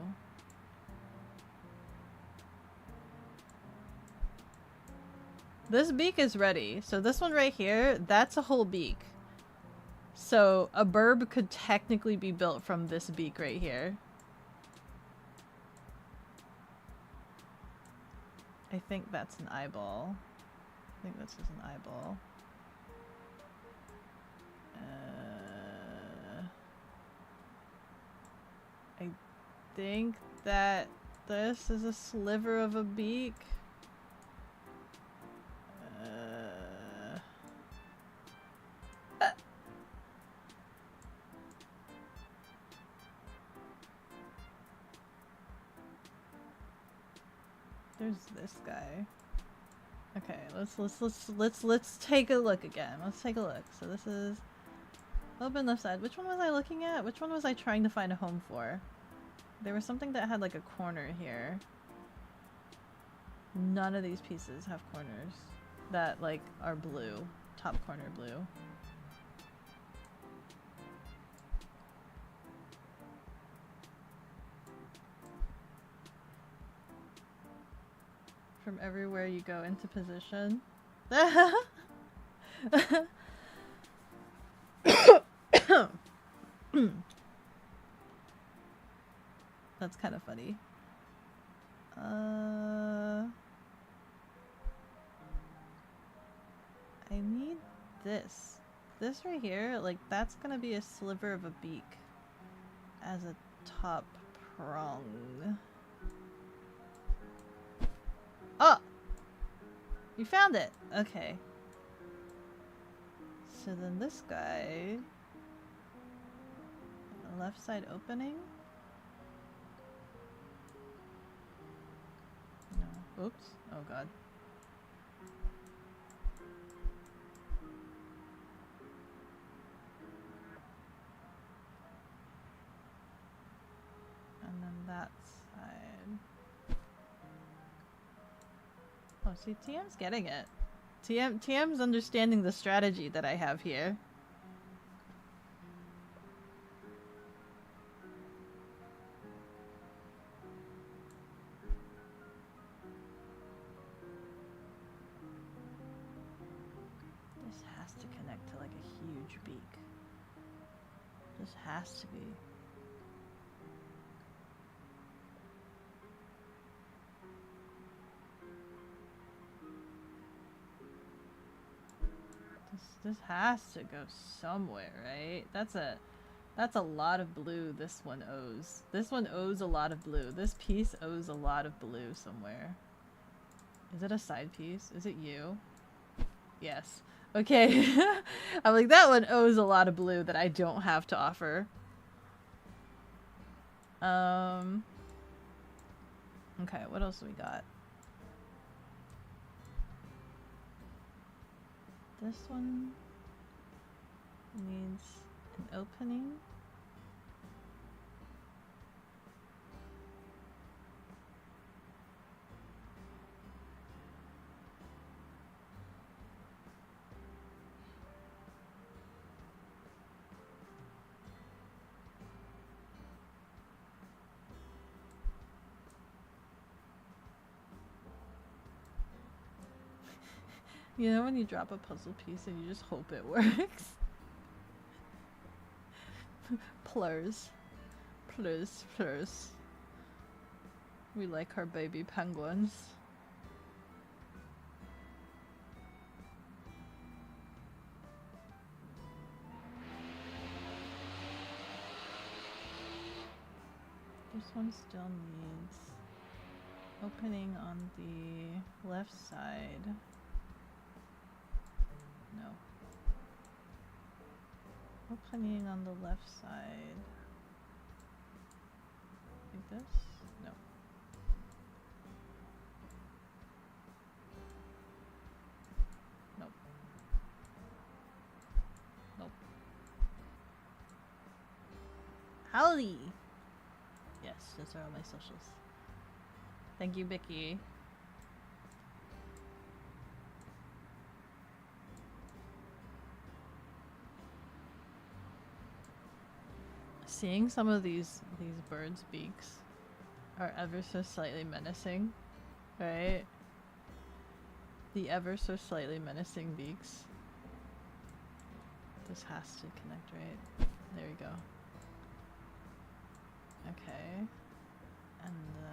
This beak is ready. So this one right here, that's a whole beak. So a burb could technically be built from this beak right here. I think that's an eyeball. I think this is an eyeball. I think that this is a sliver of a beak. There's this guy. Okay, let's take a look again. Let's take a look. So this is open left side. Which one was I looking at? Which one was I trying to find a home for? There was something that had like a corner here. None of these pieces have corners that like are blue. Top corner blue. From everywhere you go into position. That's kind of funny. I need this. This right here, like that's gonna be a sliver of a beak as a top prong. Oh! You found it! Okay. So then this guy... The left side opening? No. Oops. Oh god. And then that side... Oh, see, TM's getting it. TM's understanding the strategy that I have here. This has to connect to like a huge beak. This has to be. This has to go somewhere, right? That's a lot of blue this one owes. This one owes a lot of blue. This piece owes a lot of blue somewhere. Is it a side piece? Is it you? Yes. Okay. I'm like, that one owes a lot of blue that I don't have to offer. Okay, what else do we got? This one needs an opening. You know when you drop a puzzle piece and you just hope it works? Plurs. Plurs, plurs. We like our baby penguins. This one still needs opening on the left side. No. Opening on the left side. Like this? No. Nope. Nope. Howdy! Yes, those are all my socials. Thank you, Vicky. Seeing some of these birds' beaks are ever so slightly menacing, right? The ever so slightly menacing beaks. This has to connect, right? There we go. Okay. And then...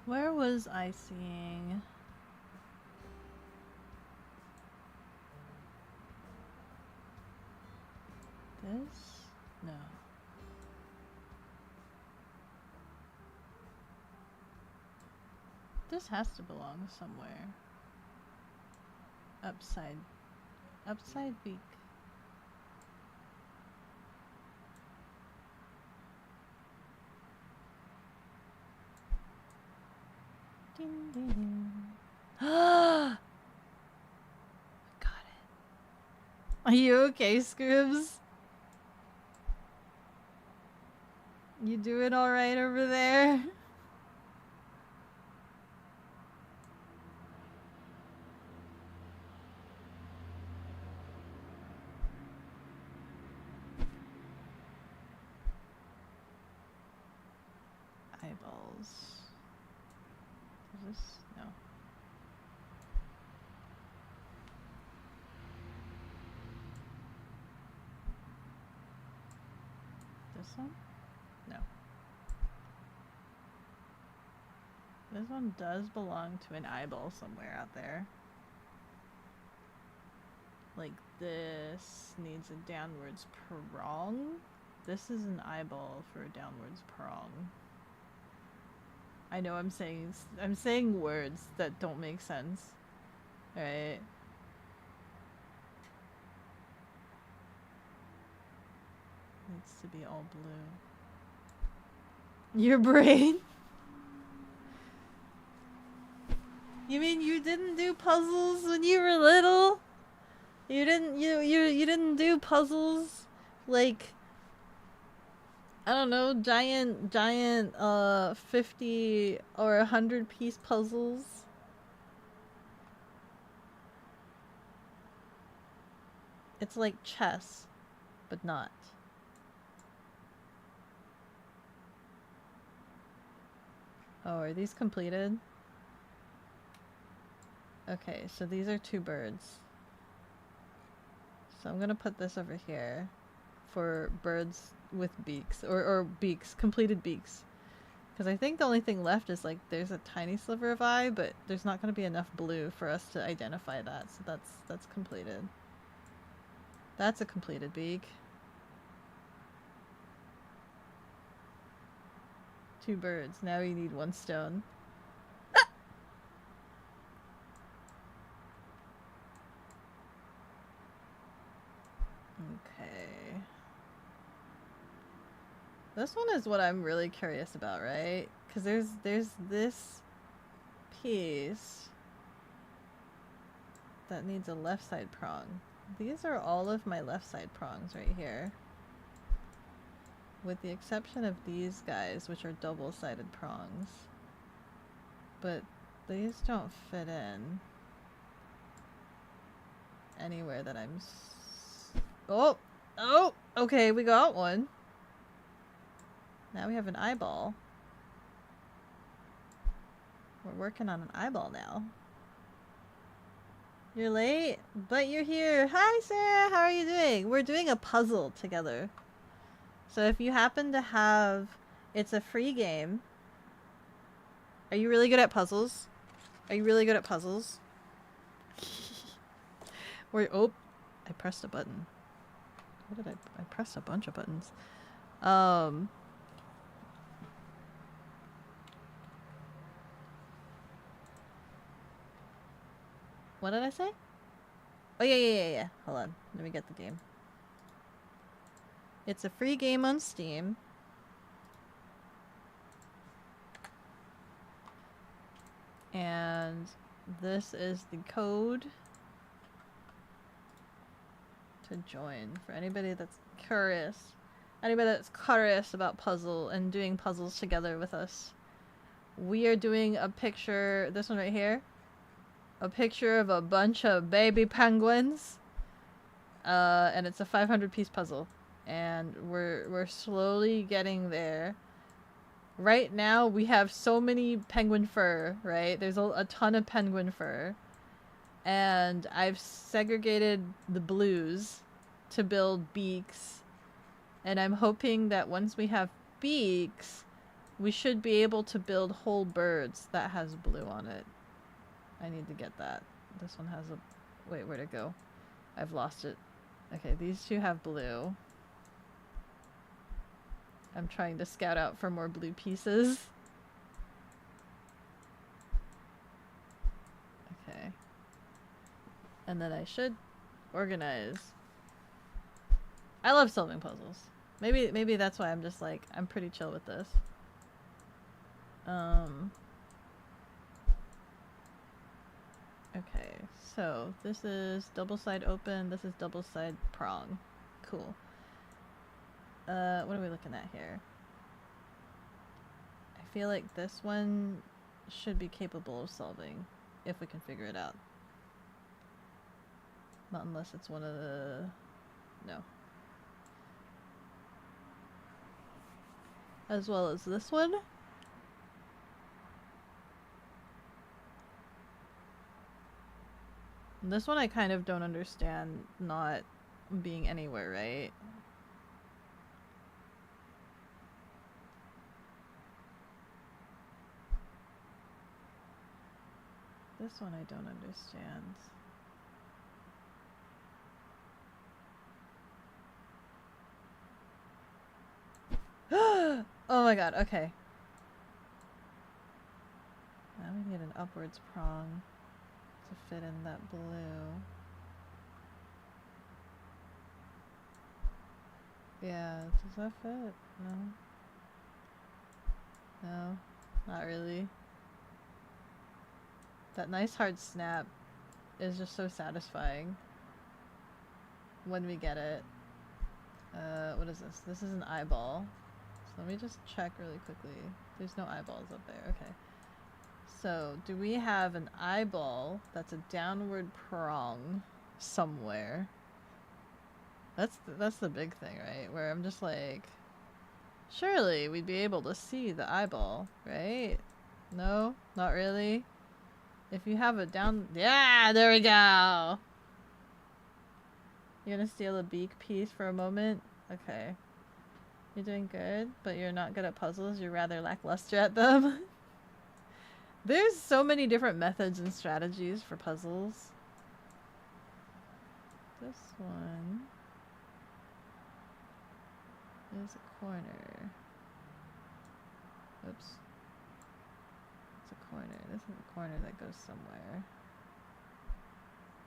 Where was I seeing? This? No. This has to belong somewhere. Upside beak. Ding, ding, ding. Got it. Are you okay, Scribs? You doing alright over there? Eyeballs. Is this? No. This one? No. This one does belong to an eyeball somewhere out there. Like this needs a downwards prong. This is an eyeball for a downwards prong. I know I'm saying words that don't make sense. Right? Needs to be all blue. Your brain? You mean you didn't do puzzles when you were little? You didn't do puzzles like, I don't know, giant 50 or 100 piece puzzles? It's like chess, but not. Oh, are these completed? Okay, so these are 2 birds. So I'm gonna put this over here for birds with beaks, or beaks, completed beaks. Because I think the only thing left is like there's a tiny sliver of eye, but there's not going to be enough blue for us to identify that. So that's completed. That's a completed beak. 2 birds. Now we need 1 stone. Ah! Okay. This one is what I'm really curious about, right? Because there's this piece that needs a left side prong. These are all of my left side prongs right here. With the exception of these guys, which are double-sided prongs. But these don't fit in anywhere that I'm oh! Oh! Okay, we got one. Now we have an eyeball. We're working on an eyeball now. You're late, but you're here. Hi, Sarah. How are you doing? We're doing a puzzle together. So if you happen to have... It's a free game. Are you really good at puzzles? Are you really good at puzzles? Oh, I pressed a button. What did I pressed a bunch of buttons. What did I say? Oh, yeah. Hold on. Let me get the game. It's a free game on Steam. And this is the code to join for anybody that's curious. Anybody that's curious about puzzle and doing puzzles together with us. We are doing a picture, this one right here. A picture of a bunch of baby penguins. And it's a 500-piece puzzle. And we're slowly getting there. Right now, we have so many penguin fur, right? There's a ton of penguin fur. And I've segregated the blues to build beaks. And I'm hoping that once we have beaks, we should be able to build whole birds that has blue on it. I need to get that. This one has a... Wait, where'd it go? I've lost it. Okay, these two have blue. I'm trying to scout out for more blue pieces. Okay. And then I should organize. I love solving puzzles. Maybe that's why I'm just like, I'm pretty chill with this. Okay, so this is double side open, this is double side prong. Cool. What are we looking at here? I feel like this one should be capable of solving, if we can figure it out. Not unless it's one of the... No. As well as this one. This one I kind of don't understand not being anywhere, right? This one I don't understand. Oh my god, okay. Now we need an upwards prong to fit in that blue. Yeah, does that fit? No. No, not really. That nice hard snap is just so satisfying when we get it. What is this? This is an eyeball. So let me just check really quickly. There's no eyeballs up there. Okay. So, do we have an eyeball that's a downward prong somewhere? That's the big thing, right? Where I'm just like, surely we'd be able to see the eyeball, right? No? Not really? If you have a down... Yeah! There we go! You're gonna steal a beak piece for a moment? Okay. You're doing good, but you're not good at puzzles. You're rather lackluster at them. There's so many different methods and strategies for puzzles. This one is a corner. Oops. It's a corner. This is a corner that goes somewhere.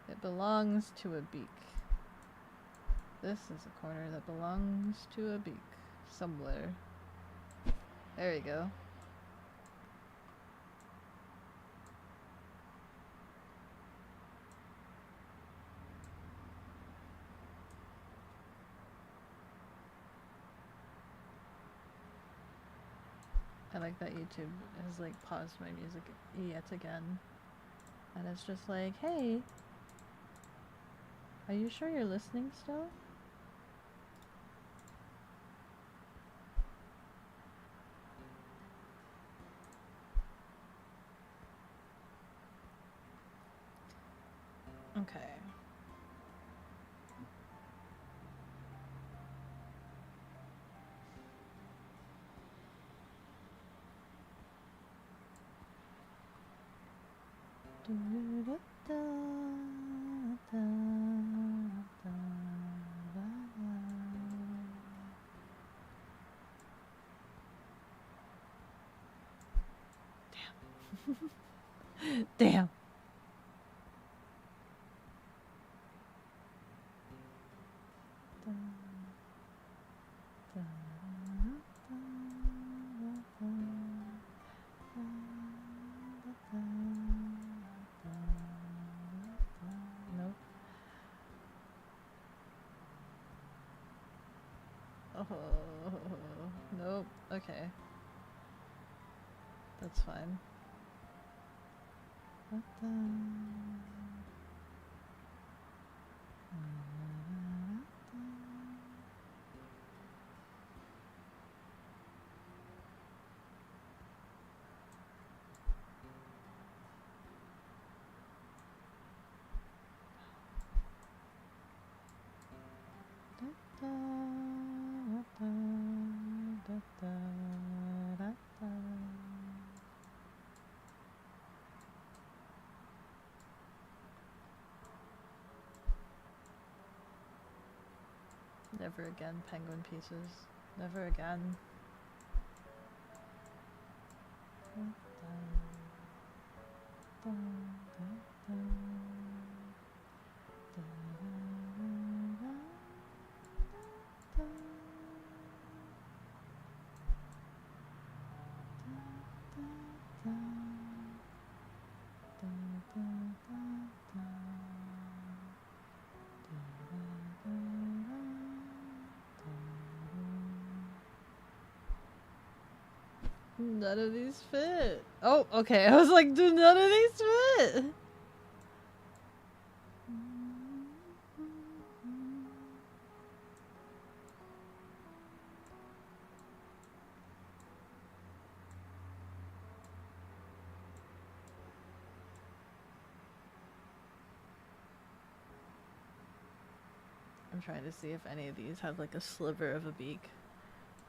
It belongs to a beak. This is a corner that belongs to a beak. Somewhere. There you go. I like that YouTube has like paused my music yet again. And it's just like, hey, are you sure you're listening still? Okay. Damn. Damn. Nope. Oh, nope. Okay. That's fine. Never again, penguin pieces. Never again. None of these fit. Oh, okay. I was like, do none of these fit? I'm trying to see if any of these have like a sliver of a beak.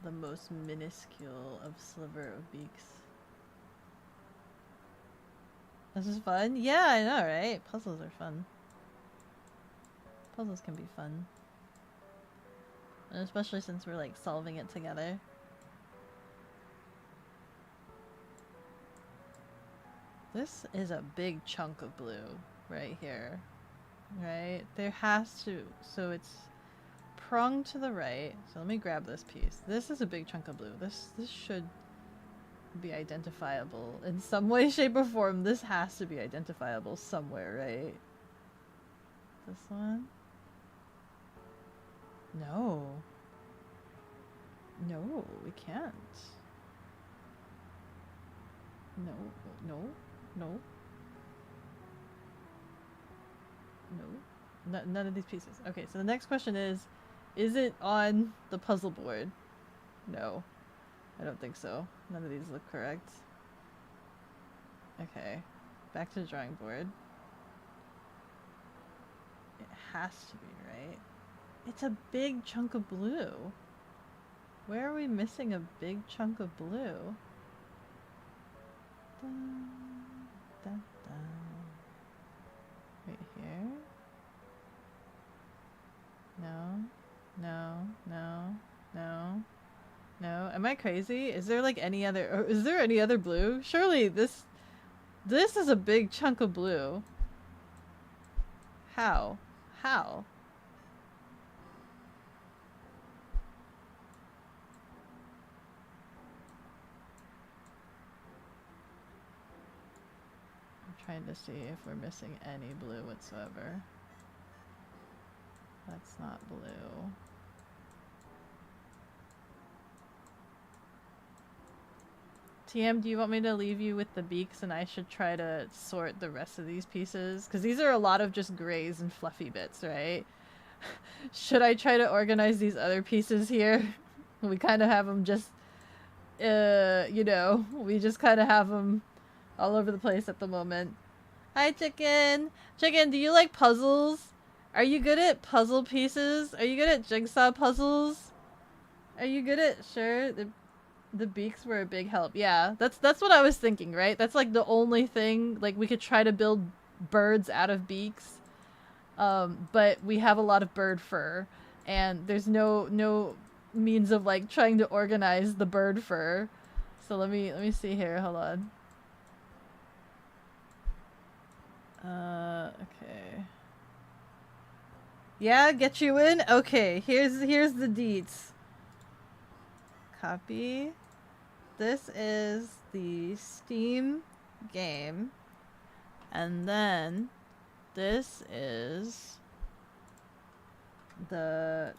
The most minuscule of sliver of beaks. This is fun? Yeah, I know, right? Puzzles are fun. Puzzles can be fun. And especially since we're like solving it together. This is a big chunk of blue right here. Right? There has to, so it's prong to the right. So let me grab this piece. This is a big chunk of blue. This should be identifiable in some way, shape, or form. This has to be identifiable somewhere, right? This one? No. No, we can't. No, no, no. No. None of these pieces. Okay, so the next question is it on the puzzle board? No. I don't think so. None of these look correct. Okay. Back to the drawing board. It has to be, right? It's a big chunk of blue. Where are we missing a big chunk of blue? Dun, dun, dun. Right here? No, no, no, no, no. Am I crazy? Is there like any other, or is there any other blue? Surely this is a big chunk of blue. How? How? I'm trying to see if we're missing any blue whatsoever. That's not blue. TM, do you want me to leave you with the beaks and I should try to sort the rest of these pieces? Because these are a lot of just grays and fluffy bits, right? Should I try to organize these other pieces here? We kind of have them just, you know, we just kind of have them all over the place at the moment. Hi, Chicken! Chicken, do you like puzzles? Are you good at puzzle pieces? Are you good at jigsaw puzzles? Are you good at... Sure, the beaks were a big help. Yeah, that's what I was thinking, right? That's like the only thing, like we could try to build birds out of beaks. But we have a lot of bird fur and there's no means of like trying to organize the bird fur. So let me see here. Hold on. Okay. Yeah, get you in? Okay, here's the deets. Copy. This is the Steam game. And then this is the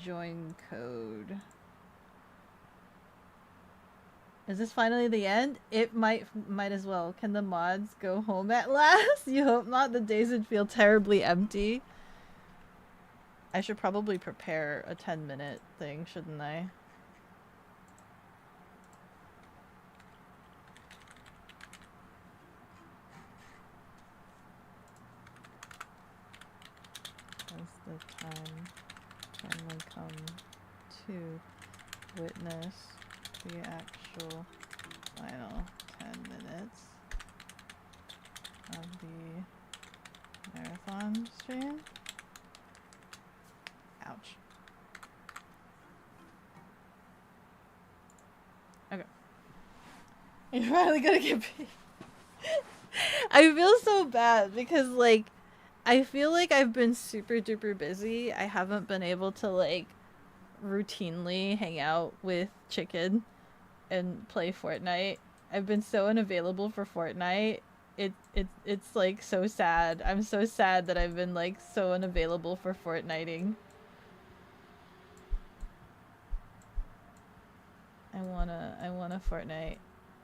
join code. Is this finally the end? It might as well. Can the mods go home at last? You hope not. The days would feel terribly empty. I should probably prepare a 10-minute thing, shouldn't I? As the time will come to witness the actual final 10 minutes of the marathon stream. Ouch. Okay. You're finally gonna get paid. I feel so bad because, like, I feel like I've been super duper busy. I haven't been able to, like, routinely hang out with Chicken and play Fortnite. I've been so unavailable for Fortnite. It's like so sad. I'm so sad that I've been like so unavailable for Fortniting. I wanna Fortnite.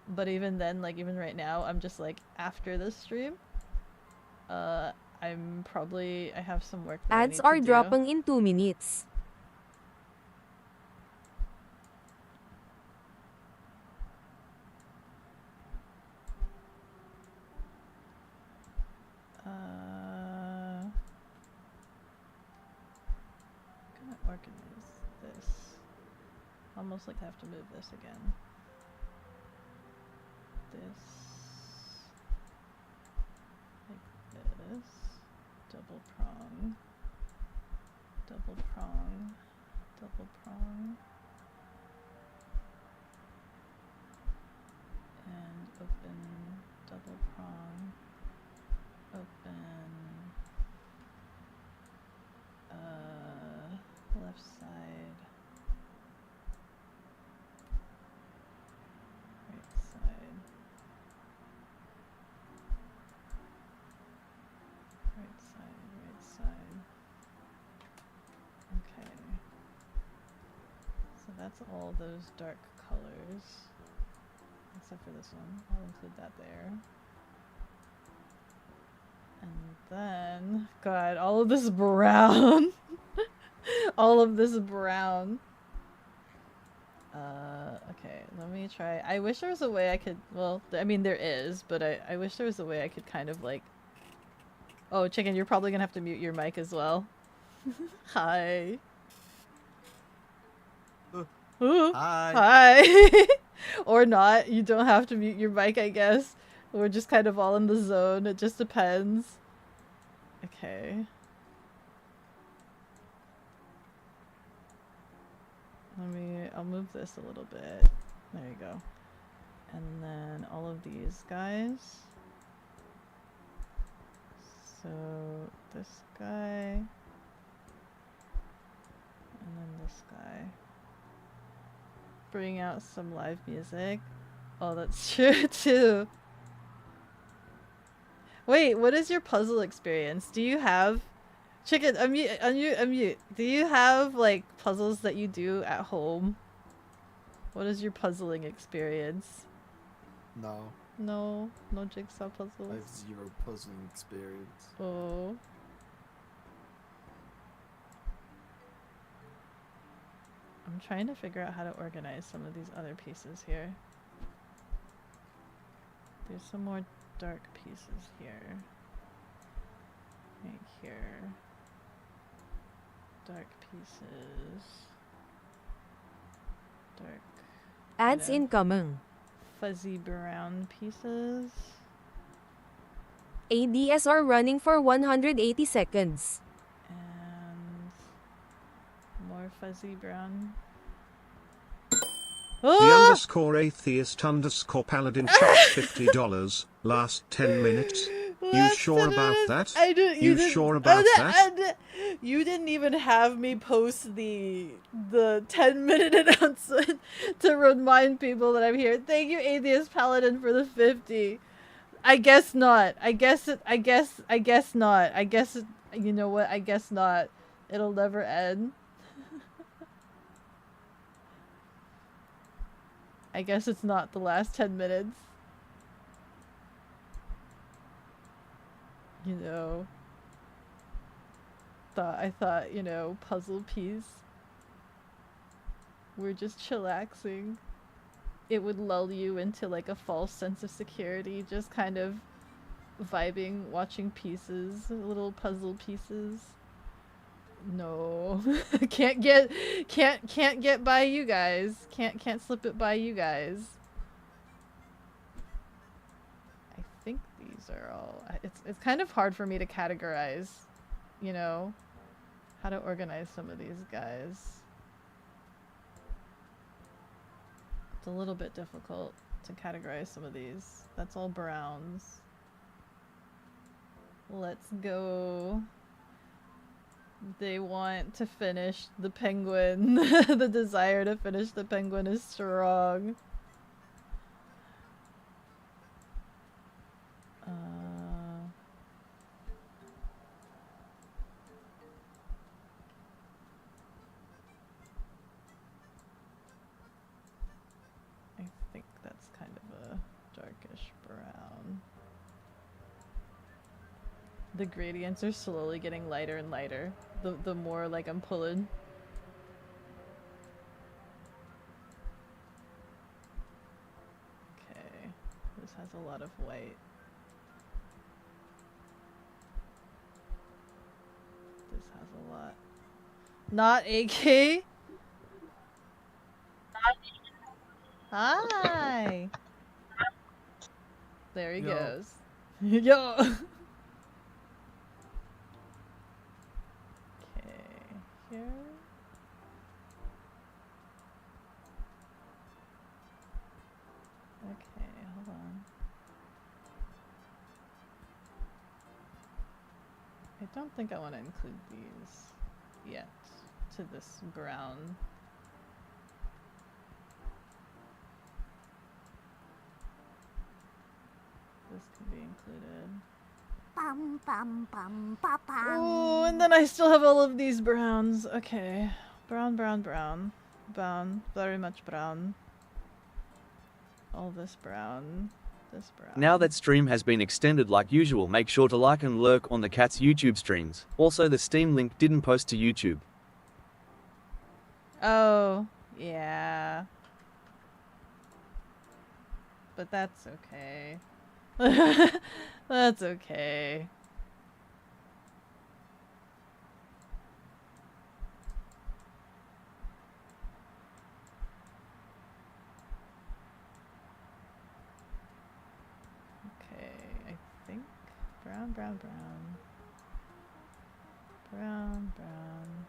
But even then, like even right now, I'm just like after this stream, I have some work that Ads I are need to dropping in 2 minutes. Gonna organize this. Almost like I have to move this again. This. Like this. Double prong. Double prong. Double prong. And open. Double prong. Open. Left side. Right side. Right side, right side. Okay. So that's all those dark colors. Except for this one. I'll include that there. And then, God, all of this brown. All of this brown. Okay, let me try. I wish there was a way I could, well, I mean there is, but I wish there was a way I could kind of like, oh, Chicken, you're probably gonna have to mute your mic as well. Hi. Ooh. Hi. Hi. Or not. You don't have to mute your mic, I guess. We're just kind of all in the zone. It just depends. Okay. I'll move this a little bit. There you go. And then all of these guys. So this guy. And then this guy. Bring out some live music. Oh, that's true too. Wait, what is your puzzle experience? Do you have... Chicken, unmute. Do you have, like, puzzles that you do at home? What is your puzzling experience? No, No jigsaw puzzles. I have zero puzzling experience. Oh. I'm trying to figure out how to organize some of these other pieces here. There's some more dark pieces here. Right here. Dark pieces. Dark. Ads Yeah. incoming. Fuzzy brown pieces. ADSR running for 180 seconds. And more fuzzy brown. The underscore atheist underscore paladin chucked $50. Last 10 minutes. You sure about that? You sure about that? You didn't even have me post the 10-minute announcement to remind people that I'm here. Thank you, Atheist Paladin, for the 50. I guess not. I guess not. I guess you know what? I guess not. It'll never end. I guess it's not the last 10 minutes. You know. I thought, you know, puzzle piece. We're just chillaxing. It would lull you into like a false sense of security, just kind of vibing, watching pieces, little puzzle pieces. No. can't get by you guys. Can't slip it by you guys. I think these are all it's kind of hard for me to categorize, you know, how to organize some of these guys. It's a little bit difficult to categorize some of these. That's all browns. Let's go. They want to finish the penguin. The desire to finish the penguin is strong. I think that's kind of a darkish brown. The gradients are slowly getting lighter and lighter. The more like I'm pulling. Okay, this has a lot of white. This has a lot. Not AK? Hi! There he Yo. goes. Yo! Here. Okay, hold on. I don't think I want to include these yet to this brown. This could be included. Bum bum bum ba bum. Oh, and then I still have all of these browns. Okay. Brown, brown, brown. Brown. Very much brown. All this brown. This brown. Now that stream has been extended like usual, make sure to like and lurk on the cat's YouTube streams. Also, the Steam link didn't post to YouTube. Oh, yeah. But that's okay. That's okay. brown, brown, brown. Brown, brown.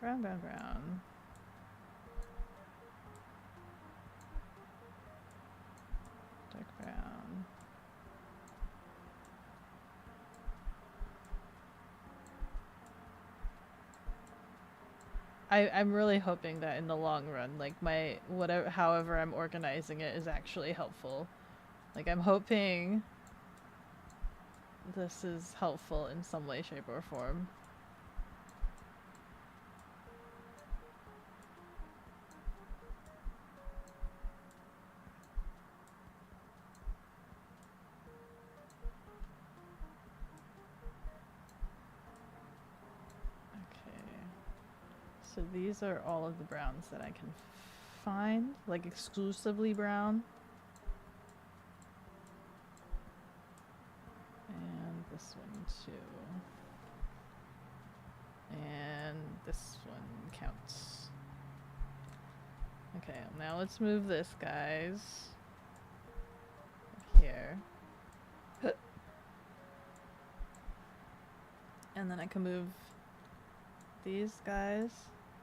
Brown, brown, brown. Dark brown. I'm really hoping that in the long run, like my whatever, however I'm organizing it is actually helpful. Like I'm hoping this is helpful in some way, shape, or form. So these are all of the browns that I can find, like exclusively brown. And this one too. And this one counts. Okay, now let's move this, guys. Up here. And then I can move these guys.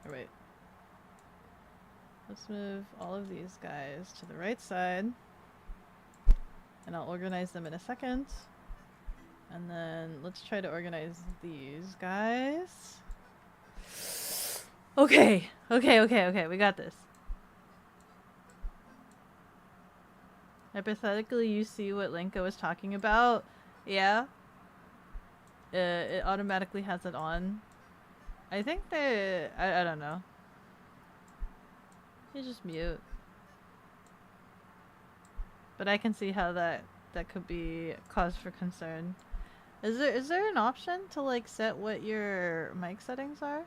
Oh, wait. Let's move all of these guys to the right side. And I'll organize them in a second. And then let's try to organize these guys. Okay. Okay. We got this. Hypothetically, you see what Linka was talking about? Yeah. It automatically has it on. I think they... I don't know. You just mute. But I can see how that could be cause for concern. Is there an option to like set what your mic settings are?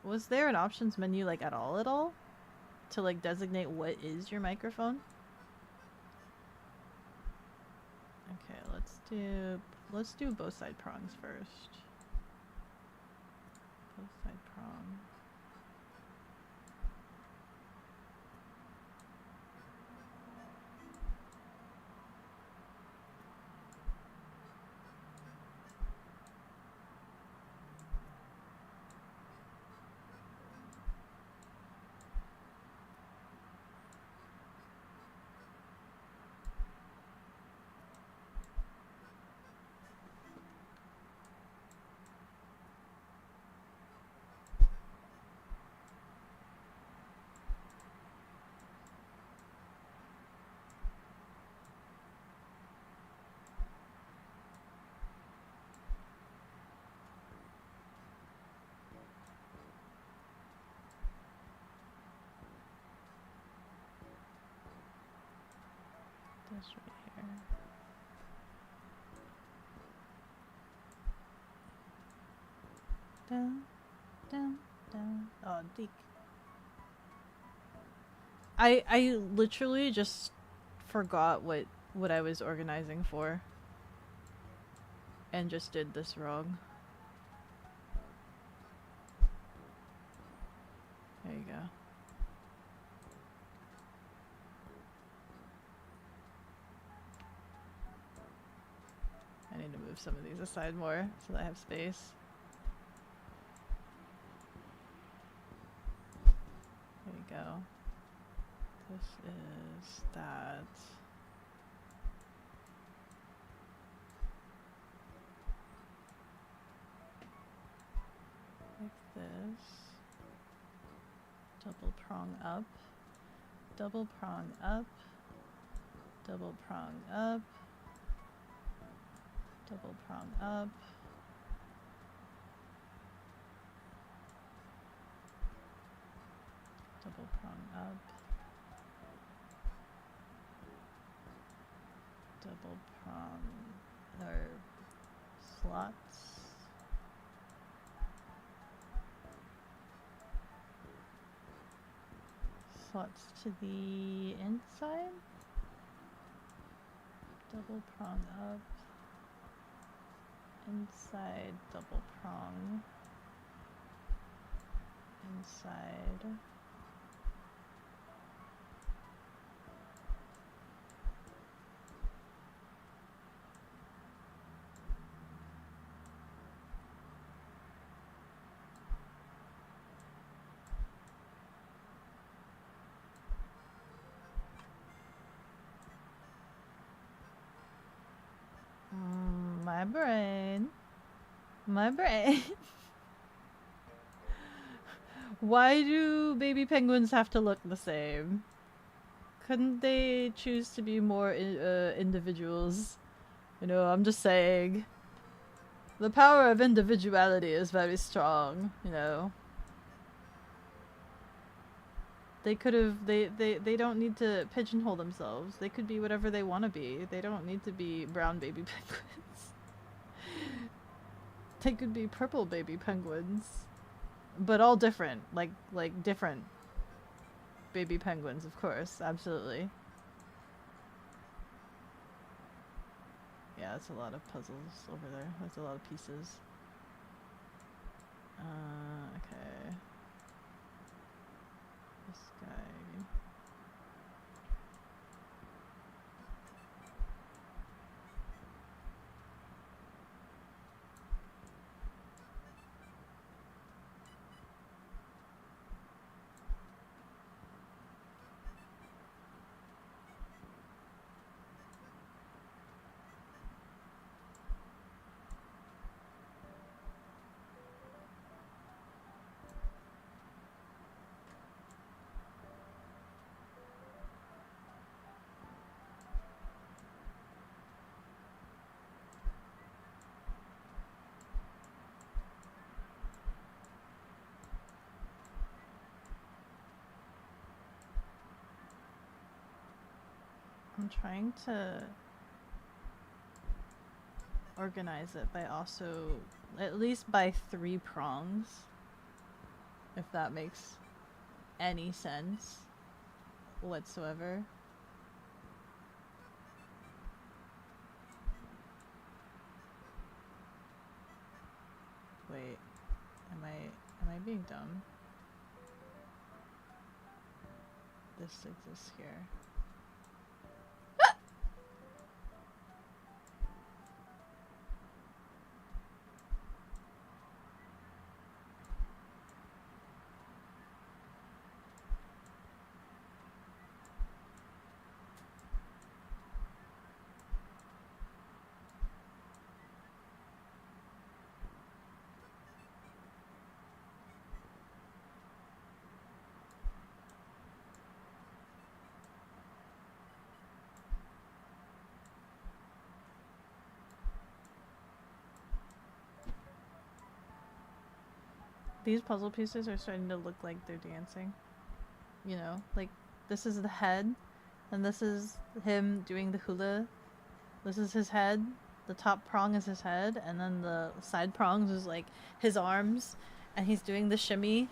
Was there an options menu like at all? To like designate what is your microphone? Okay, let's do both side prongs first. Both side prong. This right here. Down. Oh, Deke. I literally just forgot what I was organizing for. And just did this wrong. There you go. I need to move some of these aside more so that I have space. There you go. This is that. Like this. Double prong up. Double prong up. Double prong up. Double prong up. Double prong up. Double prong or slots. Slots to the inside. Double prong up. Inside, double prong. Inside. My brain. My brain. Why do baby penguins have to look the same? Couldn't they choose to be more individuals? You know, I'm just saying. The power of individuality is very strong, you know. They could have, they don't need to pigeonhole themselves. They could be whatever they want to be. They don't need to be brown baby penguins. They could be purple baby penguins. But all different, like different baby penguins, of course, absolutely. Yeah, it's a lot of puzzles over there. There's a lot of pieces. Okay. This guy. I'm trying to organize it by also, at least by 3 prongs, if that makes any sense whatsoever. Wait, am I being dumb? This exists here. These puzzle pieces are starting to look like they're dancing. You know, like this is the head, and this is him doing the hula. This is his head. The top prong is his head, and then the side prongs is like his arms, and he's doing the shimmy.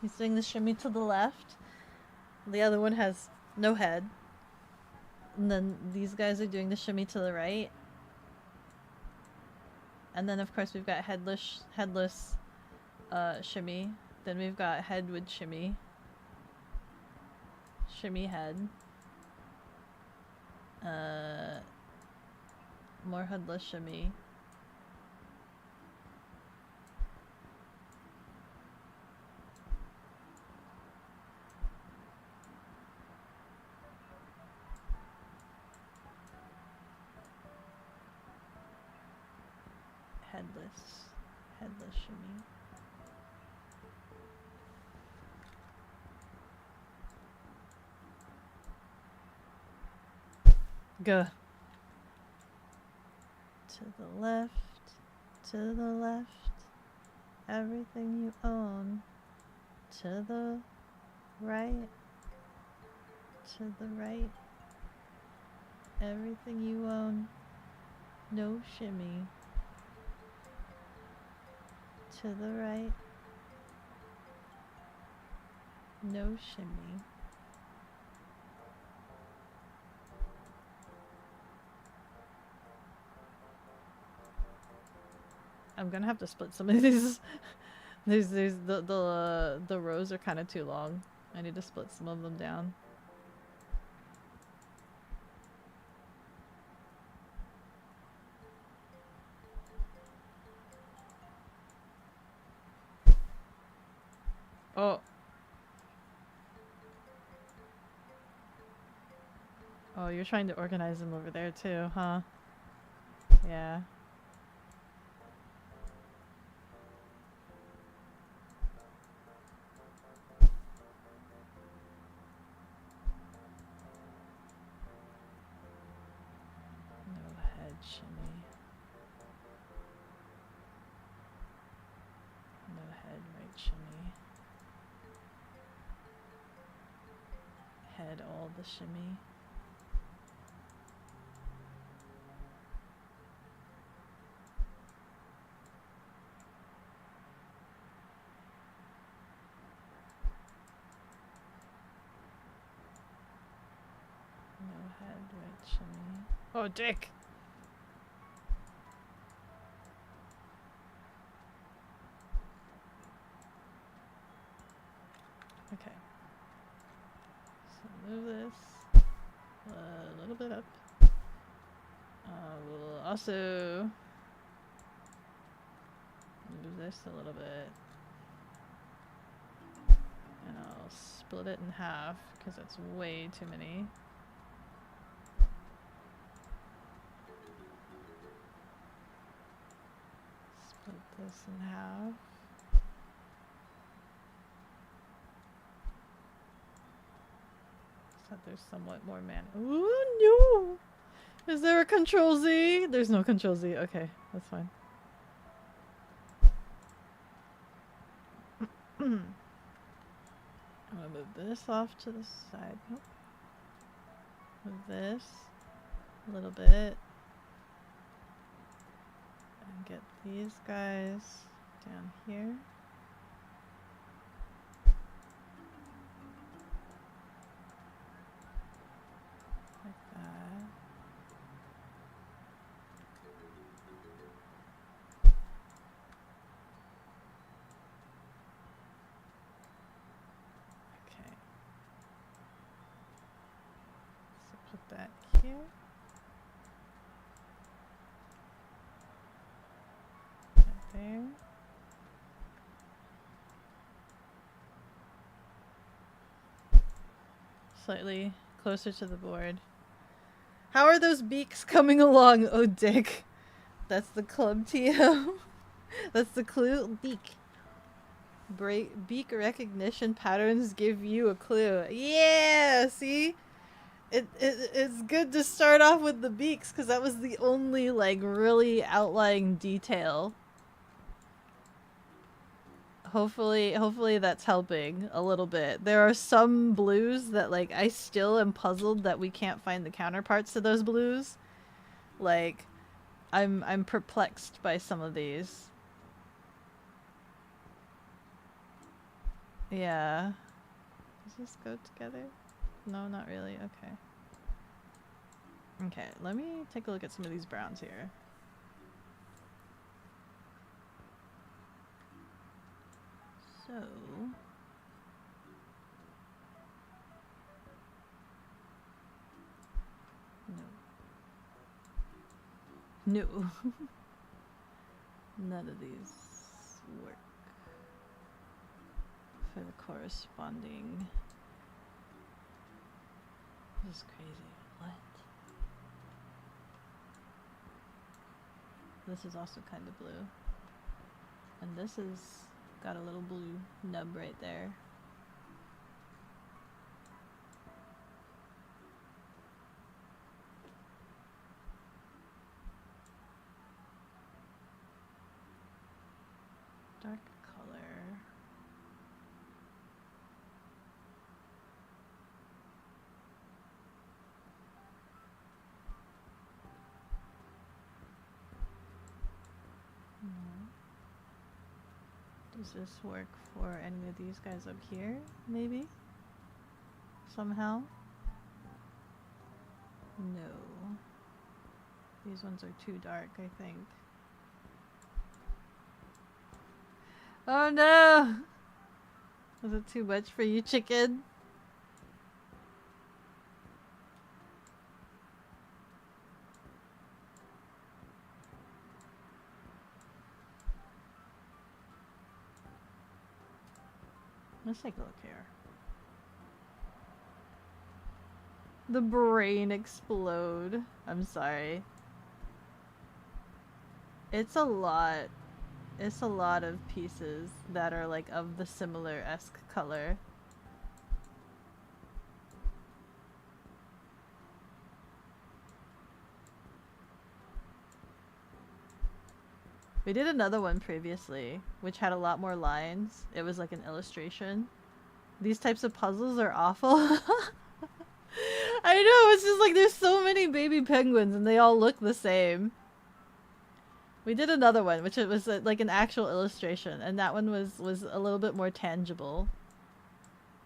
He's doing the shimmy to the left. The other one has no head. And then these guys are doing the shimmy to the right. And then of course we've got headless shimmy. Then we've got head with shimmy. Shimmy head. More headless shimmy. Headless shimmy. Go. To the left, to the left, everything you own. To the right, to the right, everything you own. No shimmy. To the right, no shimmy. I'm gonna have to split some of these. The rows are kind of too long. I need to split some of them down. Oh. Oh, you're trying to organize them over there too, huh? Yeah. shimmy. Head all the shimmy. No head, right shimmy. Oh, dick! Okay. So move this a little bit up. We'll also move this a little bit. And I'll split it in half because that's way too many. Split this in half. So there's somewhat more man. Ooh, no! Is there a Control Z? There's no Control Z. Okay, that's fine. I'm gonna move this off to the side. Nope. Move this a little bit. And get these guys down here. Like that. Okay. So put that here. Right there. Slightly closer to the board. How are those beaks coming along? Oh, dick. That's the club TM. That's the clue. Beak. Beak recognition patterns give you a clue. Yeah, see? It's good to start off with the beaks because that was the only, like, really outlying detail. Hopefully that's helping a little bit. There are some blues that, like, I still am puzzled that we can't find the counterparts to those blues. Like, I'm perplexed by some of these. Yeah. Does this go together? No, not really. Okay. Okay, let me take a look at some of these browns here. So... No. None of these work for the corresponding. This is crazy. What? This is also kind of blue. And this is got a little blue nub right there. Dark color. No. Does this work for any of these guys up here? Maybe? Somehow? No. These ones are too dark, I think. Oh no! Was it too much for you, chicken? Let's take a look here. The brain explode. I'm sorry. It's a lot. It's a lot of pieces that are like of the similar-esque color. We did another one previously, which had a lot more lines. It was like an illustration. These types of puzzles are awful. I know, it's just like there's so many baby penguins and they all look the same. We did another one, which it was like an actual illustration, and that one was a little bit more tangible.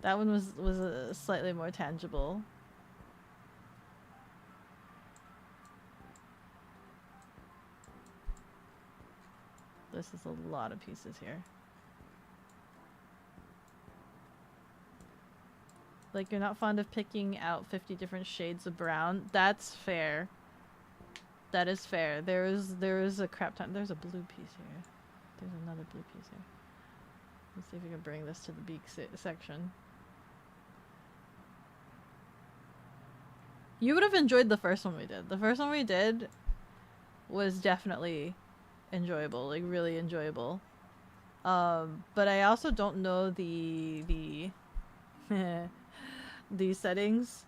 That one was slightly more tangible. This is a lot of pieces here. Like, you're not fond of picking out 50 different shades of brown? That's fair. That is fair. There is a crap ton. There's a blue piece here. There's another blue piece here. Let's see if we can bring this to the beak section. You would have enjoyed the first one we did. The first one we did was definitely enjoyable, like really enjoyable. But I also don't know the the settings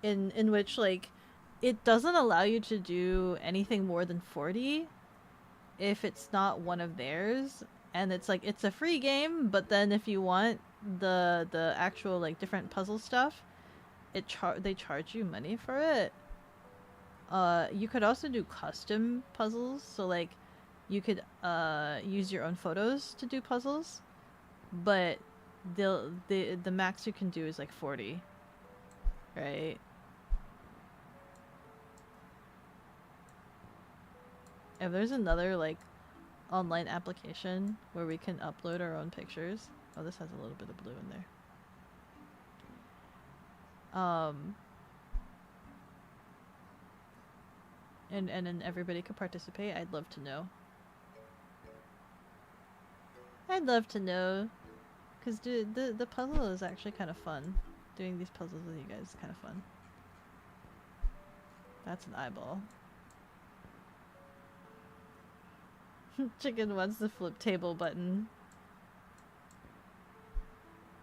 in which, like, it doesn't allow you to do anything more than 40 if it's not one of theirs, and it's like it's a free game, but then if you want the actual like different puzzle stuff, they charge you money for it. You could also do custom puzzles, so like you could use your own photos to do puzzles, but the max you can do is like 40, right? If there's another like online application where we can upload our own pictures. Oh, this has a little bit of blue in there. And then everybody could participate. I'd love to know. I'd love to know, because the puzzle is actually kind of fun. Doing these puzzles with you guys is kind of fun. That's an eyeball. Chicken wants the flip table button.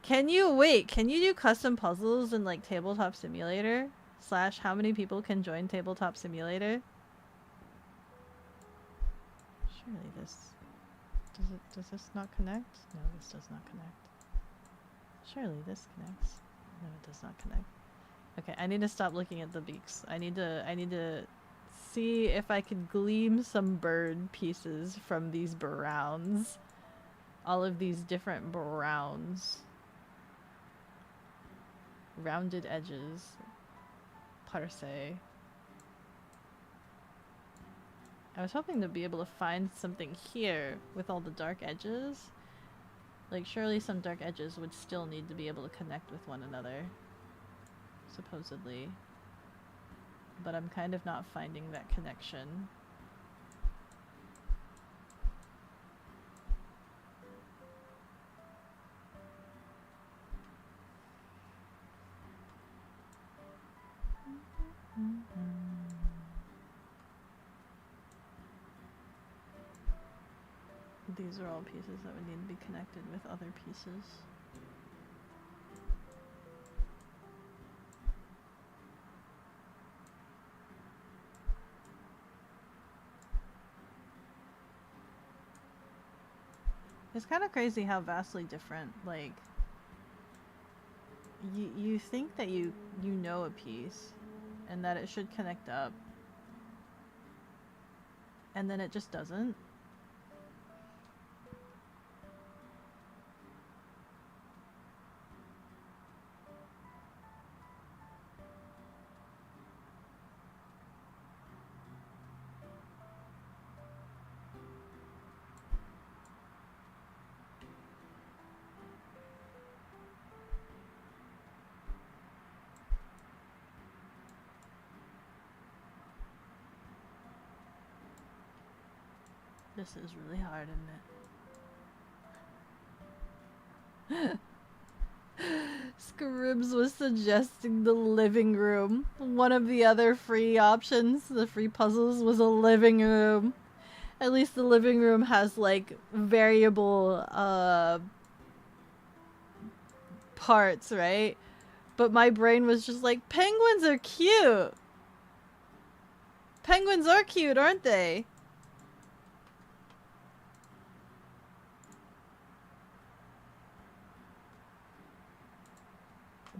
Can you do custom puzzles in like Tabletop Simulator? / how many people can join Tabletop Simulator? Surely this... Does this not connect? No, this does not connect. Surely this connects. No, it does not connect. Okay, I need to stop looking at the beaks. I need to see if I can glean some bird pieces from these browns. All of these different browns. Rounded edges. Parse. I was hoping to be able to find something here with all the dark edges. Like, surely some dark edges would still need to be able to connect with one another. Supposedly. But I'm kind of not finding that connection. These are all pieces that would need to be connected with other pieces. It's kind of crazy how vastly different, like, you think that you know a piece and that it should connect up, and then it just doesn't. This is really hard, isn't it? Scribs was suggesting the living room. One of the other free options, the free puzzles, was a living room. At least the living room has like variable parts, right? But my brain was just like, penguins are cute! Penguins are cute, aren't they?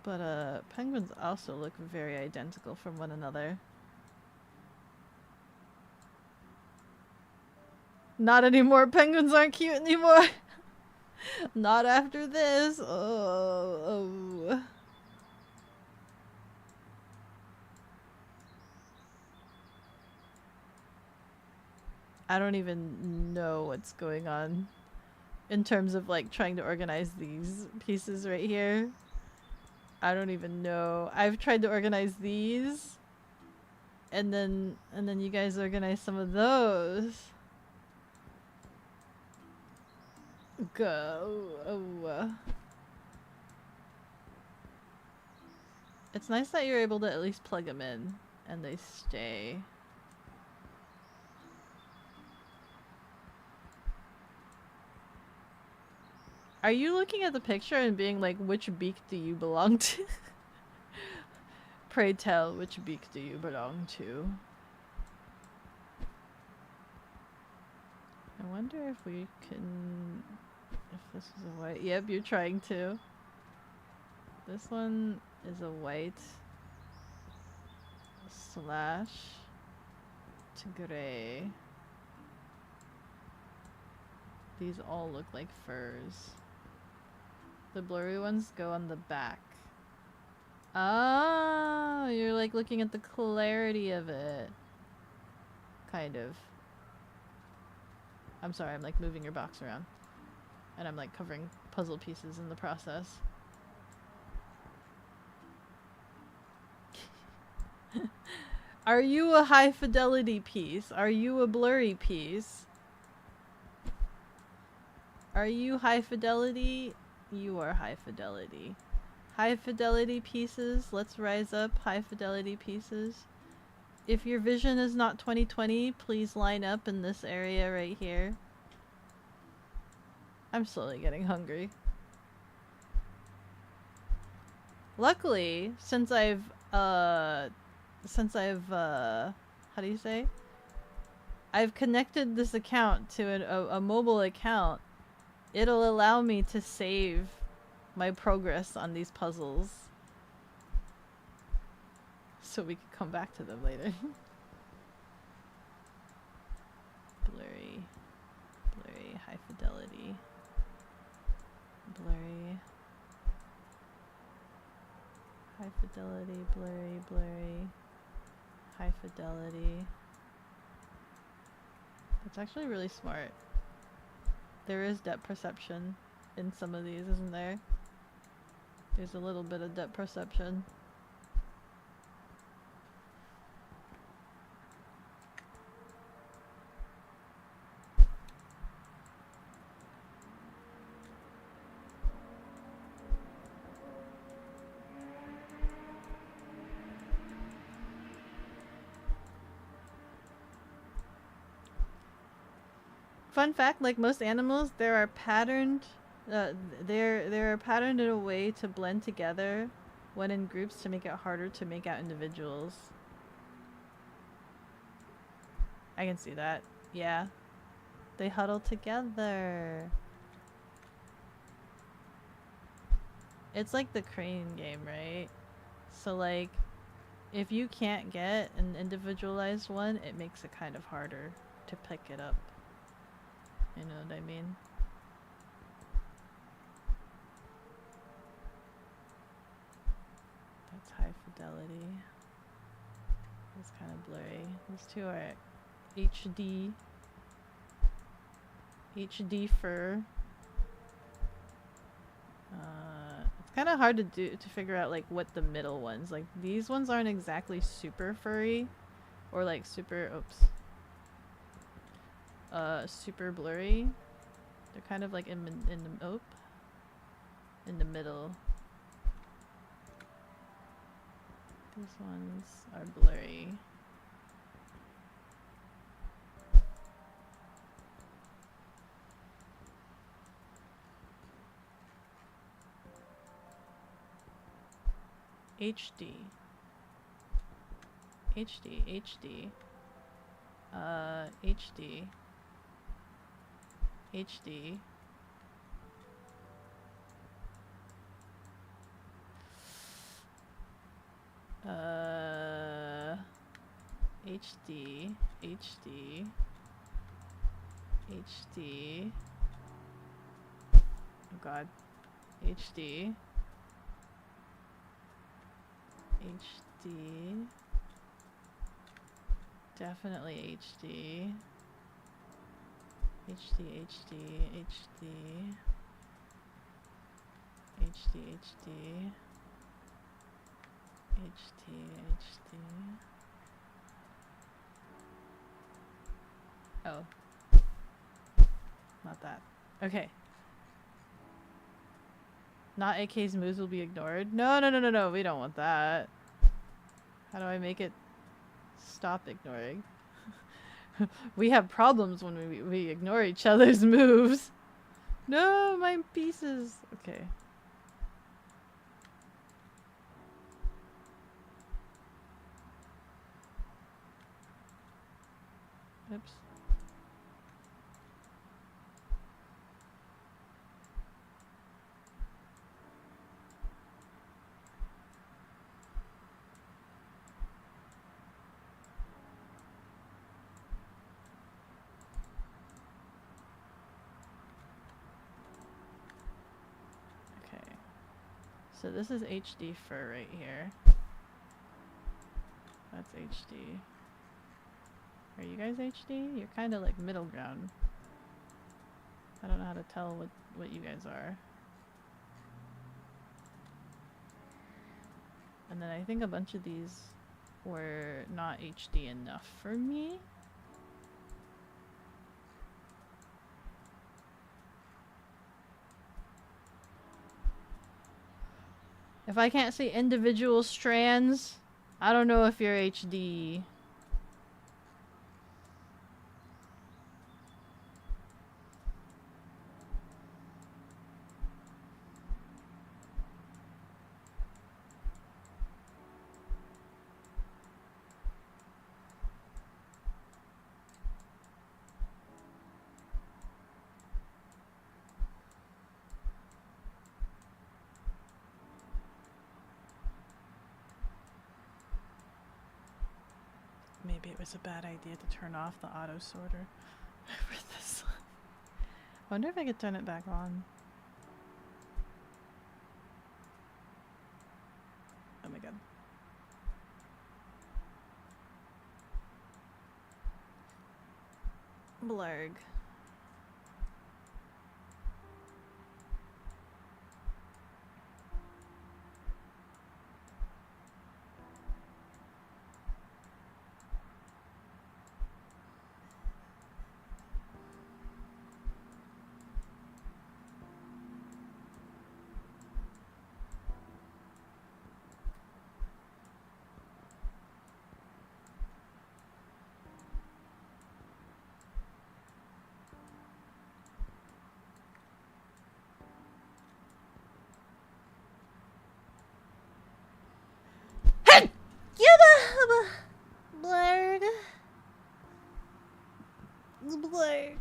But penguins also look very identical from one another. Not anymore. Penguins aren't cute anymore. Not after this. Oh. I don't even know what's going on in terms of like trying to organize these pieces right here. I don't even know. I've tried to organize these, and then you guys organize some of those. Go. Oh. It's nice that you're able to at least plug them in and they stay. Are you looking at the picture and being like, which beak do you belong to? Pray tell, which beak do you belong to? I wonder if we can... If this is a white... Yep, you're trying to. This one is a white slash to gray. These all look like furs. The blurry ones go on the back. Ah, you're like looking at the clarity of it. Kind of. I'm sorry, I'm like moving your box around. And I'm like covering puzzle pieces in the process. Are you a high fidelity piece? Are you a blurry piece? Are you high fidelity? You are high fidelity. High fidelity pieces, let's rise up. High fidelity pieces. If your vision is not 2020, please line up in this area right here. I'm slowly getting hungry. Luckily, since I've how do you say? I've connected this account to a mobile account. It'll allow me to save my progress on these puzzles. So we can come back to them later. Blurry. Blurry. High fidelity. Blurry. High fidelity. Blurry. Blurry. High fidelity. That's actually really smart. There is depth perception in some of these, isn't there? There's a little bit of depth perception. Fun fact, like most animals, there are patterned they're patterned in a way to blend together when in groups to make it harder to make out individuals. I can see that. Yeah. They huddle together. It's like the crane game, right? So like if you can't get an individualized one, it makes it kind of harder to pick it up. You know what I mean? That's high fidelity. It's kind of blurry. These two are HD. HD fur. It's kind of hard to figure out like what the middle ones. Like these ones aren't exactly super furry, or like super. Oops. Super blurry. They're kind of like in the middle. These ones are blurry. HD. HD, HD, HD. Oh god. HD. HD. Definitely HD. HD, HD, HD. HD, HD. HD, HD. Oh. Not that. Okay. Not AK's moves will be ignored. No, no, no, no, no. We don't want that. How do I make it stop ignoring? We have problems when we ignore each other's moves. No, my pieces. Okay. Oops. So this is HD fur right here. That's HD. Are you guys HD? You're kind of like middle ground. I don't know how to tell what you guys are. And then I think a bunch of these were not HD enough for me. If I can't see individual strands, I don't know if you're HD. Maybe it was a bad idea to turn off the auto sorter for this one. I wonder if I could turn it back on. Oh my god. Blurg. Blurg. Blurg.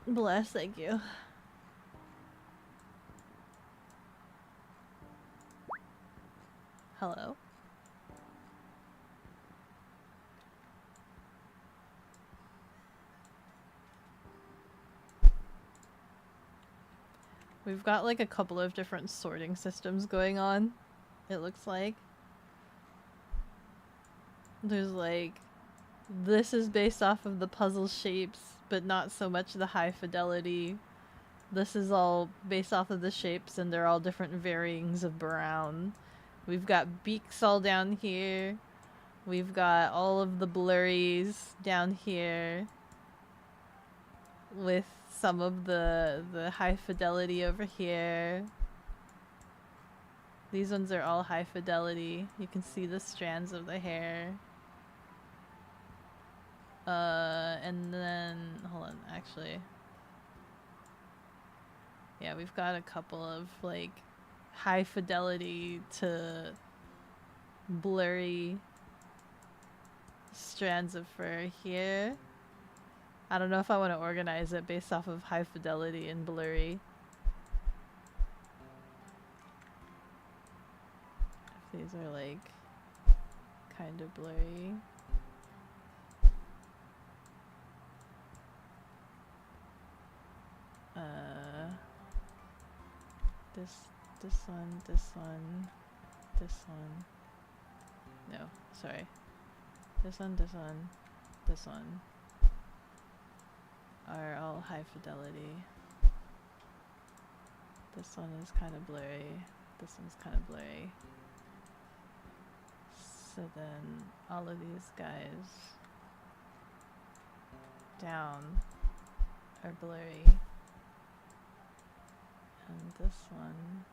Bless, thank you. Hello? We've got like a couple of different sorting systems going on, it looks like. There's like, this is based off of the puzzle shapes, but not so much the high fidelity. This is all based off of the shapes and they're all different varyings of brown. We've got beaks all down here. We've got all of the blurries down here. With some of the high fidelity over here. These ones are all high fidelity. You can see the strands of the hair. And then, hold on, actually. Yeah, we've got a couple of like high fidelity to blurry strands of fur here. I don't know if I want to organize it based off of high fidelity and blurry. These are like kind of blurry. This one, this one, this one. No, sorry. This one, this one, this one are all high fidelity. This one is kind of blurry. This one's kind of blurry. So then all of these guys down are blurry. And this one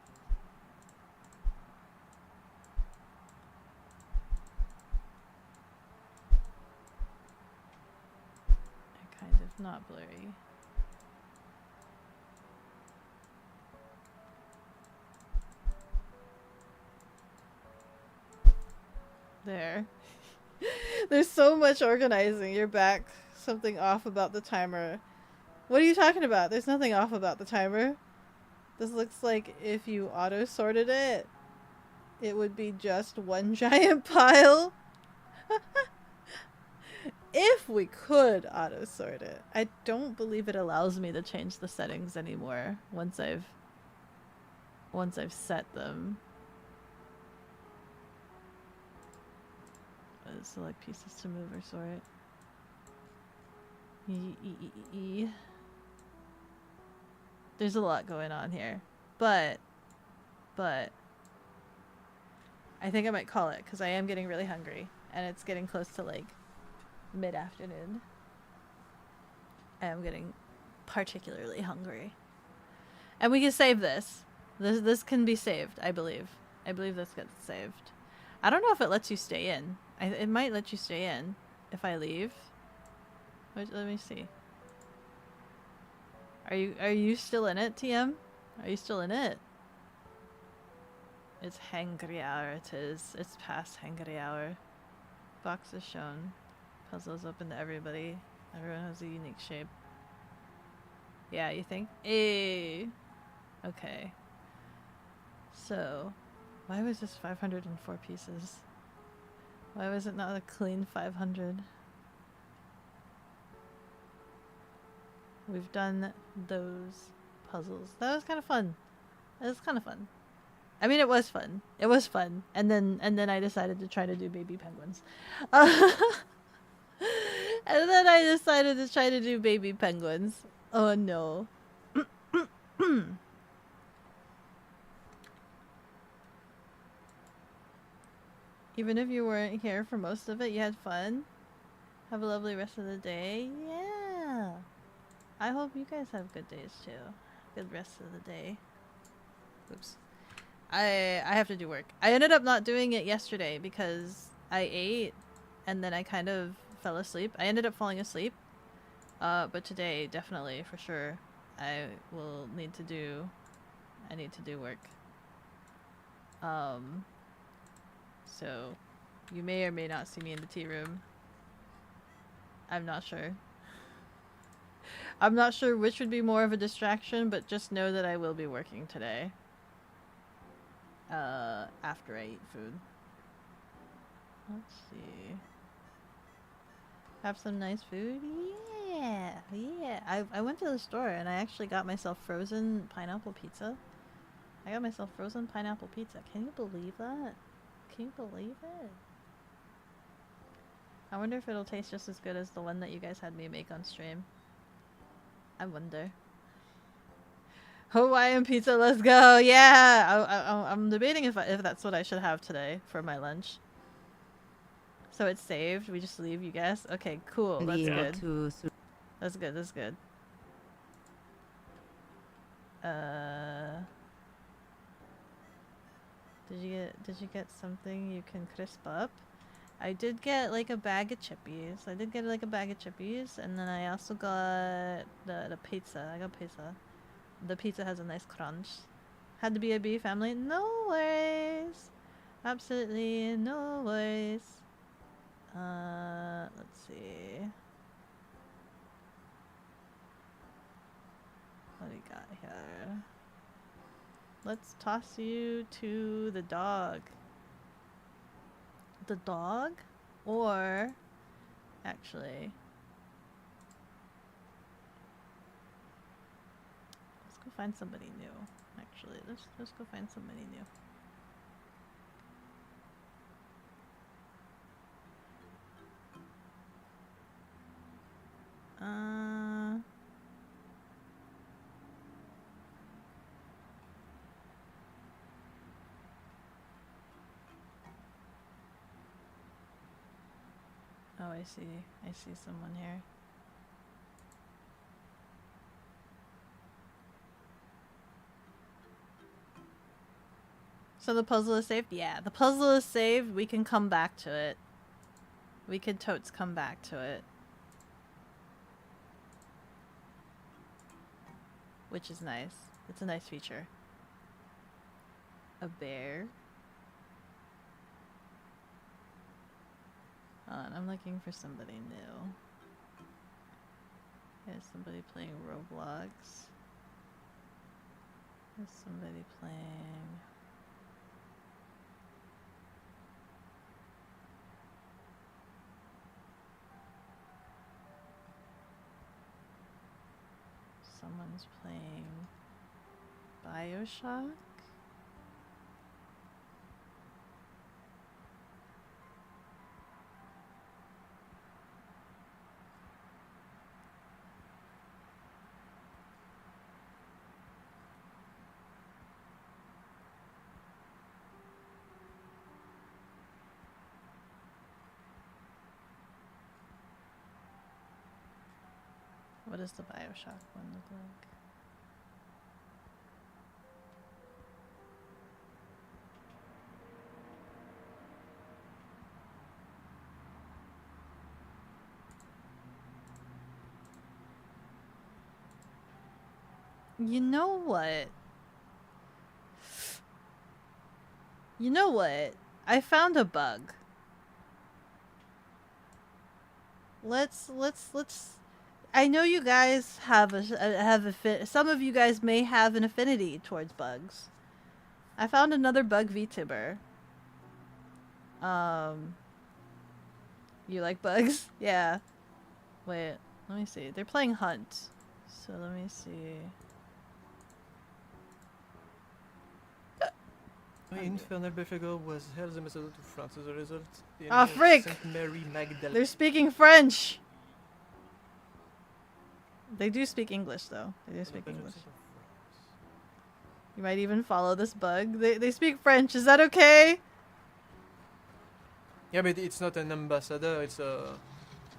are kind of not blurry. There. There's so much organizing. You're back. Something off about the timer. What are you talking about? There's nothing off about the timer. This looks like if you auto-sorted it, it would be just one giant pile. If we could auto-sort it. I don't believe it allows me to change the settings anymore once I've set them. Select pieces to move or sort. There's a lot going on here, but I think I might call it because I am getting really hungry and it's getting close to like mid-afternoon. I am getting particularly hungry, and we can save this. This can be saved. I believe this gets saved. I don't know if it lets you stay in. It might let you stay in if I leave. Wait, let me see. Are you still in it, TM? Are you still in it? It's hangry hour. It is. It's past hangry hour. Box is shown. Puzzles open to everybody. Everyone has a unique shape. Yeah, you think? Eh. Okay. So, why was this 504 pieces? Why was it not a clean 500? We've done those puzzles. That was kind of fun. It was kind of fun. I mean, it was fun. It was fun. And then I decided to try to do baby penguins. And then I decided to try to do baby penguins. Oh no. Even if you weren't here for most of it, you had fun. Have a lovely rest of the day. Yeah. I hope you guys have good days too. Good rest of the day. Oops. I have to do work. I ended up not doing it yesterday because I ate and then I kind of fell asleep. I ended up falling asleep. But today, definitely, for sure, I need to do work. So you may or may not see me in the tea room. I'm not sure. I'm not sure which would be more of a distraction, but just know that I will be working today. After I eat food. Let's see. Have some nice food? Yeah, yeah. I went to the store and I actually got myself frozen pineapple pizza. I got myself frozen pineapple pizza. Can you believe that? Can you believe it? I wonder if it'll taste just as good as the one that you guys had me make on stream. I wonder. Hawaiian pizza, let's go! Yeah! I'm debating if that's what I should have today for my lunch. So it's saved. We just leave, you guess? Okay, cool. That's good. That's good. That's good. Did you get something you can crisp up? I did get like a bag of chippies. And then I also got the pizza. I got pizza. The pizza has a nice crunch. Had to be a bee family? No worries. Absolutely no worries. Let's see. What do we got here? Let's toss you to the dog. the dog, or actually, let's go find somebody new. Actually, let's go find somebody new. Oh, I see. I see someone here. So the puzzle is saved? Yeah, the puzzle is saved. We can come back to it. We could totes come back to it. Which is nice. It's a nice feature. A bear. I'm looking for somebody new. There's somebody playing Roblox. There's somebody playing... Someone's playing BioShock. What does the BioShock one look like? You know what? You know what? I found a bug. Let's I know you guys have some of you guys may have an affinity towards bugs. I found another bug VTuber. You like bugs? Yeah. Wait, let me see. They're playing Hunt. So let me see. Infernal Behavior was held the method to France. As a result, the Ah, frick! Saint Mary Magdalene. They're speaking French! They do speak English, though. They do speak English. You might even follow this bug. They speak French. Is that okay? Yeah, but it's not an ambassador. It's a...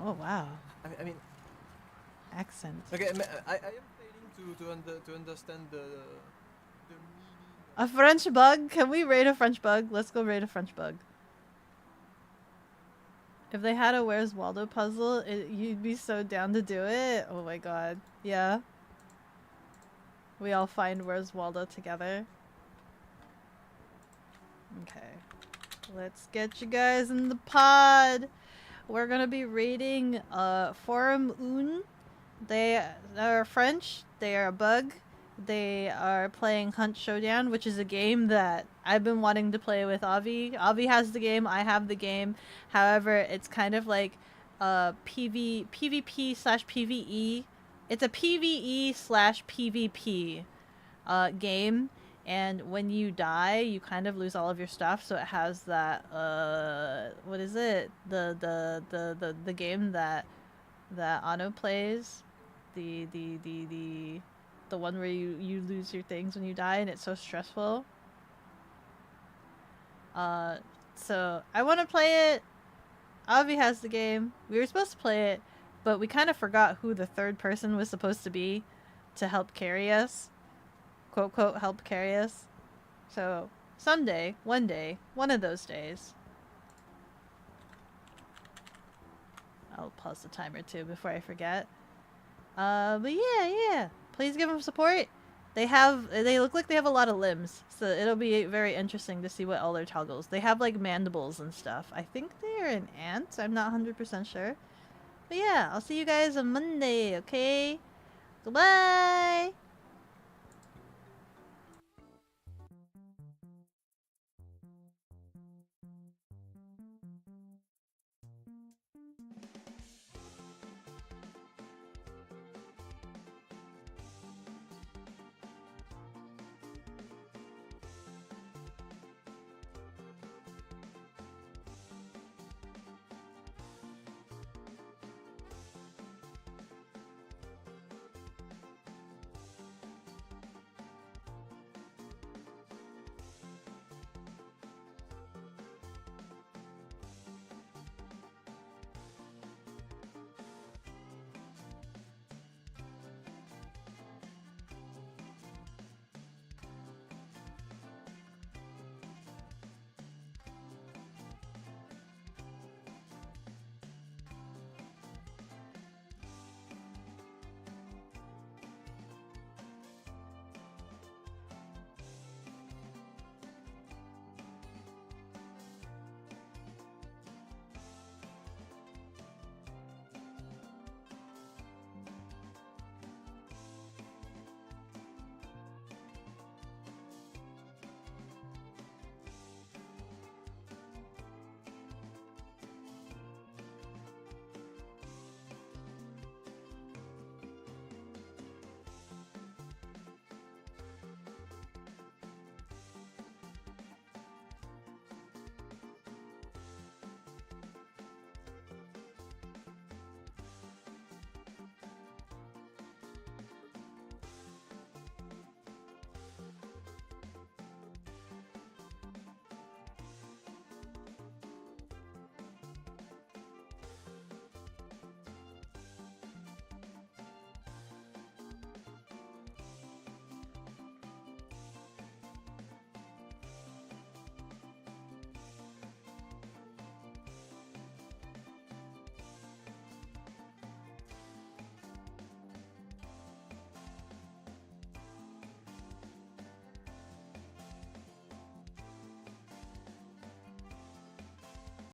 Oh, wow. I mean... Accent. Okay, I am failing to understand the meaning. A French bug? Can we raid a French bug? Let's go raid a French bug. If they had a Where's Waldo puzzle, you'd be so down to do it. Oh my god. Yeah. We all find Where's Waldo together. Okay. Let's get you guys in the pod. We're gonna be raiding Forum Un. They are French. They are a bug. They are playing Hunt Showdown, which is a game that I've been wanting to play with Avi. Avi has the game, I have the game. However, it's kind of like PvP slash PvE. It's a PvE slash PvP game, and when you die, you kind of lose all of your stuff. So it has that what is it? The game that Ano plays, the one where you lose your things when you die, and it's so stressful. So I want to play it. Avi has the game. We were supposed to play it, but we kind of forgot who the third person was supposed to be to help carry us. Quote, quote, help carry us. So someday, one day, one of those days. I'll pause the timer too before I forget. But yeah. Please give them support. They look like they have a lot of limbs, so it'll be very interesting to see what all their toggles. They have like mandibles and stuff. I think they're an ant. I'm not 100% sure. But yeah, I'll see you guys on Monday, okay? Goodbye!